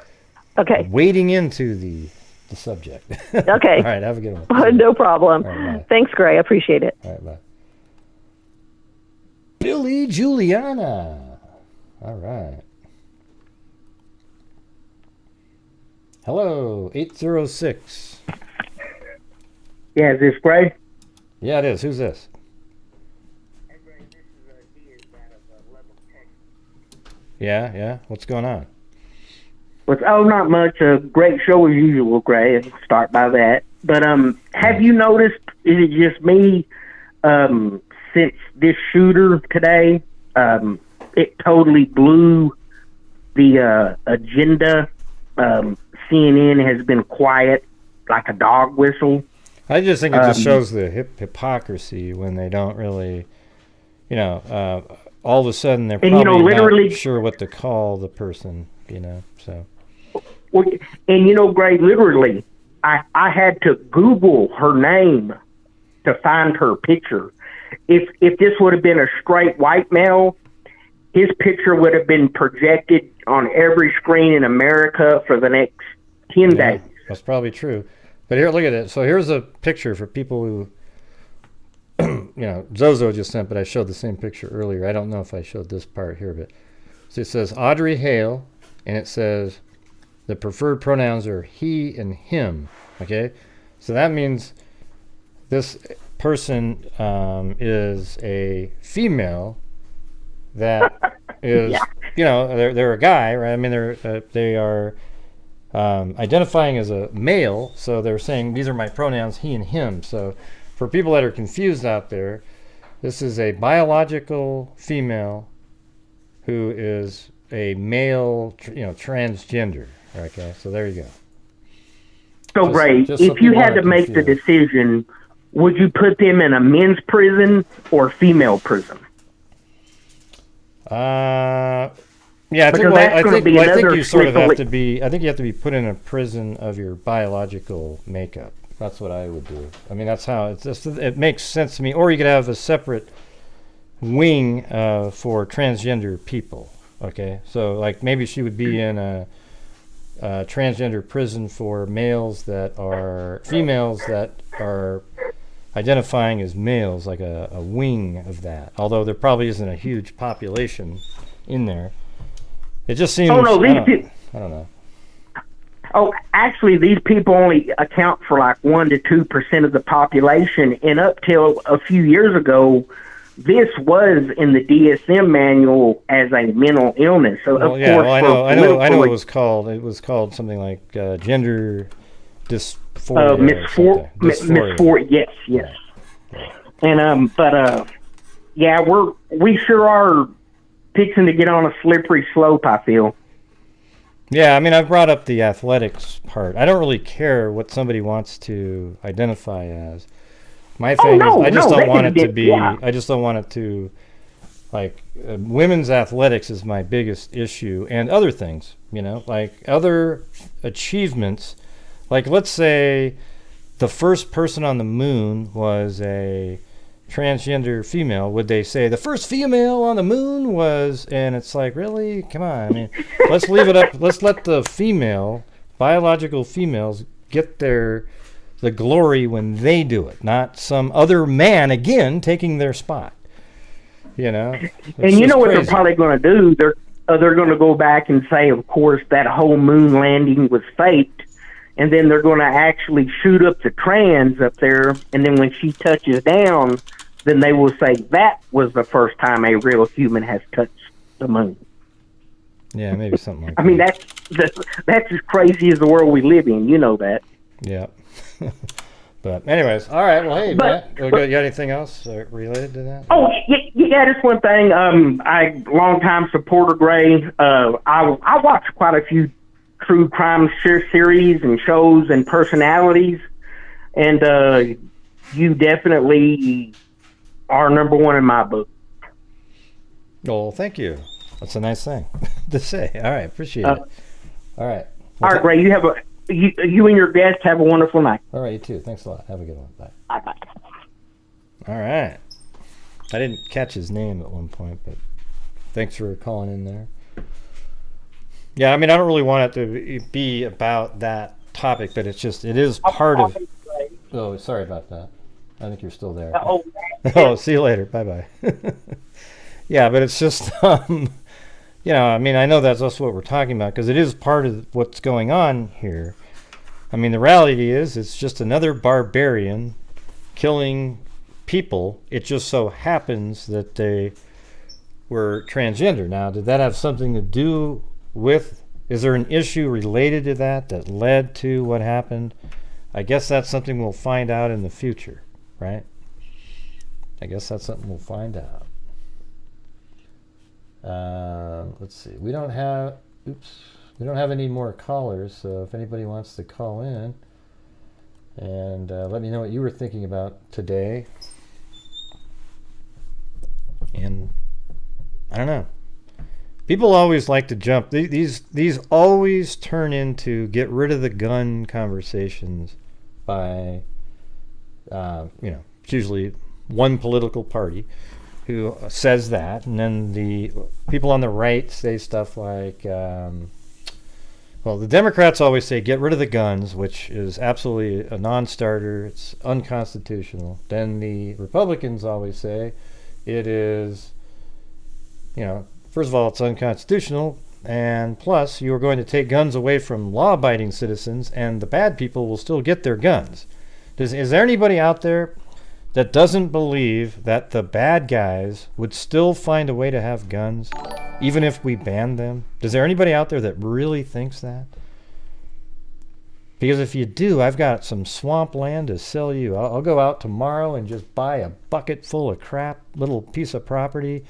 Okay. Wading into the subject. Okay. All right. Have a good one. No problem. All right, bye. Thanks, Gray. I appreciate it. All right. Bye. Billy Juliana. All right. Hello, 806. Yeah, is this Gray? Yeah, it is. Who's this? Yeah. What's going on? Not much. A great show as usual, Gray. Let's start by that. But have you noticed? Is it just me? Since this shooter today, it totally blew the agenda. CNN has been quiet like a dog whistle. I just think it just shows the hypocrisy when they don't really, all of a sudden they're probably literally not sure what to call the person, so. Well, and Gray, literally, I had to Google her name to find her picture. If this would have been a straight white male, his picture would have been projected on every screen in America for the next 10 days. That's probably true. But here, look at it. So here's a picture for people who, Zozo just sent, but I showed the same picture earlier. I don't know if I showed this part here, but so it says Audrey Hale, and it says the preferred pronouns are he and him. Okay, so that means this person is a female that is, they're a guy, right? I mean, they are identifying as a male, so they're saying these are my pronouns, he and him. So for people that are confused out there, this is a biological female who is a male, transgender. Okay, so there you go. So, Ray, if you had to make the decision, would you put them in a men's prison or female prison? Yeah, I think you sort of have to be. I think you have to be put in a prison of your biological makeup. That's what I would do. I mean, that's how it makes sense to me. Or you could have a separate wing for transgender people. Okay, so like maybe she would be in a transgender prison for females that are identifying as males, like a wing of that. Although there probably isn't a huge population in there. It just seems. Oh no, I don't know. Oh, actually, these people only account for like 1 to 2% of the population, and up till a few years ago, this was in the DSM manual as a mental illness. So of course, I know. It was called. It was called something like gender dysphoria. Dysphoria. Yes. And we sure are fixing to get on a slippery slope, I feel. Yeah, I mean, I brought up the athletics part. I don't really care what somebody wants to identify as. My thing is, I just don't want it to be. Yeah. I just don't want it to, like, women's athletics is my biggest issue, and other things, like other achievements. Like, let's say the first person on the moon was a transgender female. Would they say the first female on the moon was? And it's like, really? Come on. I mean, let's leave it up. Let's let the biological females get their the glory when they do it, not some other man again taking their spot. You know, and you know what they're probably going to do? They're going to go back and say, of course, that whole moon landing was faked, and then they're going to actually shoot up the trans up there, and then when she touches down, then they will say that was the first time a real human has touched the moon. Yeah, maybe something like that. I mean, that's as crazy as the world we live in. You know that. Yeah. But anyways, all right. Well, hey, Matt, you got anything else related to that? Oh, yeah, just one thing. I longtime supporter Gray. I watch quite a few true crime series and shows and personalities, and you definitely are number one in my book. Oh, thank you. That's a nice thing to say. All right, appreciate it. All right. All right, Gray. You and your guest have a wonderful night. All right, you too. Thanks a lot. Have a good one. Bye. Bye. All right. I didn't catch his name at one point, but thanks for calling in there. Yeah, I mean, I don't really want it to be about that topic, but it is part of... Oh, sorry about that. I think you're still there. Oh, see you later. Bye-bye. Yeah, but it's just... You know, I mean, I know that's also what we're talking about because it is part of what's going on here. I mean, the reality is it's just another barbarian killing people. It just so happens that they were transgender. Now, did that have something to do with... Is there an issue related to that led to what happened? I guess that's something we'll find out in the future, right? I guess that's something we'll find out. Let's see. We don't have any more callers, so if anybody wants to call in and let me know what you were thinking about today. And I don't know. People always like to jump. These always turn into get rid of the gun conversations by it's usually one political party who says that, and then the people on the right say stuff like, the Democrats always say get rid of the guns, which is absolutely a non-starter. It's unconstitutional. Then the Republicans always say it is, first of all, it's unconstitutional, and plus you are going to take guns away from law-abiding citizens, and the bad people will still get their guns. Is there anybody out there that doesn't believe that the bad guys would still find a way to have guns, even if we banned them? Is there anybody out there that really thinks that? Because if you do, I've got some swamp land to sell you. I'll go out tomorrow and just buy a bucket full of crap, little piece of property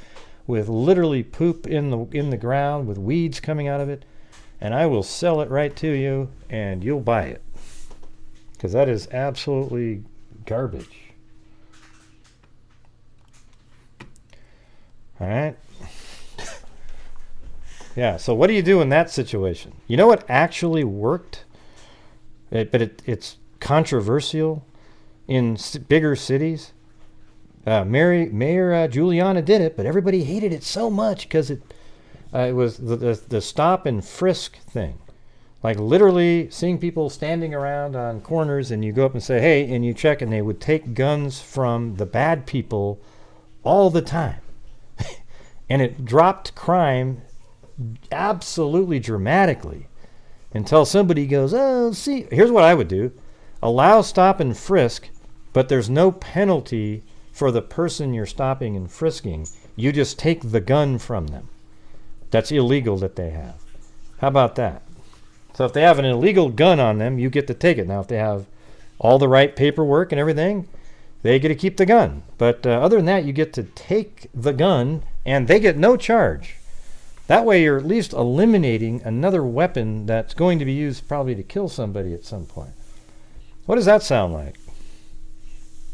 with literally poop in the ground with weeds coming out of it, and I will sell it right to you, and you'll buy it. Because that is absolutely garbage. All right. Yeah, so what do you do in that situation? You know what actually worked? It's controversial in bigger cities. Mayor Juliana did it, but everybody hated it so much because it was the stop and frisk thing. Like literally seeing people standing around on corners, and you go up and say, hey, and you check, and they would take guns from the bad people all the time. And it dropped crime absolutely dramatically until somebody goes, oh, see, here's what I would do. Allow stop and frisk, but there's no penalty for the person you're stopping and frisking. You just take the gun from them. That's illegal that they have. How about that? So if they have an illegal gun on them, you get to take it. Now, if they have all the right paperwork and everything, they get to keep the gun. But other than that, you get to take the gun, and they get no charge. That way, you're at least eliminating another weapon that's going to be used probably to kill somebody at some point. What does that sound like?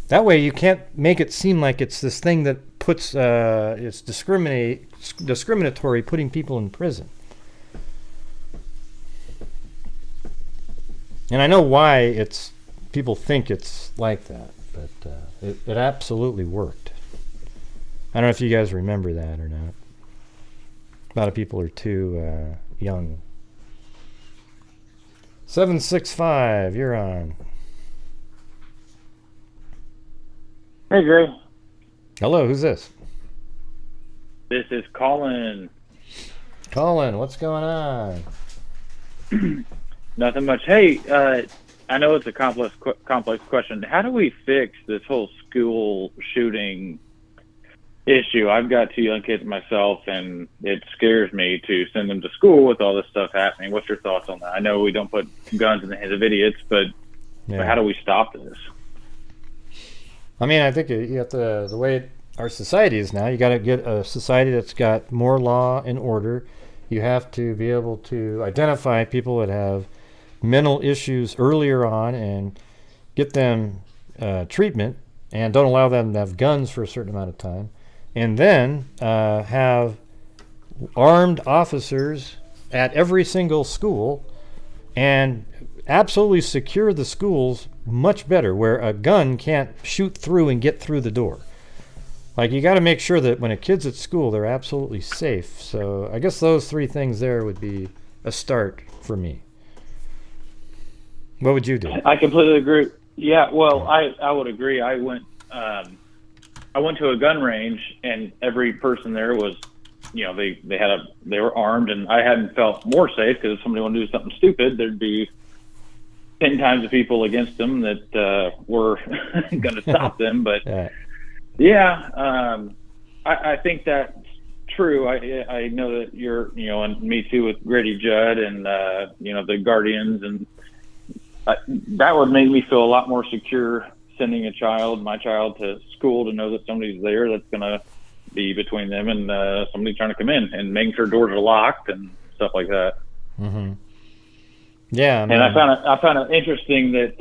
That way, you can't make it seem like it's this thing that puts it's discriminatory, putting people in prison. And I know why people think it's like that, but it absolutely worked. I don't know if you guys remember that or not. A lot of people are too young. 765, you're on. Hey, Gray. Hello, who's this? This is Colin. Colin, what's going on? Nothing much. Hey, I know it's a complex question. How do we fix this whole school shooting issue? I've got 2 young kids myself, and it scares me to send them to school with all this stuff happening. What's your thoughts on that? I know we don't put guns in the hands of idiots, but how do we stop this? I mean, I think you have to, the way our society is now, you got to get a society that's got more law and order. You have to be able to identify people that have mental issues earlier on and get them treatment, and don't allow them to have guns for a certain amount of time. And then have armed officers at every single school and absolutely secure the schools much better, where a gun can't shoot through and get through the door. Like, you got to make sure that when a kid's at school, they're absolutely safe. So I guess those 3 things there would be a start for me. What would you do? I completely agree. Yeah, well, I would agree. I went to a gun range, and every person there was, they were armed, and I hadn't felt more safe, because if somebody wanted to do something stupid, there'd be 10 times the people against them that were going to stop them. But I think that's true. I know that you're, and me too, with Grady Judd and the Guardians, and that would make me feel a lot more secure sending my child to school, to know that somebody's there that's going to be between them and somebody trying to come in, and making sure doors are locked and stuff like that. Mm-hmm. Yeah, and I found it interesting that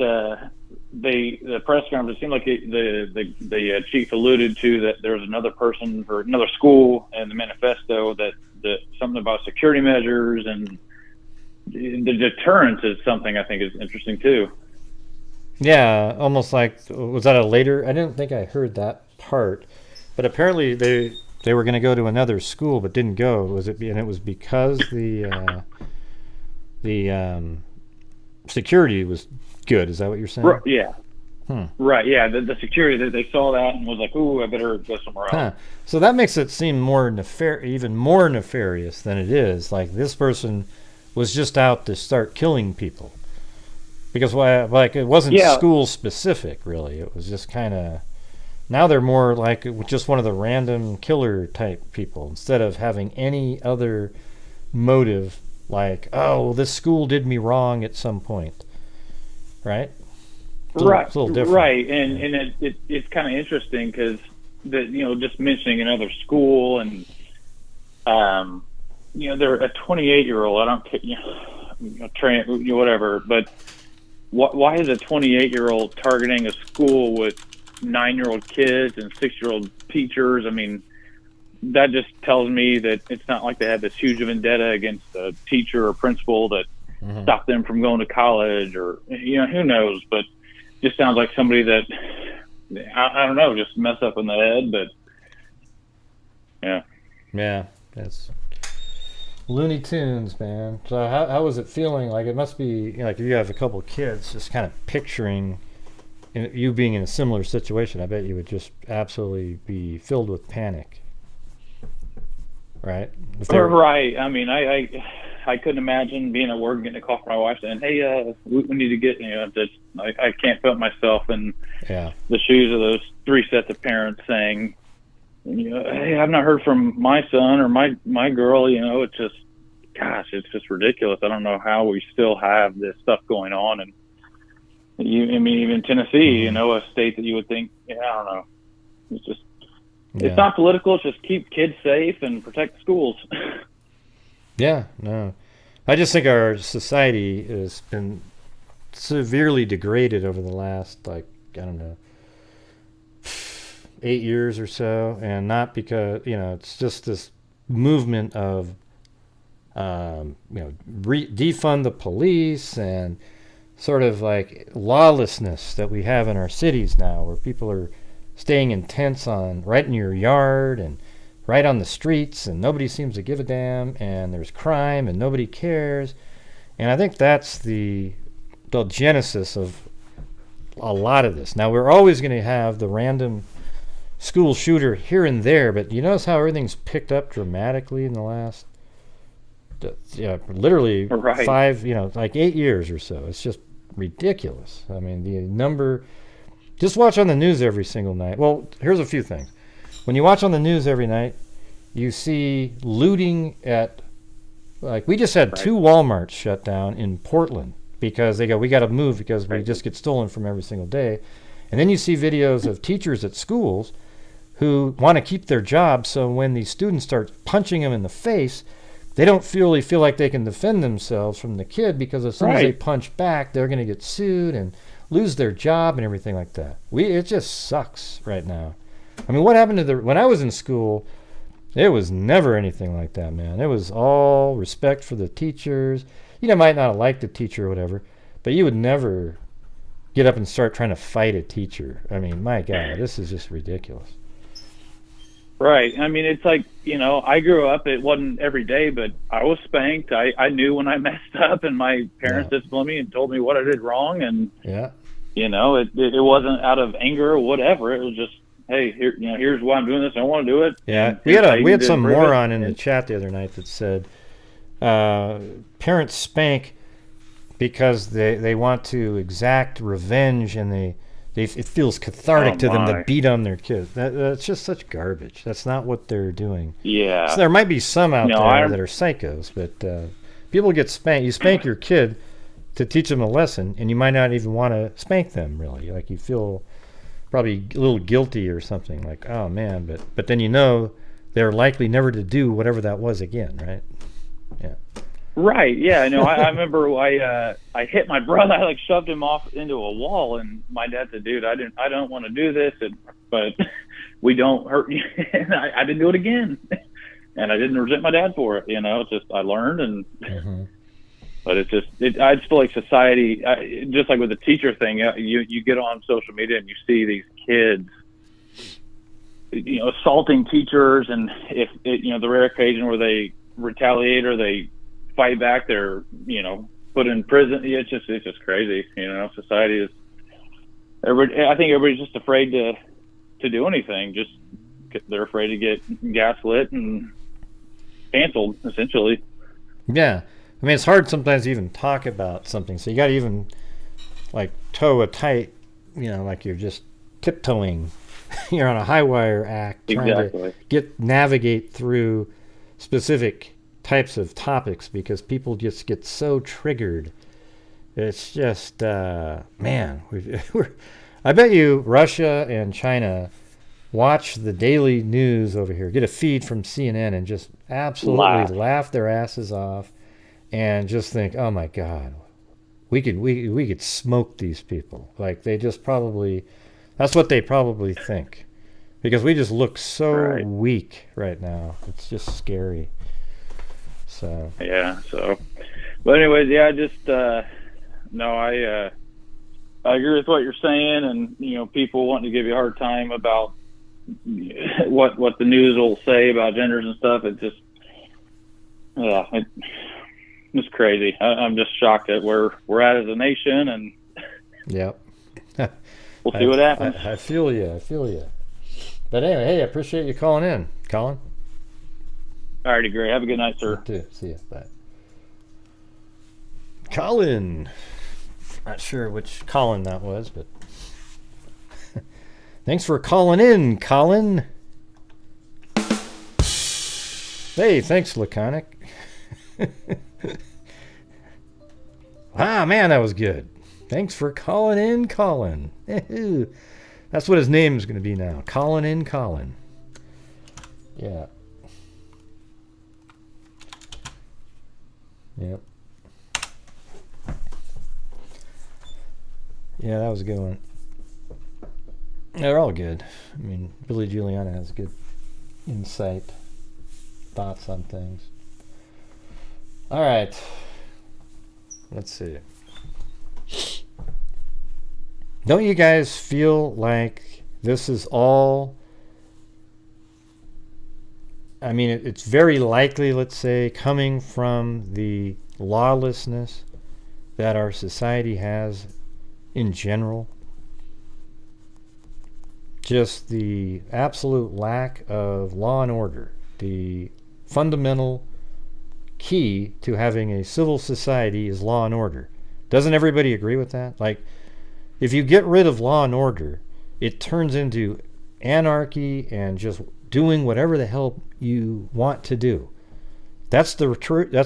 the press conference, it seemed like the chief alluded to that there was another person or another school in the manifesto that something about security measures, and the deterrence is something I think is interesting too. Yeah, almost like, was that a later? I didn't think I heard that part, but apparently they were going to go to another school but didn't go. Was it? And it was because the security was good. Is that what you're saying? Yeah. Right. Yeah. The security, they saw that and was like, "Ooh, I better go somewhere else." So that makes it seem even more nefarious than it is. Like, this person was just out to start killing people, because it wasn't school specific really. It was just kind of, now they're more like just one of the random killer type people, instead of having any other motive, like, oh, this school did me wrong at some point, right? It's a little different. Right, and it's kind of interesting, because just mentioning another school, and they're a 28-year-old. I don't care, whatever, but why is a 28-year-old targeting a school with 9-year-old kids and 6-year-old teachers? I mean, that just tells me that it's not like they had this huge vendetta against a teacher or principal that stopped them from going to college, or who knows, but just sounds like somebody that I don't know, just mess up in the head. But yeah, that's Looney Tunes, man. So how was it feeling? Like, it must be, like, if you have a couple of kids, just kind of picturing you being in a similar situation. I bet you would just absolutely be filled with panic, right? Right. I mean, I couldn't imagine being at work, getting a call from my wife saying, "Hey, we need to get," I can't put myself in the shoes of those 3 sets of parents saying, "Hey, I've not heard from my son or my girl." It's just, gosh, it's just ridiculous. I don't know how we still have this stuff going on, and even Tennessee, a state that you would think, I don't know. It's just, it's not political. It's just keep kids safe and protect schools. Yeah, no. I just think our society has been severely degraded over the last, 8 years or so, and not because, it's just this movement of, defund the police, and sort of like lawlessness that we have in our cities now, where people are staying in tents right in your yard and right on the streets, and nobody seems to give a damn, and there's crime and nobody cares. And I think that's the genesis of a lot of this. Now, we're always going to have the random school shooter here and there, but you notice how everything's picked up dramatically in the last, literally Right. 5, like 8 years or so. It's just ridiculous. I mean, the number. Just watch on the news every single night. Well, here's a few things. When you watch on the news every night, you see looting at, like, we just had 2 Walmarts shut down in Portland because they go, we got to move because we just get stolen from every single day. And then you see videos of teachers at schools who want to keep their jobs, so when these students start punching them in the face, they don't really feel like they can defend themselves from the kid, because as soon as they punch back, they're going to get sued and lose their job and everything like that. It just sucks right now. I mean, what happened to when I was in school, it was never anything like that, man. It was all respect for the teachers. You might not have liked the teacher or whatever, but you would never get up and start trying to fight a teacher. I mean, my God, this is just ridiculous. Right. I mean, it's like, I grew up, it wasn't every day, but I was spanked. I knew when I messed up, and my parents disciplined me and told me what I did wrong. And, it wasn't out of anger or whatever. It was just, hey, here's why I'm doing this. I want to do it. Yeah. And we had some moron in the chat the other night that said, parents spank because they want to exact revenge, and it feels cathartic to them to beat on their kids. That's just such garbage. That's not what they're doing. Yeah. So there might be some out there that are psychos, but people get spanked. You spank your kid to teach them a lesson, and you might not even want to spank them, really. Like, you feel probably a little guilty or something, like, oh man, but then they're likely never to do whatever that was again, right? Yeah. Right. Yeah. I remember I hit my brother. I shoved him off into a wall, and my dad said, "Dude, I don't want to do this, but we don't hurt you." And I didn't do it again, and I didn't resent my dad for it. It's just I learned, and but I just feel like society, just like with the teacher thing, you get on social media and you see these kids, assaulting teachers, and if the rare occasion where they retaliate or they fight back, they're put in prison. It's just crazy. Society is. I think everybody's just afraid to do anything. They're afraid to get gaslit and canceled, essentially. Yeah, I mean, it's hard sometimes to even talk about something. So you got to even toe a tight, like you're just tiptoeing. You're on a high wire act, trying to navigate through specific types of topics, because people just get so triggered. It's just man, I bet you Russia and China watch the daily news over here, get a feed from CNN, and just absolutely laugh their asses off, and just think, oh my God, we could smoke these people. Like, they just probably, that's what they probably think, because we just look so weak right now. It's just scary. So but anyways, I just I agree with what you're saying, and people wanting to give you a hard time about what the news will say about genders and stuff. It just it's crazy. I'm just shocked at where we're at as a nation, and we'll see what happens. I feel you. But anyway, hey, I appreciate you calling in, Colin. Alrighty, great. Have a good night, sir. You too. See you. Bye. Colin. Not sure which Colin that was, but thanks for calling in, Colin. Hey, thanks, Laconic. Man, that was good. Thanks for calling in, Colin. That's what his name's going to be now. Calling in, Colin. Yeah. Yep. Yeah, that was a good one. They're all good. I mean, Billy Giuliani has good insight, thoughts on things. All right. Let's see. Don't you guys feel like this is all... I mean, it's very likely, let's say, coming from the lawlessness that our society has in general. just the absolute lack of law and order, the fundamental key to having a civil society is law and order. Doesn't everybody agree with that? Like, if you get rid of law and order, it turns into anarchy and just doing whatever the hell you want to do. That's the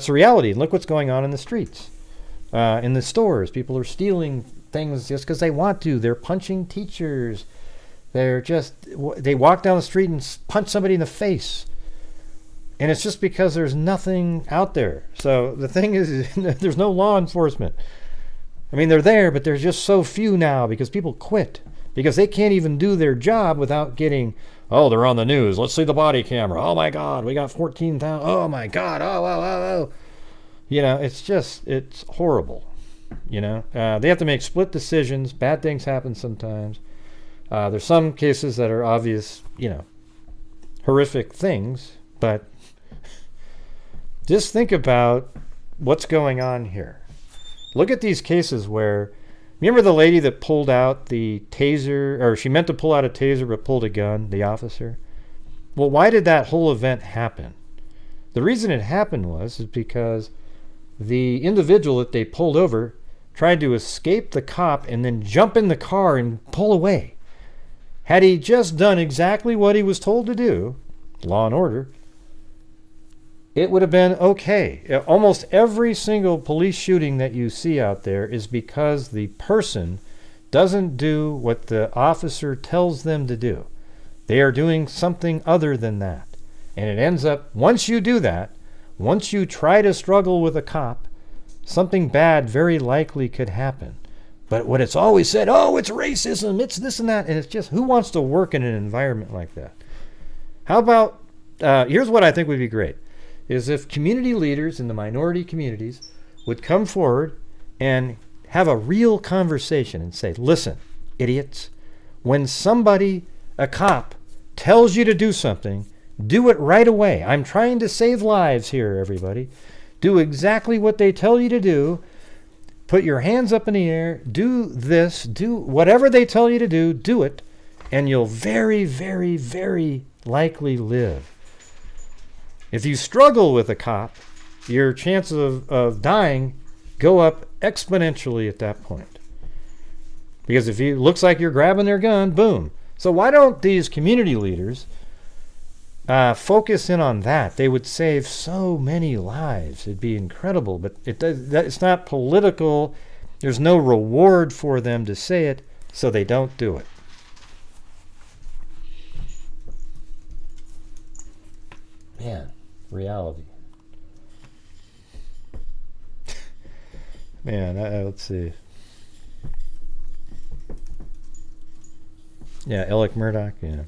reality. And look what's going on in the streets, in the stores. People are stealing things just because they want to. They're punching teachers. They walk down the street and punch somebody in the face. And it's just because there's nothing out there. So the thing is, there's no law enforcement. I mean, they're there, but there's just so few now because people quit. Because they can't even do their job without getting, oh, they're on the news. Let's see the body camera. Oh, my God, we got 14,000. Oh, my God. Oh. You know, it's horrible. You know, they have to make split decisions. Bad things happen sometimes. There's some cases that are obvious, you know, horrific things. But just think about what's going on here. Look at these cases where, remember the lady that pulled out the taser, or she meant to pull out a taser but pulled a gun, the officer? Well, why did that whole event happen? The reason it happened is because the individual that they pulled over tried to escape the cop and then jump in the car and pull away. Had he just done exactly what he was told to do, law and order, it would have been okay. Almost every single police shooting that you see out there is because the person doesn't do what the officer tells them to do. They are doing something other than that. And it ends up, once you do that, once you try to struggle with a cop, something bad very likely could happen. But what it's always said, oh, it's racism, it's this and that, and it's just, who wants to work in an environment like that? How about, here's what I think would be great, is if community leaders in the minority communities would come forward and have a real conversation and say, listen, idiots, when somebody, a cop, tells you to do something, do it right away. I'm trying to save lives here, everybody. Do exactly what they tell you to do. Put your hands up in the air. Do this. Do whatever they tell you to do it. And you'll very, very, very likely live. If you struggle with a cop, your chances of dying go up exponentially at that point. Because if it looks like you're grabbing their gun, boom. So why don't these community leaders focus in on that? They would save so many lives. It'd be incredible. But it's not political. There's no reward for them to say it, so they don't do it. Man, reality. Man, let's see. Yeah, Alec Murdoch, yeah.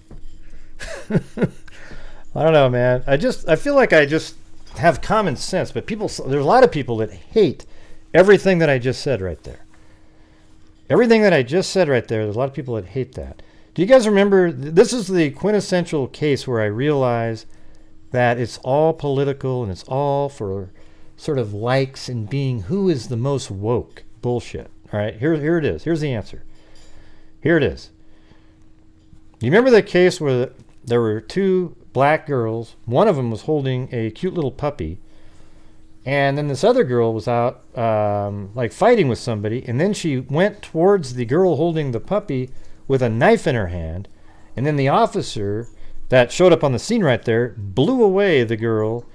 I don't know, man. I feel like I just have common sense, but there's a lot of people that hate everything that I just said right there. Everything that I just said right there, there's a lot of people that hate that. Do you guys remember, this is the quintessential case where I realize that it's all political and it's all for sort of likes and being who is the most woke bullshit. All right, here it is. Here's the answer. Here it is. You remember the case where there were two black girls? One of them was holding a cute little puppy, and then this other girl was out like fighting with somebody, and then she went towards the girl holding the puppy with a knife in her hand, and then the officer that showed up on the scene right there blew away the girl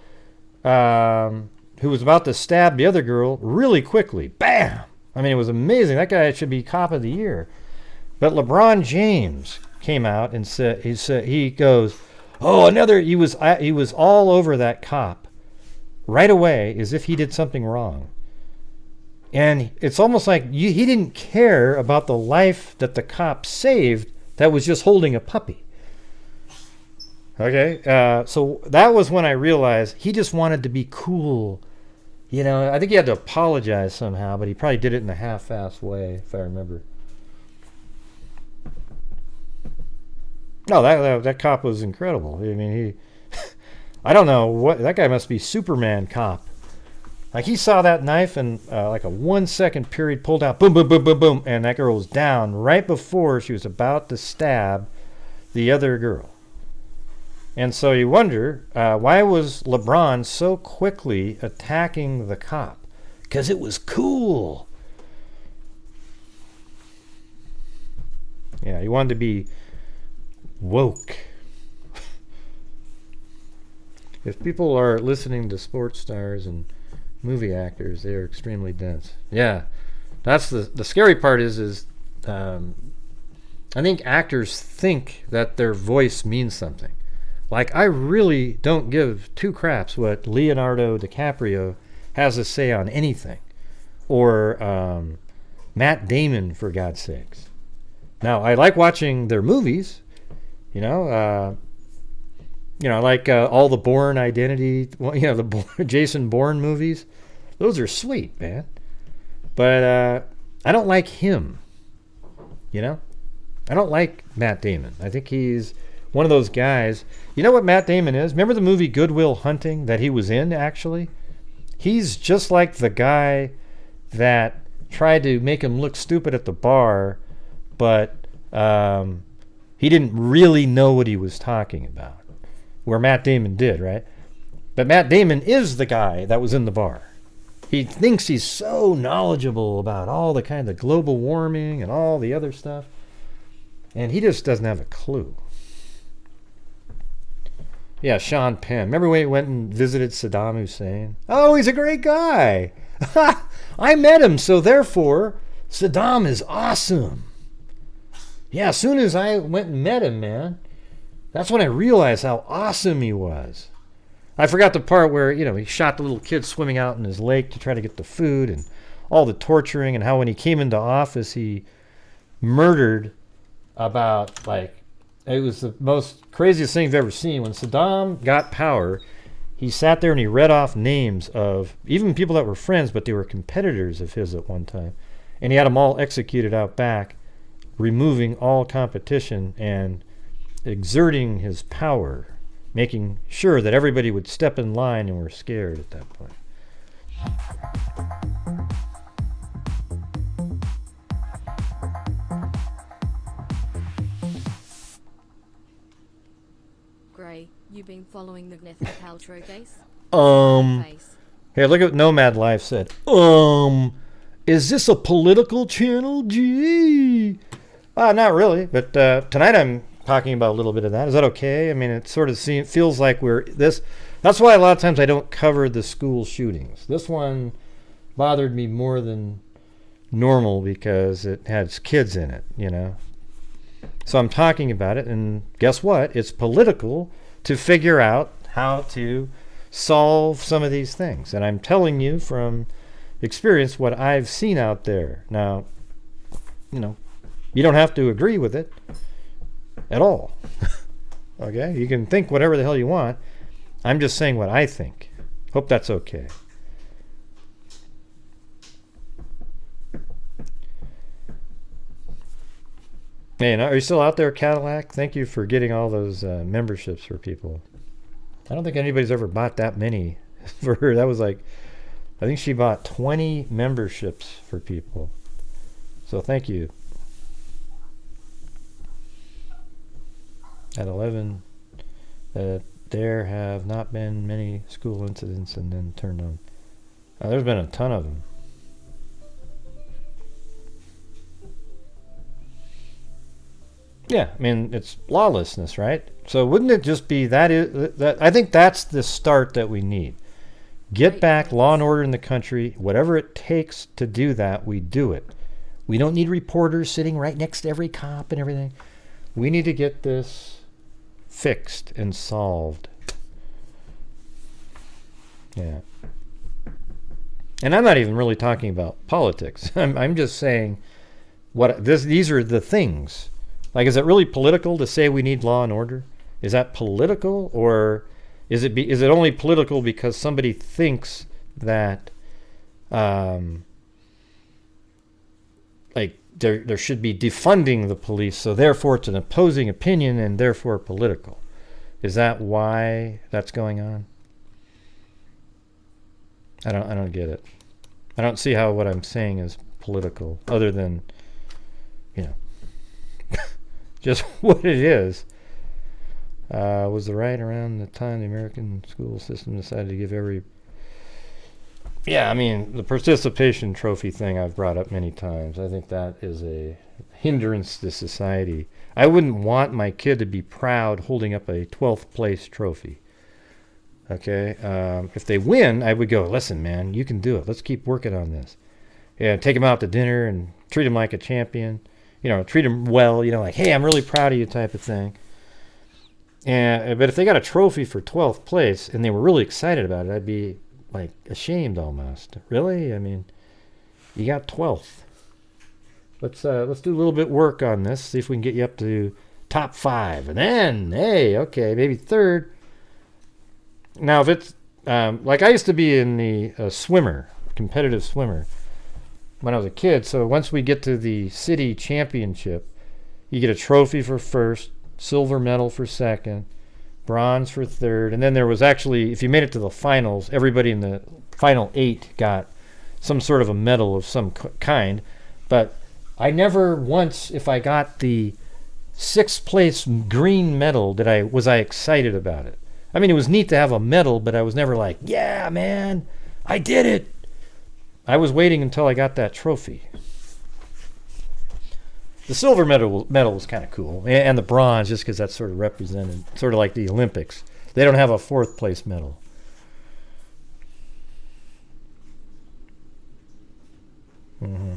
who was about to stab the other girl really quickly. Bam! I mean, it was amazing. That guy should be cop of the year. But LeBron James came out and said, he goes, oh, he was all over that cop right away as if he did something wrong. And it's almost like he didn't care about the life that the cop saved that was just holding a puppy. Okay, so that was when I realized he just wanted to be cool. You know, I think he had to apologize somehow, but he probably did it in a half-assed way, if I remember. No, that cop was incredible. I mean, I don't know what, that guy must be Superman cop. Like, he saw that knife and like a 1 second period pulled out, boom, boom, boom, boom, boom, and that girl was down right before she was about to stab the other girl. And so you wonder, why was LeBron so quickly attacking the cop? Because it was cool. Yeah, he wanted to be woke. If people are listening to sports stars and movie actors, they are extremely dense. Yeah, that's the scary part is I think actors think that their voice means something. Like, I really don't give two craps what Leonardo DiCaprio has to say on anything. Or Matt Damon, for God's sakes. Now, I like watching their movies, you know, I like all the Bourne Identity, the Jason Bourne movies. Those are sweet, man. But I don't like him, you know? I don't like Matt Damon. I think he's one of those guys. You know what Matt Damon is? Remember the movie Good Will Hunting that he was in, actually? He's just like the guy that tried to make him look stupid at the bar, but he didn't really know what he was talking about. Where Matt Damon did, right? But Matt Damon is the guy that was in the bar. He thinks he's so knowledgeable about all the kind of global warming and all the other stuff. And he just doesn't have a clue. Yeah, Sean Penn. Remember when he went and visited Saddam Hussein? Oh, he's a great guy. I met him, so therefore, Saddam is awesome. Yeah, as soon as I went and met him, man, that's when I realized how awesome he was. I forgot the part where, he shot the little kid swimming out in his lake to try to get the food and all the torturing, and how when he came into office, he murdered about, it was the most craziest thing you've ever seen. When Saddam got power, he sat there and he read off names of even people that were friends, but they were competitors of his at one time. And he had them all executed out back, removing all competition and exerting his power, making sure that everybody would step in line and were scared at that point. Gray, you been following the Gwyneth Paltrow case? Hey, look at what Nomad Life said. Is this a political channel? Gee. Not really, but tonight I'm talking about a little bit of that. Is that okay? I mean, it sort of feels like that's why a lot of times I don't cover the school shootings. This one bothered me more than normal because it has kids in it, So I'm talking about it, and guess what? It's political to figure out how to solve some of these things. And I'm telling you from experience what I've seen out there. Now, you don't have to agree with it at all. Okay? You can think whatever the hell you want. I'm just saying what I think. Hope that's okay. Hey, are you still out there, Cadillac? Thank you for getting all those memberships for people. I don't think anybody's ever bought that many for her. That was I think she bought 20 memberships for people. So thank you. At 11, there have not been many school incidents and then turned on. There's been a ton of them. Yeah, I mean, it's lawlessness, right? So wouldn't it just be that I think that's the start that we need. Get back law and order in the country. Whatever it takes to do that, we do it. We don't need reporters sitting right next to every cop and everything. We need to get this fixed and solved. Yeah. And I'm not even really talking about politics. I'm just saying these are the things. Is it really political to say we need law and order? Is that political, or is it only political because somebody thinks that there should be defunding the police, so therefore it's an opposing opinion and therefore political? Is that why that's going on? I don't get it. I don't see how what I'm saying is political, other than just what it is. Was the right around the time the American school system decided to give every... Yeah, I mean, the participation trophy thing I've brought up many times. I think that is a hindrance to society. I wouldn't want my kid to be proud holding up a 12th place trophy. Okay? If they win, I would go, listen, man, you can do it. Let's keep working on this. Yeah, take them out to dinner and treat them like a champion. You know, treat them well. You know, like, hey, I'm really proud of you type of thing. But if they got a trophy for 12th place and they were really excited about it, I'd be like ashamed almost. Really? I mean, you got 12th. Let's do a little bit work on this. See if we can get you up to top 5, and then hey, okay, maybe 3rd. Now, if it's like I used to be in the swimmer, competitive swimmer, when I was a kid. So once we get to the city championship, you get a trophy for 1st, silver medal for 2nd, bronze for 3rd, and then there was actually, if you made it to the finals, everybody in the final 8 got some sort of a medal of some kind. But I never once, if I got the 6th place green medal, was I excited about it. I mean, it was neat to have a medal, but I was never like, yeah, man, I did it. I was waiting until I got that trophy. The silver medal was kind of cool, and the bronze, just because that's sort of represented, sort of like the Olympics. They don't have a 4th place medal. Mm-hmm.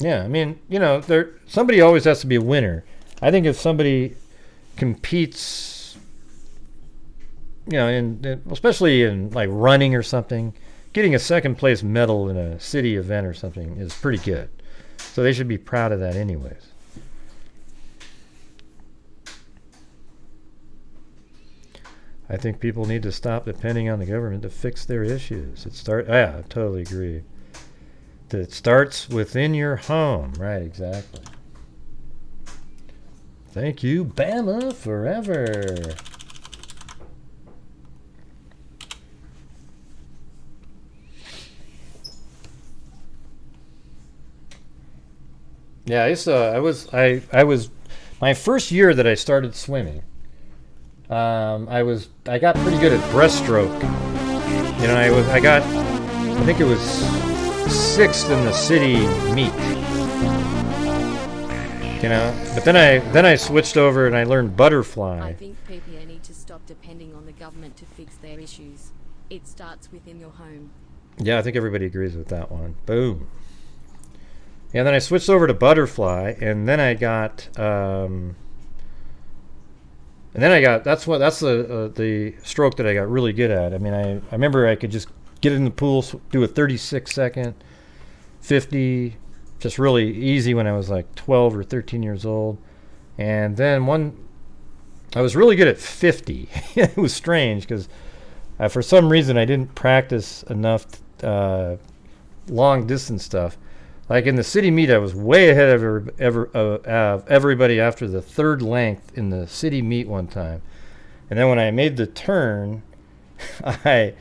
Yeah, I mean, you know, somebody always has to be a winner. I think if somebody competes, you know, especially in like running or something, getting a 2nd place medal in a city event or something is pretty good. So they should be proud of that anyways. I think people need to stop depending on the government to fix their issues. I totally agree. It starts within your home. Right, exactly. Thank you, Bama forever. Yeah, I was my first year that I started swimming. I got pretty good at breaststroke. You know, I think it was 6th in the city meet. You know, but then I switched over and I learned butterfly. I think people need to stop depending on the government to fix their issues. It starts within your home. Yeah, I think everybody agrees with that one. Boom. Yeah, then I switched over to butterfly, and then I got that's the stroke that I got really good at. I mean, I remember I could just get in the pool, do a 36-second, 50, just really easy when I was like 12 or 13 years old. And then I was really good at 50. It was strange because for some reason I didn't practice enough long distance stuff. Like in the city meet, I was way ahead of everybody after the 3rd length in the city meet one time. And then when I made the turn, I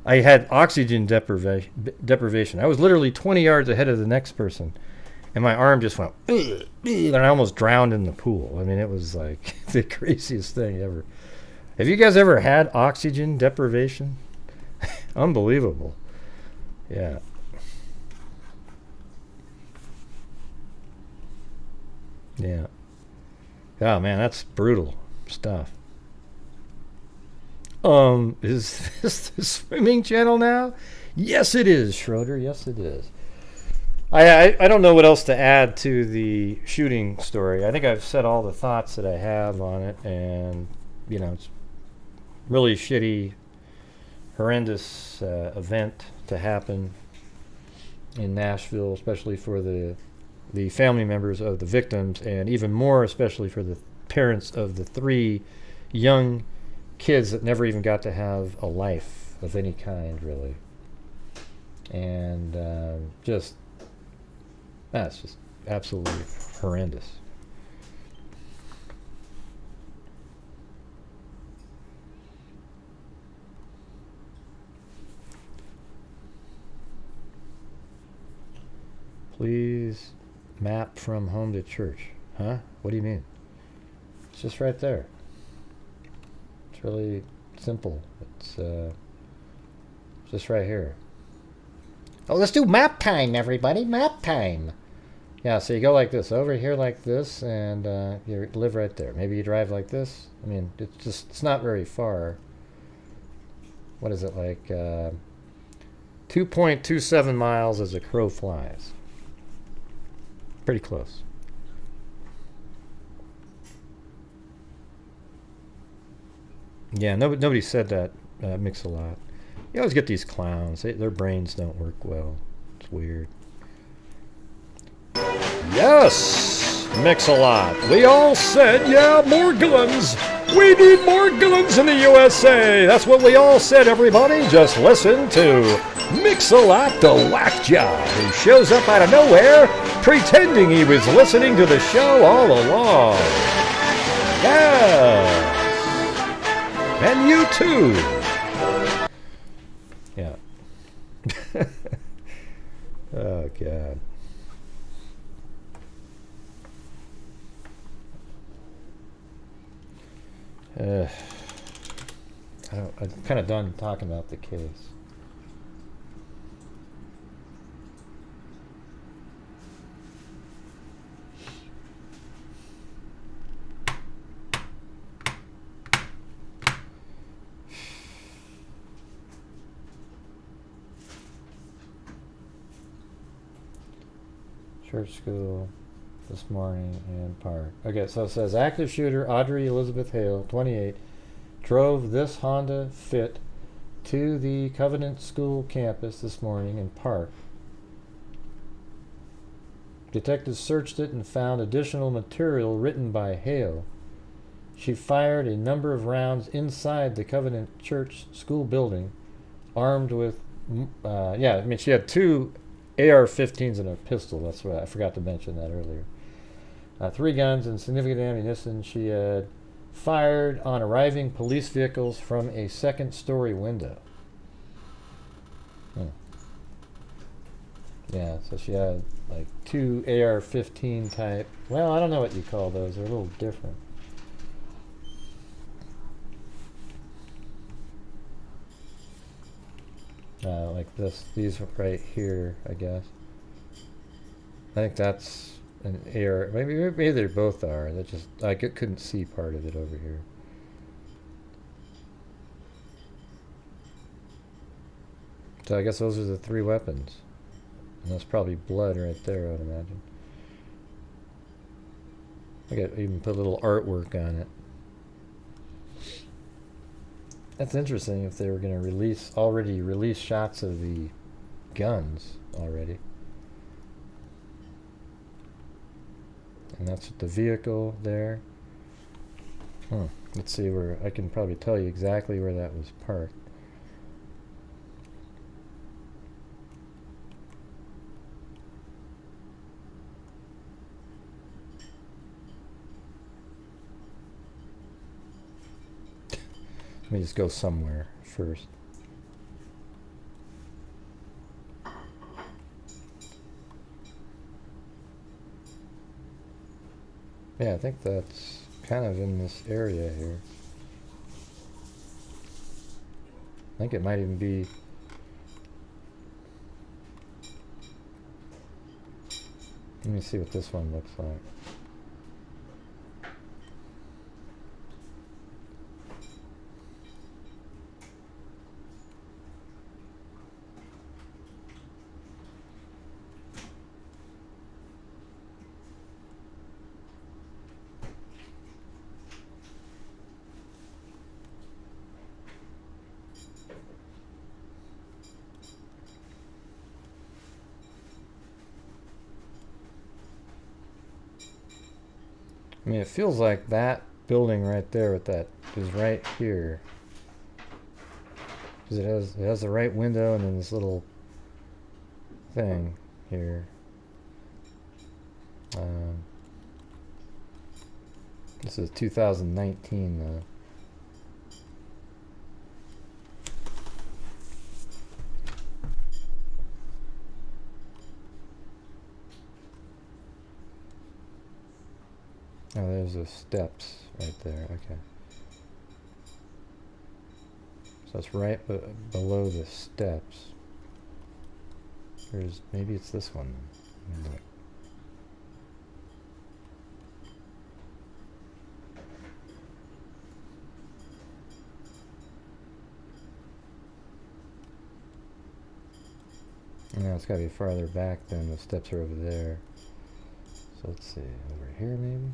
had oxygen deprivation. I was literally 20 yards ahead of the next person. And my arm just went, and I almost drowned in the pool. I mean, it was like the craziest thing ever. Have you guys ever had oxygen deprivation? Unbelievable. Yeah. Yeah. Oh man, that's brutal stuff. Is this the swimming channel now? Yes, it is, Schroeder. Yes, it is. I don't know what else to add to the shooting story. I think I've said all the thoughts that I have on it, and you know, it's really shitty, horrendous event to happen in Nashville, especially for the family members of the victims, and even more especially for the parents of the 3 young kids that never even got to have a life of any kind, really. And that's just absolutely horrendous. Please map from home to church. Huh? What do you mean? It's just right there. It's really simple. It's just right here. Oh, let's do map time, everybody. Map time. Yeah, so you go like this, over here like this, and you live right there. Maybe you drive like this. I mean, it's not very far. What is it, like 2.27 miles as a crow flies. Pretty close. Yeah, nobody said that Mix-a-Lot. You always get these clowns. Their brains don't work well. It's weird. Yes! Mix-a-Lot. We all said, yeah, more guns. We need more guns in the USA. That's what we all said, everybody. Just listen to Mix-a-Lot the whack job, who shows up out of nowhere pretending he was listening to the show all along. Yeah! And you too. Yeah. Oh, God. I'm kind of done talking about the case. Church school this morning and park. Okay, so it says active shooter Audrey Elizabeth Hale, 28, drove this Honda Fit to the Covenant School campus this morning and parked. Detectives searched it and found additional material written by Hale. She fired a number of rounds inside the Covenant Church school building, armed with, she had 2 AR-15s and a pistol. That's what I forgot to mention that earlier. 3 guns and significant ammunition. She had fired on arriving police vehicles from a second-story window. Yeah, so she had like 2 AR-15 type. Well, I don't know what you call those. They're a little different. Like this, these right here, I guess. I think that's an AR. Maybe they both are. That just I couldn't see part of it over here. So I guess those are the 3 weapons, and that's probably blood right there, I would imagine. I could even put a little artwork on it. That's interesting if they were going to already release shots of the guns already. And that's the vehicle there. Let's see where, I can probably tell you exactly where that was parked. Let me just go somewhere first. Yeah, I think that's kind of in this area here. I think it might even be... Let me see what this one looks like. I mean, it feels like that building right there with that is right here. Because it has the right window and then this little thing here. This is 2019 though. Oh, there's the steps right there. Okay. So it's right below the steps. Maybe it's this one. Look. No, it's got to be farther back than the steps are over there. So let's see, over here maybe?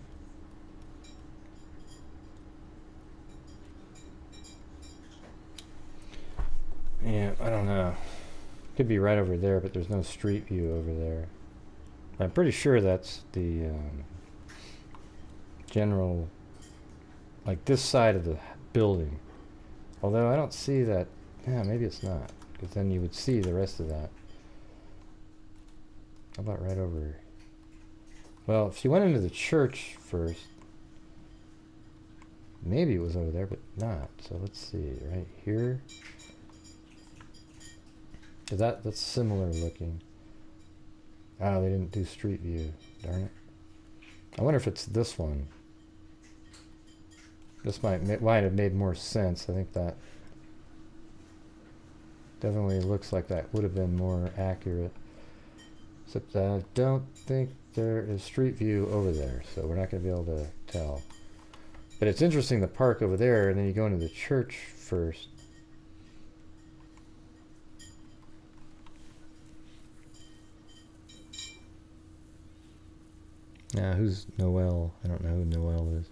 Yeah, I don't know. Could be right over there, but there's no street view over there. I'm pretty sure that's the general, like this side of the building. Although I don't see that. Yeah, maybe it's not, because then you would see the rest of that. How about right over? Well, if you went into the church first, maybe it was over there, but not. So let's see, right here. That's similar looking. Oh, they didn't do street view. Darn it. I wonder if it's this one. This might have made more sense. I think that definitely looks like that would have been more accurate. Except I don't think there is street view over there, so we're not going to be able to tell. But it's interesting, the park over there, and then you go into the church first. Now, who's Noel? I don't know who Noel is.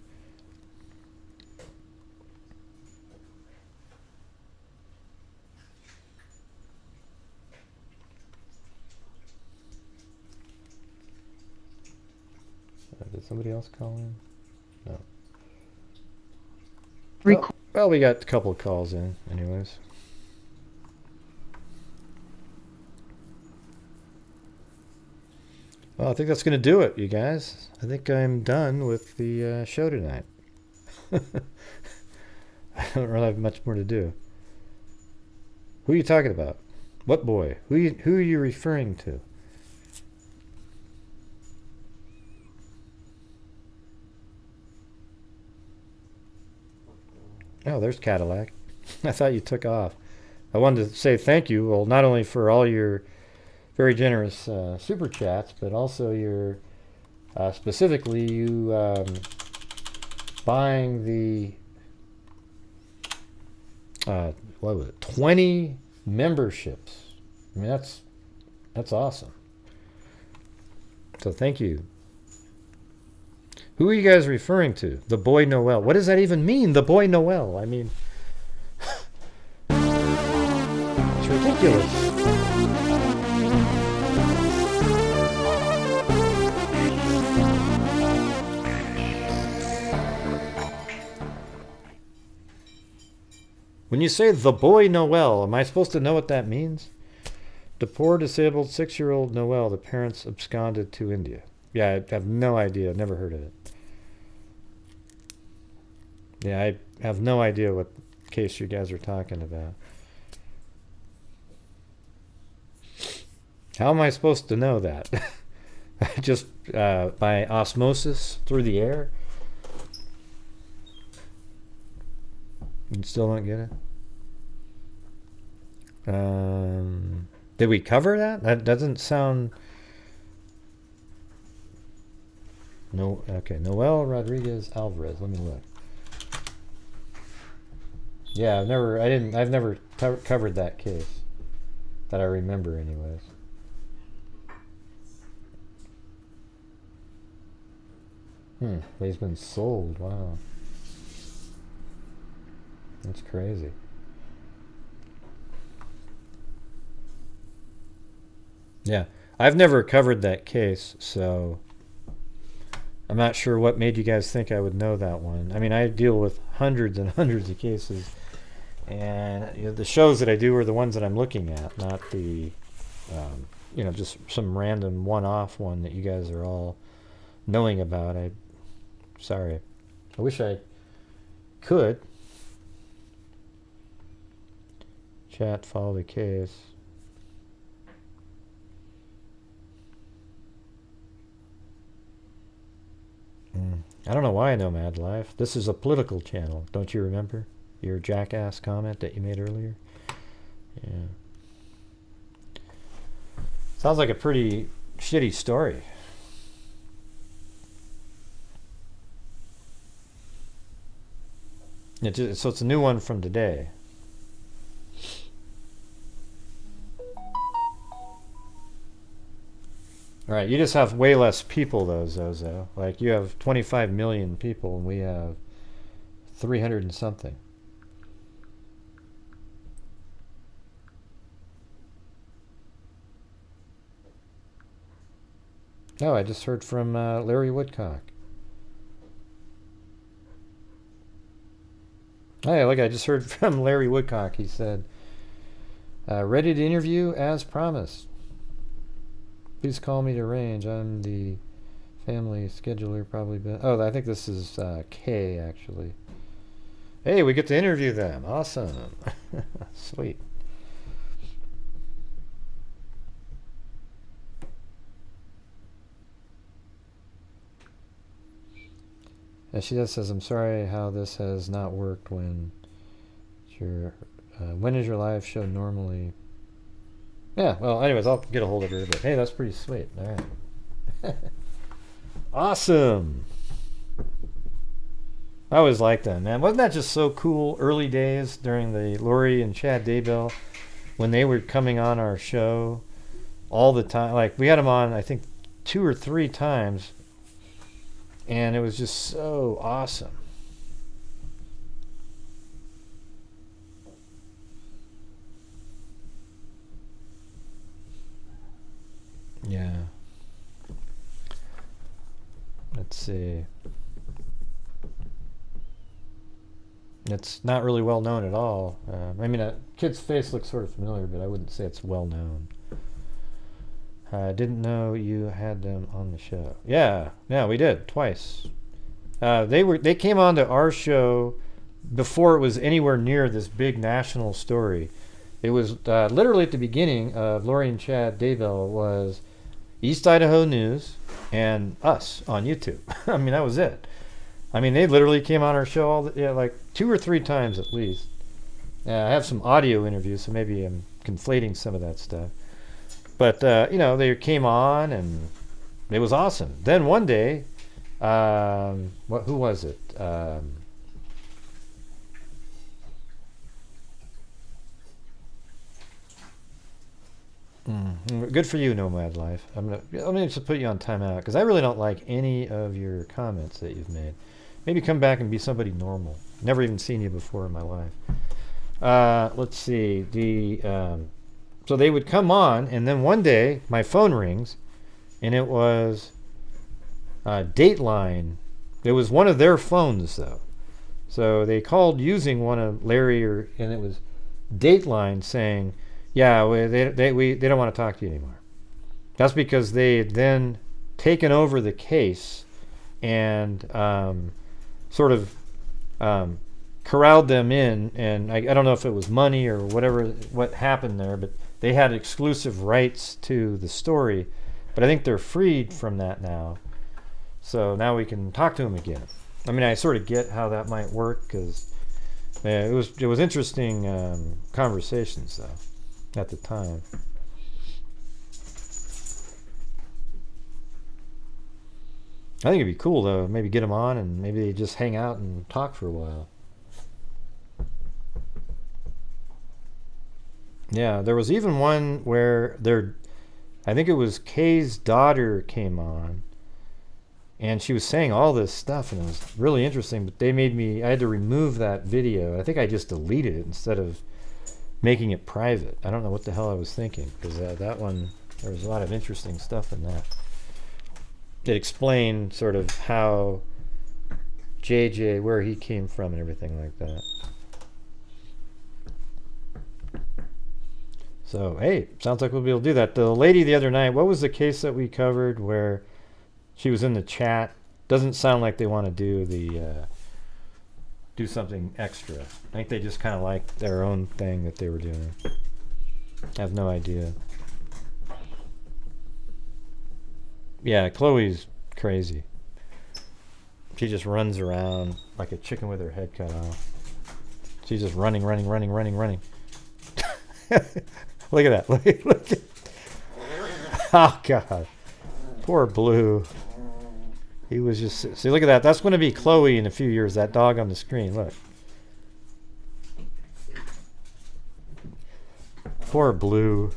Did somebody else call in? No. Well, we got a couple of calls in, anyways. Well, I think that's going to do it, you guys. I think I'm done with the show tonight. I don't really have much more to do. Who are you talking about? What boy? Who are you referring to? Oh, there's Cadillac. I thought you took off. I wanted to say thank you, well, not only for all your very generous super chats, but also your specifically you buying the what was it, 20 memberships. I mean, that's awesome. So thank you. Who are you guys referring to? The boy Noel. What does that even mean, the boy Noel? I mean, it's ridiculous. When you say the boy Noel, am I supposed to know what that means? The poor disabled 6-year-old Noel, the parents absconded to India. Yeah, I have no idea. Never heard of it. Yeah, I have no idea what case you guys are talking about. How am I supposed to know that? Just by osmosis through the air? You still don't get it? Did we cover that? That doesn't sound... No. Okay, Noel Rodriguez Alvarez. Let me look. Yeah, I've never covered that case that I remember, anyways. But he's been sold. Wow, that's crazy. Yeah, I've never covered that case, so I'm not sure what made you guys think I would know that one. I mean, I deal with hundreds and hundreds of cases, and the shows that I do are the ones that I'm looking at, not the, just some random one-off one that you guys are all knowing about. Sorry. I wish I could. Chat, follow the case. I don't know why I know Mad Life. This is a political channel. Don't you remember your jackass comment that you made earlier? Yeah. Sounds like a pretty shitty story. So it's a new one from today. All right, you just have way less people though, Zozo. Like you have 25 million people and we have 300 and something. Oh, I just heard from Larry Woodcock. Hey, look, I just heard from Larry Woodcock. He said, ready to interview as promised. Please call me to range. I'm the family scheduler, probably. Oh, I think this is Kay, actually. Hey, we get to interview them. Awesome. Sweet. And she just says, I'm sorry how this has not worked when is your live show normally? Yeah, well, anyways, I'll get a hold of her, but hey, that's pretty sweet. All right. Awesome. I always liked them, man. Wasn't that just so cool? Early days during the Lori and Chad Daybell, when they were coming on our show all the time. Like, we had them on, I think, 2 or 3 times, and it was just so awesome. Yeah. Let's see. It's not really well known at all. I mean, a kid's face looks sort of familiar, but I wouldn't say it's well known. I didn't know you had them on the show. Yeah, we did twice. They came on to our show before it was anywhere near this big national story. It was literally at the beginning of Lori and Chad Daybell was East Idaho News and us on YouTube. I mean, that was it. I mean, they literally came on our show like 2 or 3 times at least. I have some audio interviews, so maybe I'm conflating some of that stuff. But, they came on and it was awesome. Then one day, who was it? Good for you, Nomad Life. I'm gonna just put you on timeout because I really don't like any of your comments that you've made. Maybe come back and be somebody normal. Never even seen you before in my life. Let's see. So they would come on, and then one day my phone rings, and it was Dateline. It was one of their phones, though. So they called using one of Larry, and it was Dateline saying, "Yeah, they don't want to talk to you anymore." That's because they had then taken over the case and sort of corralled them in, and I don't know if it was money or what happened there, but they had exclusive rights to the story. But I think they're freed from that now, so now we can talk to them again. I mean, I sort of get how that might work because it was interesting conversations though at the time. I think it'd be cool though, maybe get them on and maybe they just hang out and talk for a while. Yeah, there was even one where I think it was Kay's daughter came on and she was saying all this stuff and it was really interesting, but I had to remove that video. I think I just deleted it instead of making it private. I don't know what the hell I was thinking because that one, there was a lot of interesting stuff in that. It explained sort of how JJ, where he came from and everything like that. So, hey, sounds like we'll be able to do that. The lady the other night, what was the case that we covered where she was in the chat? Doesn't sound like they want to do something extra. I think they just kind of like their own thing that they were doing. I have no idea. Yeah, Chloe's crazy. She just runs around like a chicken with her head cut off. She's just running. Look at that. Look at. Oh, God. Poor Blue. He was just... See, look at that. That's going to be Chloe in a few years, that dog on the screen. Look. Poor Blue.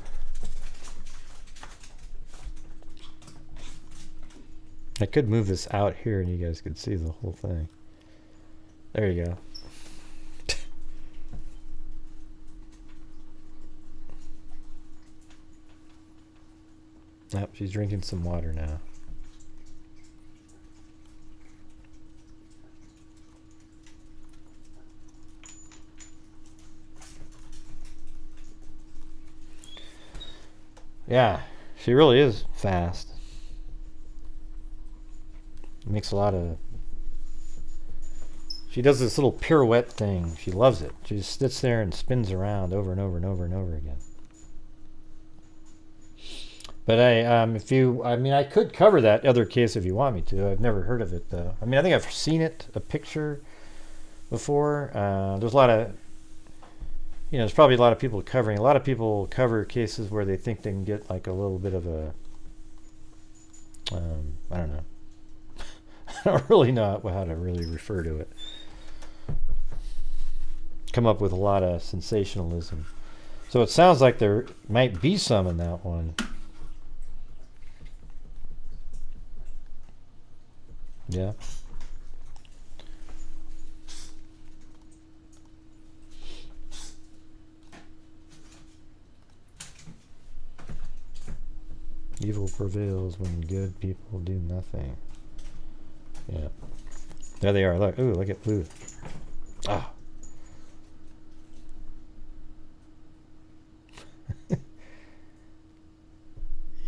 I could move this out here and you guys could see the whole thing. There you go. Yep, she's drinking some water now. Yeah, she really is fast. Makes a lot of... She does this little pirouette thing. She loves it. She just sits there and spins around over and over and over and over again. But I could cover that other case if you want me to. I've never heard of it though. I mean, I think I've seen it, a picture before. There's a lot of, there's probably a lot of people covering. A lot of people cover cases where they think they can get like a little bit of a, I don't know. I don't really know how to really refer to it. Come up with a lot of sensationalism. So it sounds like there might be some in that one. Yeah. Evil prevails when good people do nothing. Yeah. There they are. Look. Ooh, look at Blue. Ah. You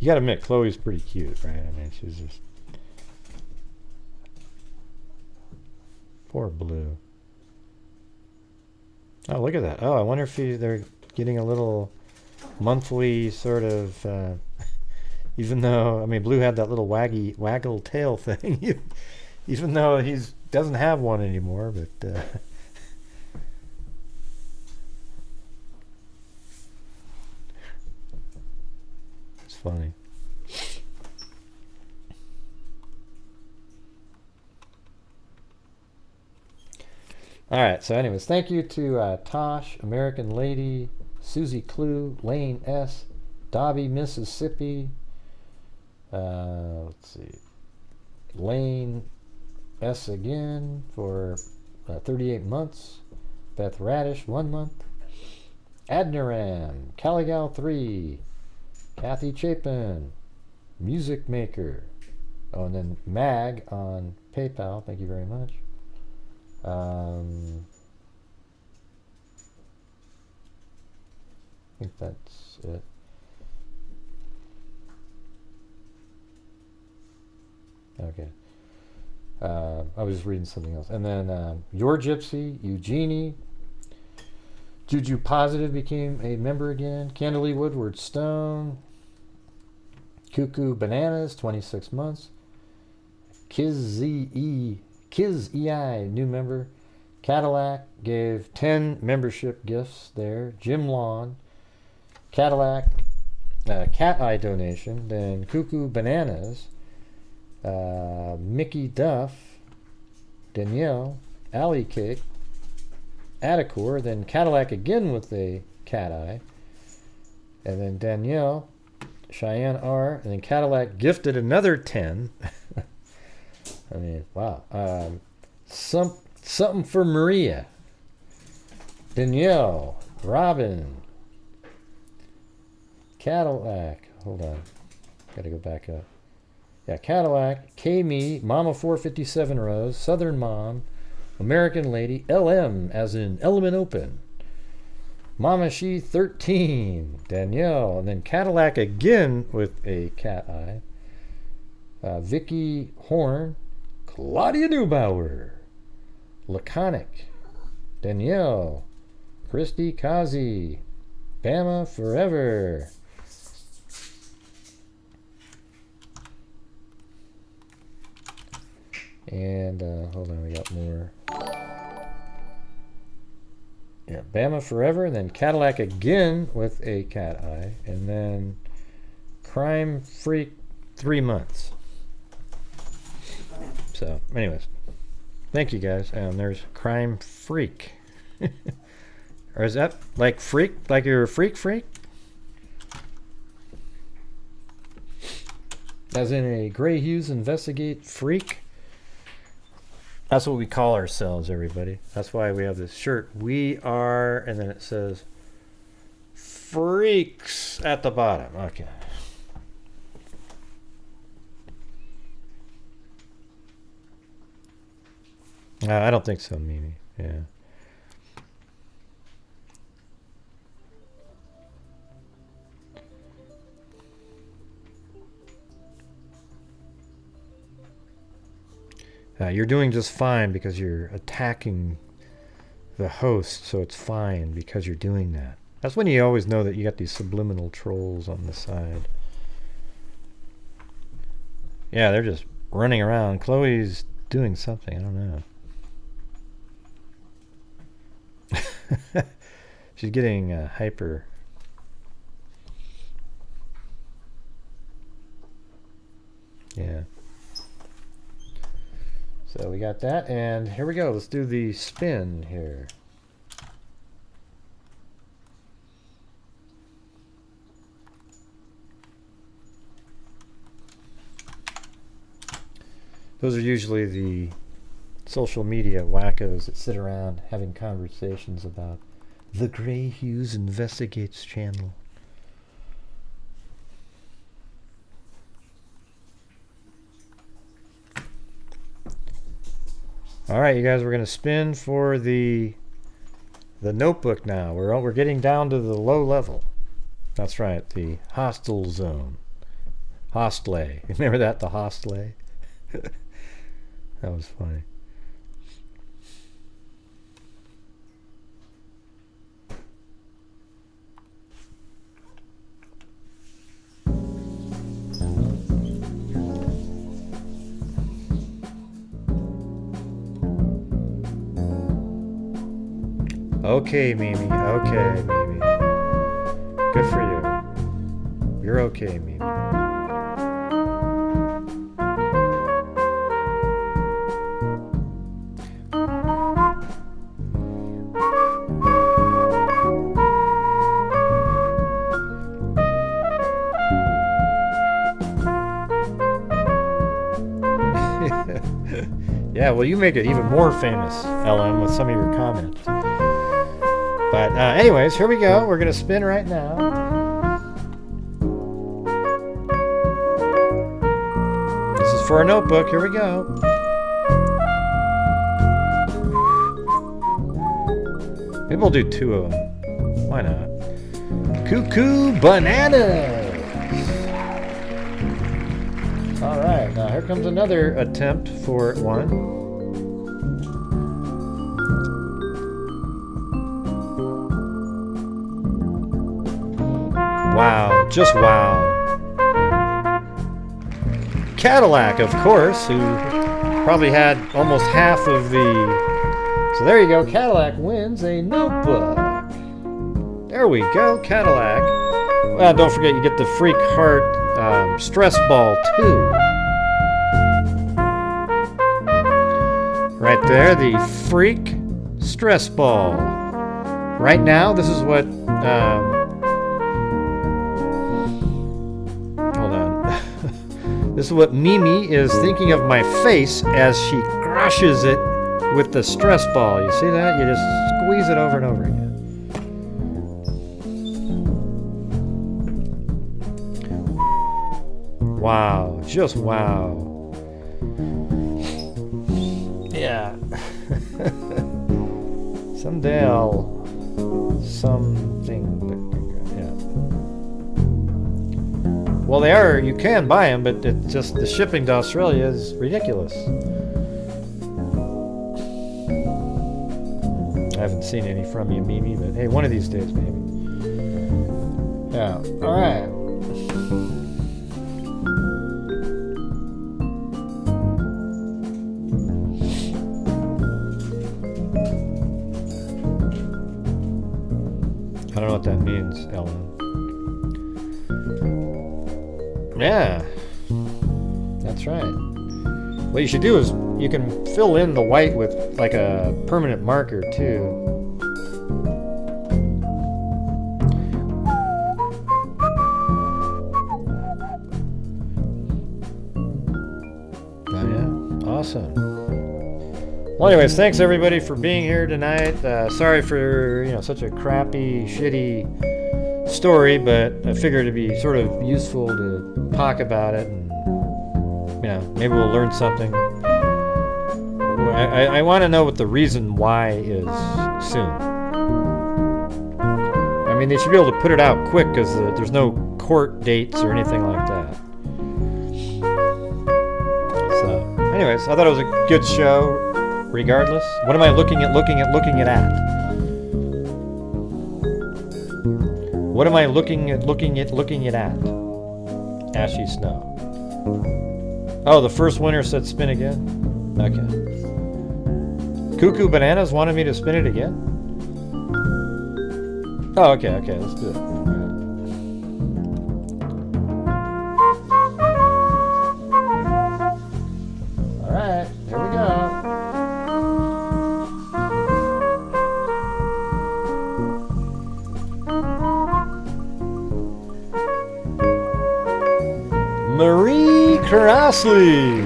gotta admit, Chloe's pretty cute, right? I mean, she's just... Poor Blue. Oh, look at that. Oh, I wonder if they're getting a little monthly sort of... even though, I mean, Blue had that little waggle tail thing. Even though he doesn't have one anymore, but... it's funny. Alright, so anyways, thank you to Tosh, American Lady, Susie Clue, Lane S, Dobby, Mississippi, let's see, Lane S again for 38 months, Beth Radish 1 month, Adniram, Caligal 3, Kathy Chapin, Music Maker, oh, and then Mag on PayPal, thank you very much. I think that's it. Okay. I was just reading something else. And then Your Gypsy, Eugenie, Juju Positive became a member again. Candalee Woodward Stone, Cuckoo Bananas, 26 months. Kiz EI, new member. Cadillac gave 10 membership gifts there. Jim Lawn, Cadillac, Cat Eye donation. Then Cuckoo Bananas, Mickey Duff, Danielle, Alley Cake, Atticor, then Cadillac again with a cat eye, and then Danielle, Cheyenne R, and then Cadillac gifted another 10. I mean, wow. Something for Maria, Danielle, Robin, Cadillac. Hold on, gotta go back up. Yeah, Cadillac, K-Me, Mama 457 Rose, Southern Mom, American Lady, LM as in Element Open, Mama She 13, Danielle, and then Cadillac again with a cat eye, Vicky Horn, Claudia Neubauer, Laconic, Danielle, Christy Kazi, Bama Forever, And hold on, we got more. Yeah, Bama Forever, and then Cadillac again with a cat eye, and then Crime Freak 3 months. So, anyways, thank you guys. And there's Crime Freak. Or is that like freak? Like you're a freak? As in a Gray Hughes Investigate Freak? That's what we call ourselves, everybody. That's why we have this shirt. We are, and then it says Freaks at the bottom. Okay. I don't think so, Mimi. Yeah. You're doing just fine because you're attacking the host, so it's fine because you're doing that. That's when you always know that you got these subliminal trolls on the side. Yeah, they're just running around. Chloe's doing something. I don't know. She's getting hyper. Yeah. So we got that, and here we go. Let's do the spin here. Those are usually the social media wackos that sit around having conversations about the Gray Hughes Investigates channel. All right, you guys, we're going to spin for the notebook now. We're getting down to the low level. That's right, the hostile zone. Hostlay. Remember that, the hostlay? That was funny. Okay, Mimi. Okay, Mimi. Good for you. You're okay, Mimi. Yeah, well, you make it even more famous, LM, with some of your comments. But anyways, here we go. We're going to spin right now. This is for a notebook. Here we go. Maybe we'll do 2 of them. Why not? Cuckoo Bananas! Alright, now here comes another attempt for one. Wow, just wow. Cadillac, of course, who probably had almost half of the... So there you go, Cadillac wins a notebook. There we go, Cadillac. Well, don't forget you get the Freak Heart stress ball, too. Right there, the Freak stress ball. Right now, this is what... This is what Mimi is thinking of my face as she crushes it with the stress ball. You see that? You just squeeze it over and over again. Wow. Just wow. Yeah. Someday I'll... something... Well, they are. You can buy them, but it's just the shipping to Australia is ridiculous. I haven't seen any from you, Mimi, but hey, one of these days, maybe. Yeah. All right. I don't know what that means, Ellen. Yeah, that's right. What you should do is you can fill in the white with like a permanent marker too. Oh yeah, awesome. Well, anyways, thanks everybody for being here tonight. Sorry for such a crappy, shitty story, but I figured it'd be sort of useful to talk about it, and maybe we'll learn something. I want to know what the reason why is soon. I mean, they should be able to put it out quick because there's no court dates or anything like that. So, anyways, I thought it was a good show. Regardless, what am I looking at? What am I looking at? Ashy snow. Oh, the first winner said spin again? Okay. Cuckoo Bananas wanted me to spin it again? Oh, okay, let's do it. Alright, here we go. Marie Crossley.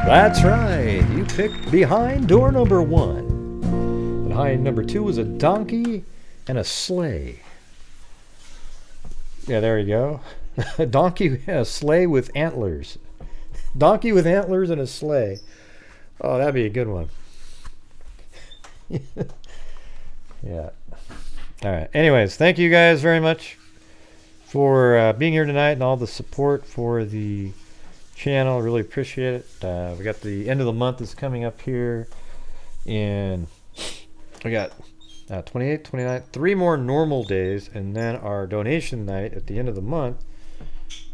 That's right. You picked behind door number 1. Behind number 2 was a donkey and a sleigh. Yeah, there you go. A donkey and a sleigh with antlers. Donkey with antlers and a sleigh. Oh, that'd be a good one. Yeah. All right. Anyways, thank you guys very much for being here tonight and all the support for the channel. Really appreciate it. We got the end of the month is coming up here, and we got 28, 29, 3 more normal days, and then our donation night at the end of the month,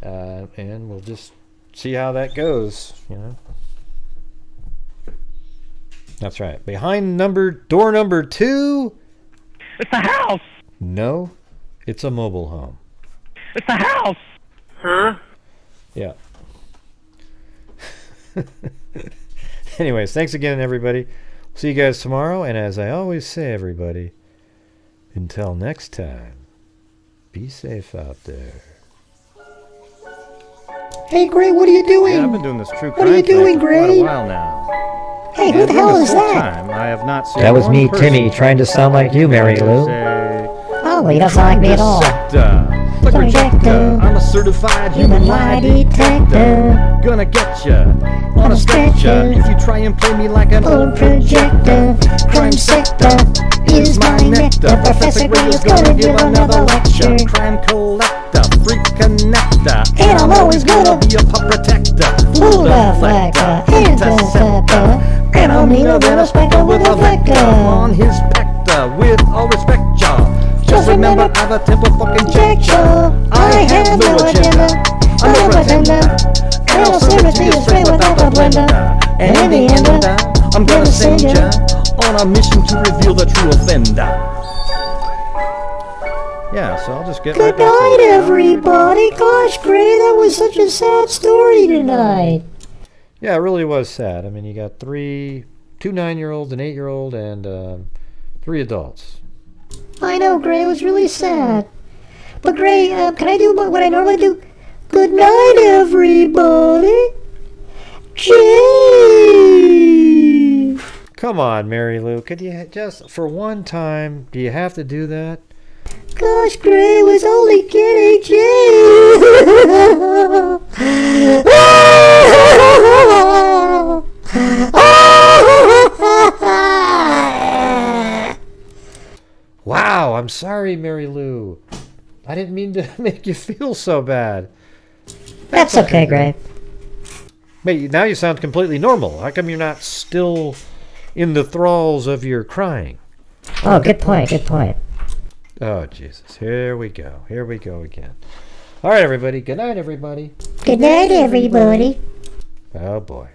and we'll just see how that goes. That's right. Behind door number 2. It's a house. No, it's a mobile home. It's a house. Huh? Yeah. Anyways, thanks again, everybody. See you guys tomorrow, and as I always say, everybody, until next time, be safe out there. Hey, Gray, what are you doing? Yeah, I've been doing this true What are you doing, for quite Gray? a while now. Hey, who the hell is that? I have not seen That was one me, person Timmy, trying to sound like you, Mary Lou. say, Oh, he doesn't like me at all. Projector. I'm a certified human lie detector. Gonna get ya on a stretcher if you try and play me like an old projector. Crime sector is my nectar. Professor Gray is gonna give another lecture. Crime collector, freak connector, and I'm always gonna be a pup protector. Fool deflector, interceptor, and I'll mean a better specter with a vector on his pector. With all respect, y'all, just remember I've a temper fucking check, y'all. I have no agenda, I'm no pretender, and I'll seriously is straight without the blender. And in the end, I'm gonna send ya on a mission to reveal the true offender. Yeah, so I'll just get Good night, everybody. Gosh, Gray, that was such a sad story tonight. Yeah, it really was sad. I mean, you got 2 9-year-olds, an 8-year-old, and 3 adults. I know, Gray, it was really sad. But Gray, can I do what I normally do? Good night, everybody. Jay! Come on, Mary Lou. Could you just, for one time, do you have to do that? Gosh, Gray was only kidding, Jay! Wow, I'm sorry, Mary Lou. I didn't mean to make you feel so bad. That's okay, Gray. Wait, now you sound completely normal. How come you're not still in the thralls of your crying? Oh, good point, good point. Oh, Jesus. Here we go. Here we go again. All right, everybody. Good night, everybody. Good night, everybody. Oh, boy.